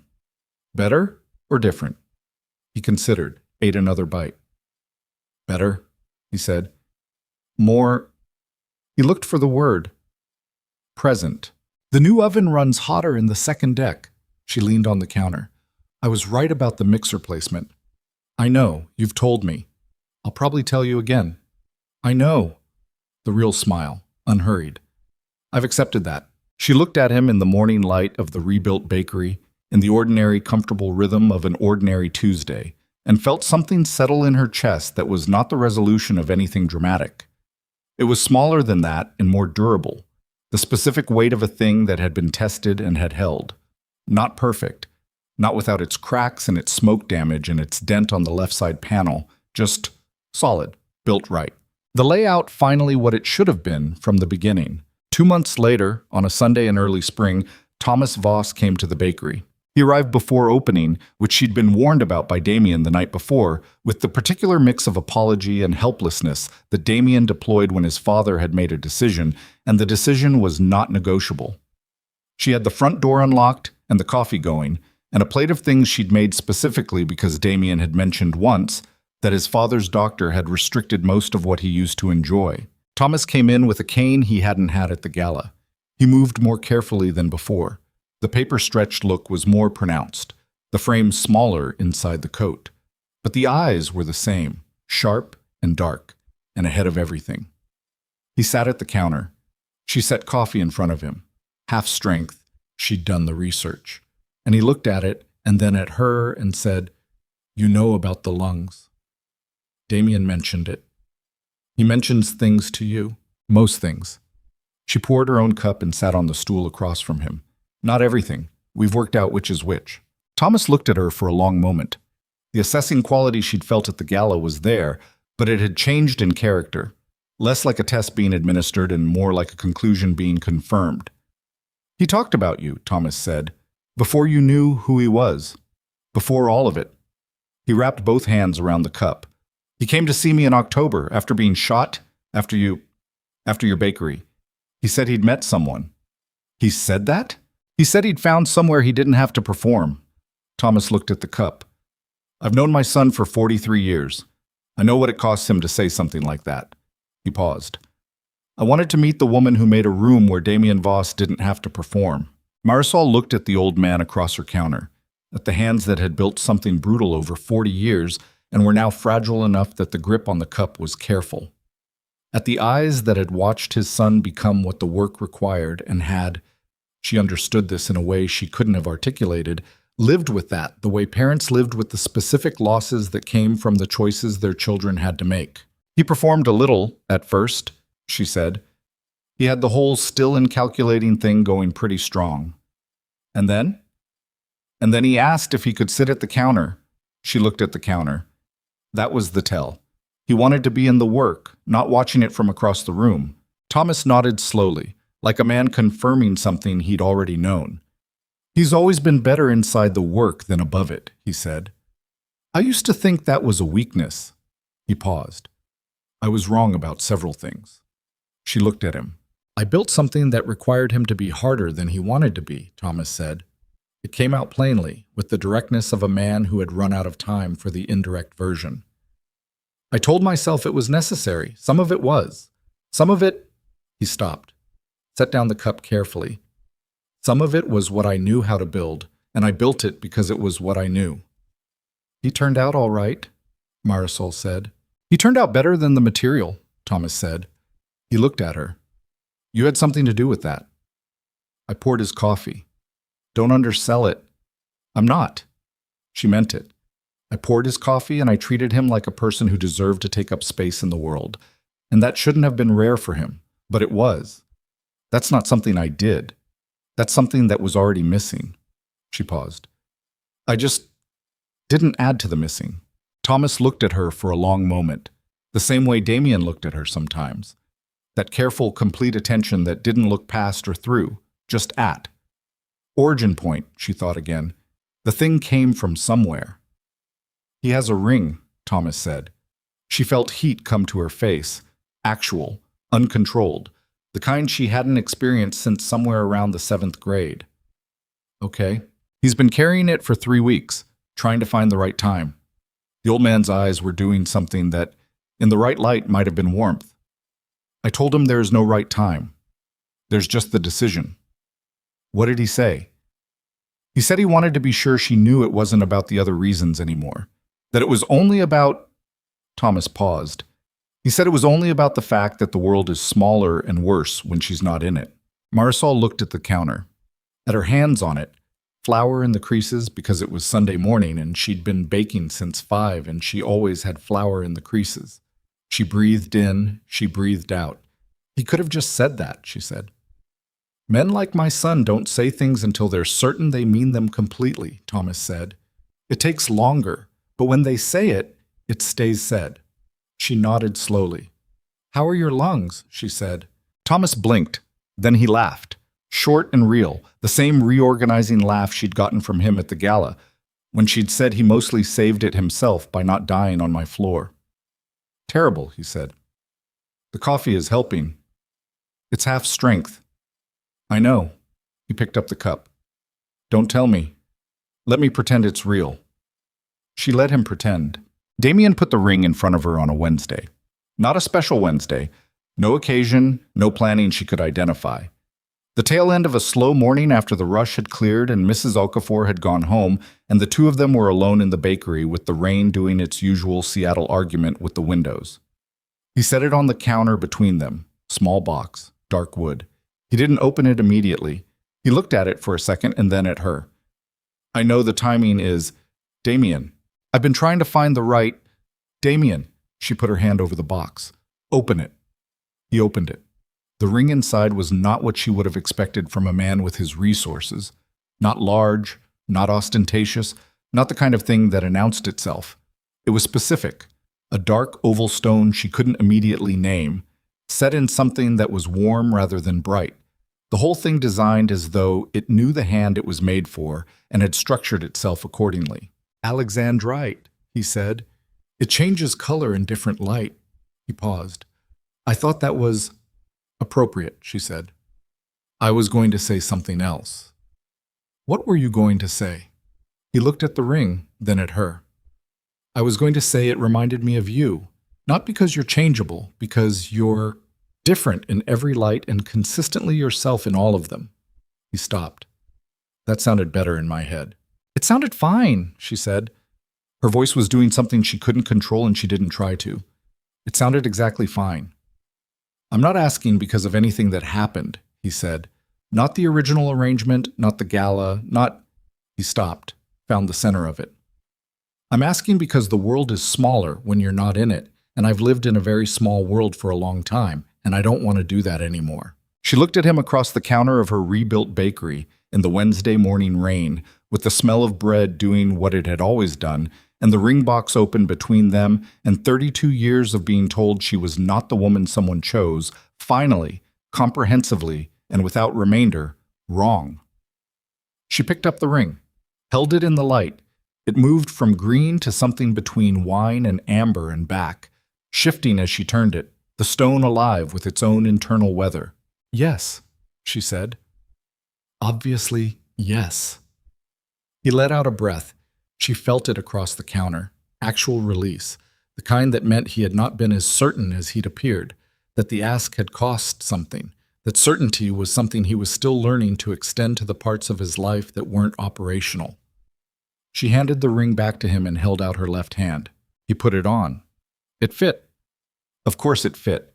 Better or different? He considered, ate another bite. Better, he said. More. He looked for the word. Present. The new oven runs hotter in the second deck. She leaned on the counter. I was right about the mixer placement. I know, you've told me. I'll probably tell you again. I know. The real smile, unhurried. I've accepted that. She looked at him in the morning light of the rebuilt bakery, in the ordinary, comfortable rhythm of an ordinary Tuesday, and felt something settle in her chest that was not the resolution of anything dramatic. It was smaller than that and more durable, the specific weight of a thing that had been tested and had held. Not perfect, not without its cracks and its smoke damage and its dent on the left side panel, just solid, built right. The layout finally what it should have been from the beginning. 2 months later, on a Sunday in early spring, Thomas Voss came to the bakery. He arrived before opening, which she'd been warned about by Damien the night before, with the particular mix of apology and helplessness that Damien deployed when his father had made a decision, and the decision was not negotiable. She had the front door unlocked and the coffee going, and a plate of things she'd made specifically because Damien had mentioned once that his father's doctor had restricted most of what he used to enjoy. Thomas came in with a cane he hadn't had at the gala. He moved more carefully than before. The paper-stretched look was more pronounced, the frame smaller inside the coat. But the eyes were the same, sharp and dark, and ahead of everything. He sat at the counter. She set coffee in front of him. Half strength, she'd done the research. And he looked at it and then at her and said, "You know about the lungs." Damien mentioned it. He mentions things to you, most things. She poured her own cup and sat on the stool across from him. Not everything. We've worked out which is which. Thomas looked at her for a long moment. The assessing quality she'd felt at the gala was there, but it had changed in character. Less like a test being administered and more like a conclusion being confirmed. He talked about you, Thomas said, before you knew who he was. Before all of it. He wrapped both hands around the cup. He came to see me in October, after being shot, after your bakery. He said he'd met someone. He said that? He said he'd found somewhere he didn't have to perform. Thomas looked at the cup. I've known my son for 43 years. I know what it costs him to say something like that. He paused. I wanted to meet the woman who made a room where Damien Voss didn't have to perform. Marisol looked at the old man across her counter, at the hands that had built something brutal over 40 years and were now fragile enough that the grip on the cup was careful. At the eyes that had watched his son become what the work required and had, she understood this in a way she couldn't have articulated, lived with that the way parents lived with the specific losses that came from the choices their children had to make. He performed a little, at first, she said. He had the whole still and calculating thing going pretty strong. And then? And then he asked if he could sit at the counter. She looked at the counter. That was the tell. He wanted to be in the work, not watching it from across the room. Thomas nodded slowly, like a man confirming something he'd already known. He's always been better inside the work than above it, he said. I used to think that was a weakness. He paused. I was wrong about several things. She looked at him. I built something that required him to be harder than he wanted to be, Thomas said. It came out plainly, with the directness of a man who had run out of time for the indirect version. I told myself it was necessary. Some of it was. Some of it... He stopped, set down the cup carefully. Some of it was what I knew how to build, and I built it because it was what I knew. He turned out all right, Marisol said. He turned out better than the material, Thomas said. He looked at her. You had something to do with that. I poured his coffee. Don't undersell it. I'm not. She meant it. I poured his coffee and I treated him like a person who deserved to take up space in the world. And that shouldn't have been rare for him, but it was. That's not something I did. That's something that was already missing. She paused. I just didn't add to the missing. Thomas looked at her for a long moment, the same way Damien looked at her sometimes. That careful, complete attention that didn't look past or through, just at. Origin point, she thought again. The thing came from somewhere. He has a ring, Thomas said. She felt heat come to her face, actual, uncontrolled, the kind she hadn't experienced since somewhere around the 7th grade. Okay. He's been carrying it for 3 weeks, trying to find the right time. The old man's eyes were doing something that, in the right light, might have been warmth. I told him there is no right time. There's just the decision. What did he say? He said he wanted to be sure she knew it wasn't about the other reasons anymore. That it was only about… Thomas paused. He said it was only about the fact that the world is smaller and worse when she's not in it. Marisol looked at the counter. At her hands on it, flour in the creases because it was Sunday morning and she'd been baking since 5 and she always had flour in the creases. She breathed in, she breathed out. He could have just said that, she said. Men like my son don't say things until they're certain they mean them completely, Thomas said. It takes longer, but when they say it, it stays said. She nodded slowly. How are your lungs? She said. Thomas blinked. Then he laughed. Short and real, the same reorganizing laugh she'd gotten from him at the gala, when she'd said he mostly saved it himself by not dying on my floor. Terrible, he said. The coffee is helping. It's half strength. I know. He picked up the cup. Don't tell me. Let me pretend it's real. She let him pretend. Damien put the ring in front of her on a Wednesday. Not a special Wednesday. No occasion, no planning she could identify. The tail end of a slow morning after the rush had cleared and Mrs. Okafor had gone home, and the two of them were alone in the bakery with the rain doing its usual Seattle argument with the windows. He set it on the counter between them, small box, dark wood. He didn't open it immediately. He looked at it for a second and then at her. I know the timing is… Damien. I've been trying to find the right… Damien. She put her hand over the box. Open it. He opened it. The ring inside was not what she would have expected from a man with his resources. Not large, not ostentatious, not the kind of thing that announced itself. It was specific. A dark oval stone she couldn't immediately name, set in something that was warm rather than bright. The whole thing designed as though it knew the hand it was made for and had structured itself accordingly. Alexandrite, he said. It changes color in different light. He paused. I thought that was… appropriate, she said. I was going to say something else. What were you going to say? He looked at the ring, then at her. I was going to say it reminded me of you, not because you're changeable, because you're different in every light and consistently yourself in all of them. He stopped. That sounded better in my head. It sounded fine, she said. Her voice was doing something she couldn't control and she didn't try to. It sounded exactly fine. I'm not asking because of anything that happened, he said. Not the original arrangement, not the gala, not… He stopped, found the center of it. I'm asking because the world is smaller when you're not in it, and I've lived in a very small world for a long time, and I don't want to do that anymore. She looked at him across the counter of her rebuilt bakery in the Wednesday morning rain, with the smell of bread doing what it had always done, and the ring box open between them, and 32 years of being told she was not the woman someone chose, finally, comprehensively, and without remainder, wrong. She picked up the ring, held it in the light. It moved from green to something between wine and amber and back, shifting as she turned it, the stone alive with its own internal weather. Yes, she said. Obviously, yes. He let out a breath. She felt it across the counter, actual release, the kind that meant he had not been as certain as he'd appeared, that the ask had cost something, that certainty was something he was still learning to extend to the parts of his life that weren't operational. She handed the ring back to him and held out her left hand. He put it on. It fit. Of course it fit.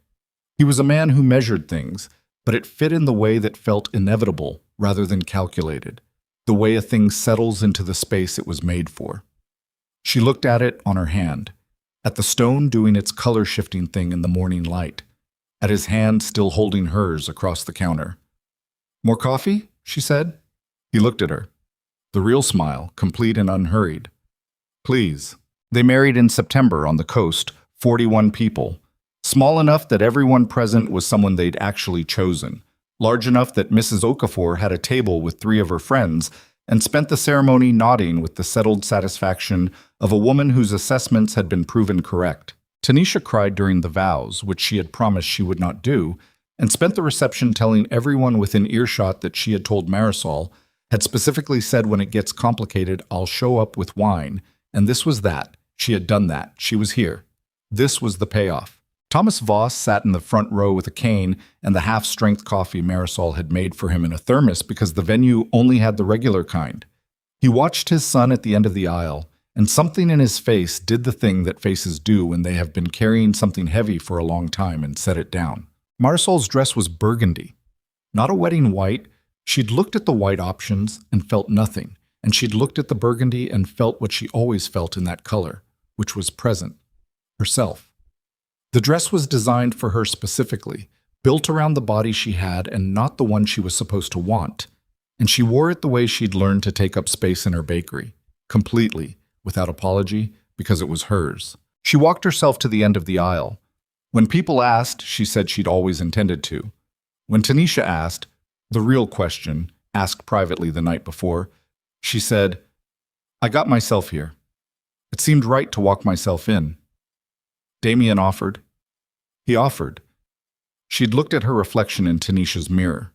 He was a man who measured things, but it fit in the way that felt inevitable rather than calculated, the way a thing settles into the space it was made for. She looked at it on her hand, at the stone doing its color-shifting thing in the morning light, at his hand still holding hers across the counter. "More coffee?" she said. He looked at her, the real smile, complete and unhurried. "Please." They married in September on the coast, 41 people, small enough that everyone present was someone they'd actually chosen, large enough that Mrs. Okafor had a table with 3 of her friends and spent the ceremony nodding with the settled satisfaction of a woman whose assessments had been proven correct. Tanisha cried during the vows, which she had promised she would not do, and spent the reception telling everyone within earshot that she had told Marisol, had specifically said when it gets complicated, I'll show up with wine, and this was that. She had done that. She was here. This was the payoff. Thomas Voss sat in the front row with a cane and the half-strength coffee Marisol had made for him in a thermos because the venue only had the regular kind. He watched his son at the end of the aisle, and something in his face did the thing that faces do when they have been carrying something heavy for a long time and set it down. Marisol's dress was burgundy. Not a wedding white. She'd looked at the white options and felt nothing, and she'd looked at the burgundy and felt what she always felt in that color, which was present. Herself. The dress was designed for her specifically, built around the body she had and not the one she was supposed to want, and she wore it the way she'd learned to take up space in her bakery, completely, without apology, because it was hers. She walked herself to the end of the aisle. When people asked, she said she'd always intended to. When Tanisha asked, the real question, asked privately the night before, she said, I got myself here. It seemed right to walk myself in. Damien offered. He offered. She'd looked at her reflection in Tanisha's mirror.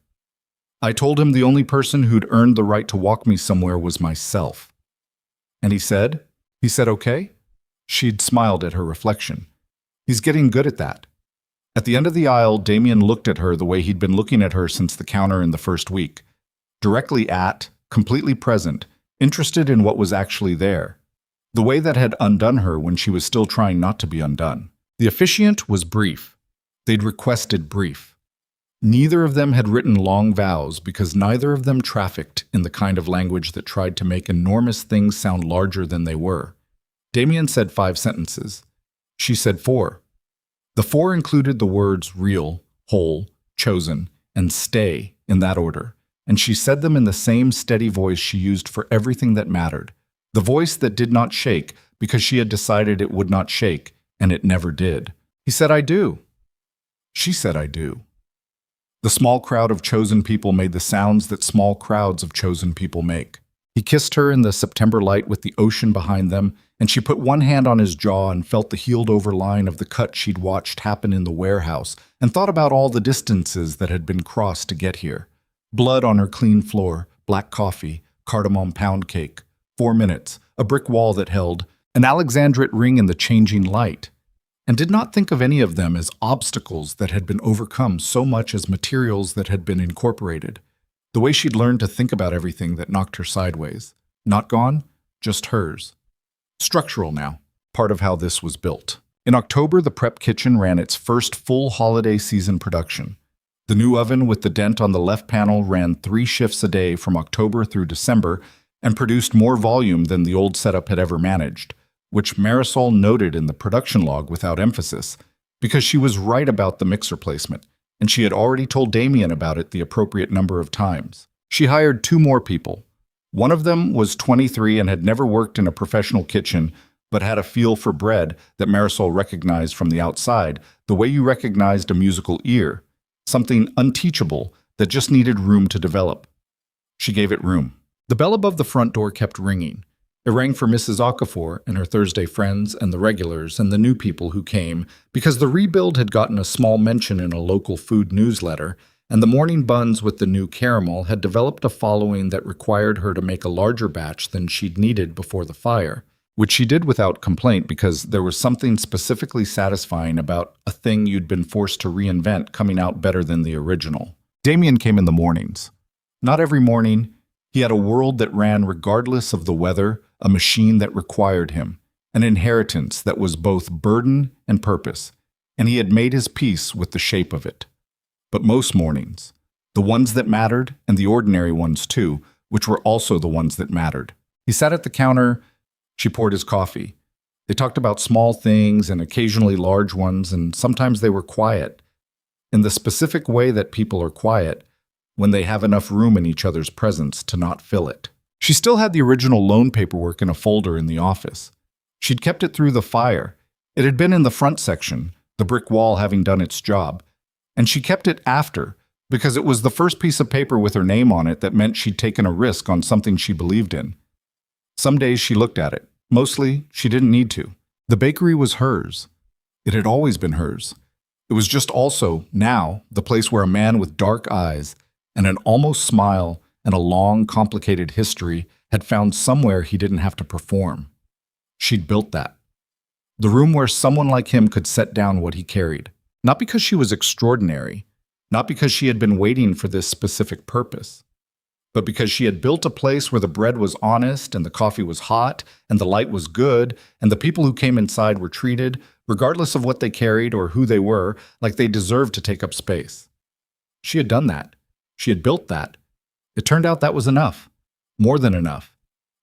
I told him the only person who'd earned the right to walk me somewhere was myself. And he said, okay? She'd smiled at her reflection. He's getting good at that. At the end of the aisle, Damien looked at her the way he'd been looking at her since the counter in the first week. Directly at, completely present, interested in what was actually there. The way that had undone her when she was still trying not to be undone. The officiant was brief. They'd requested brief. Neither of them had written long vows because neither of them trafficked in the kind of language that tried to make enormous things sound larger than they were. Damien said 5 sentences. She said 4. The 4 included the words real, whole, chosen, and stay in that order, and she said them in the same steady voice she used for everything that mattered. The voice that did not shake because she had decided it would not shake, and it never did. He said, I do. She said, I do. The small crowd of chosen people made the sounds that small crowds of chosen people make. He kissed her in the September light with the ocean behind them, and she put one hand on his jaw and felt the healed-over line of the cut she'd watched happen in the warehouse and thought about all the distances that had been crossed to get here. Blood on her clean floor, black coffee, cardamom pound cake. 4 minutes, a brick wall that held, an Alexandrite ring in the changing light, and did not think of any of them as obstacles that had been overcome so much as materials that had been incorporated. The way she'd learned to think about everything that knocked her sideways. Not gone, just hers. Structural now, part of how this was built. In October, the prep kitchen ran its first full holiday season production. The new oven with the dent on the left panel ran 3 shifts a day from October through December and produced more volume than the old setup had ever managed, which Marisol noted in the production log without emphasis, because she was right about the mixer placement, and she had already told Damien about it the appropriate number of times. She hired 2 more people. One of them was 23 and had never worked in a professional kitchen, but had a feel for bread that Marisol recognized from the outside, the way you recognized a musical ear, something unteachable that just needed room to develop. She gave it room. The bell above the front door kept ringing. It rang for Mrs. Okafor and her Thursday friends and the regulars and the new people who came because the rebuild had gotten a small mention in a local food newsletter, and the morning buns with the new caramel had developed a following that required her to make a larger batch than she'd needed before the fire, which she did without complaint because there was something specifically satisfying about a thing you'd been forced to reinvent coming out better than the original. Damien came in the mornings. Not every morning. He had a world that ran regardless of the weather, a machine that required him, an inheritance that was both burden and purpose. and he had made his peace with the shape of it. But most mornings, the ones that mattered and the ordinary ones too, which were also the ones that mattered. He sat at the counter. She poured his coffee. They talked about small things and occasionally large ones, and sometimes they were quiet, in the specific way that people are quiet when they have enough room in each other's presence to not fill it. She still had the original loan paperwork in a folder in the office. She'd kept it through the fire. It had been in the front section, the brick wall having done its job, and she kept it after, because it was the first piece of paper with her name on it that meant she'd taken a risk on something she believed in. Some days she looked at it. Mostly, she didn't need to. The bakery was hers. It had always been hers. It was just also, now, the place where a man with dark eyes and an almost smile and a long, complicated history had found somewhere he didn't have to perform. She'd built that. The room where someone like him could set down what he carried. Not because she was extraordinary, not because she had been waiting for this specific purpose, but because she had built a place where the bread was honest and the coffee was hot and the light was good and the people who came inside were treated, regardless of what they carried or who they were, like they deserved to take up space. She had done that. She had built that. It turned out that was enough. More than enough.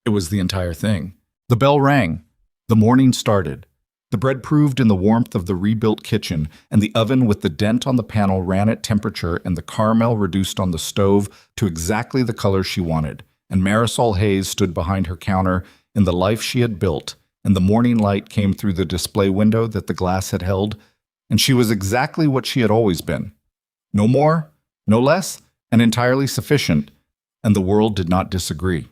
It was the entire thing. The bell rang. The morning started. The bread proved in the warmth of the rebuilt kitchen, and the oven with the dent on the panel ran at temperature, and the caramel reduced on the stove to exactly the color she wanted, and Marisol Hayes stood behind her counter in the life she had built, and the morning light came through the display window that the glass had held, and she was exactly what she had always been. No more, no less, and entirely sufficient, and the world did not disagree.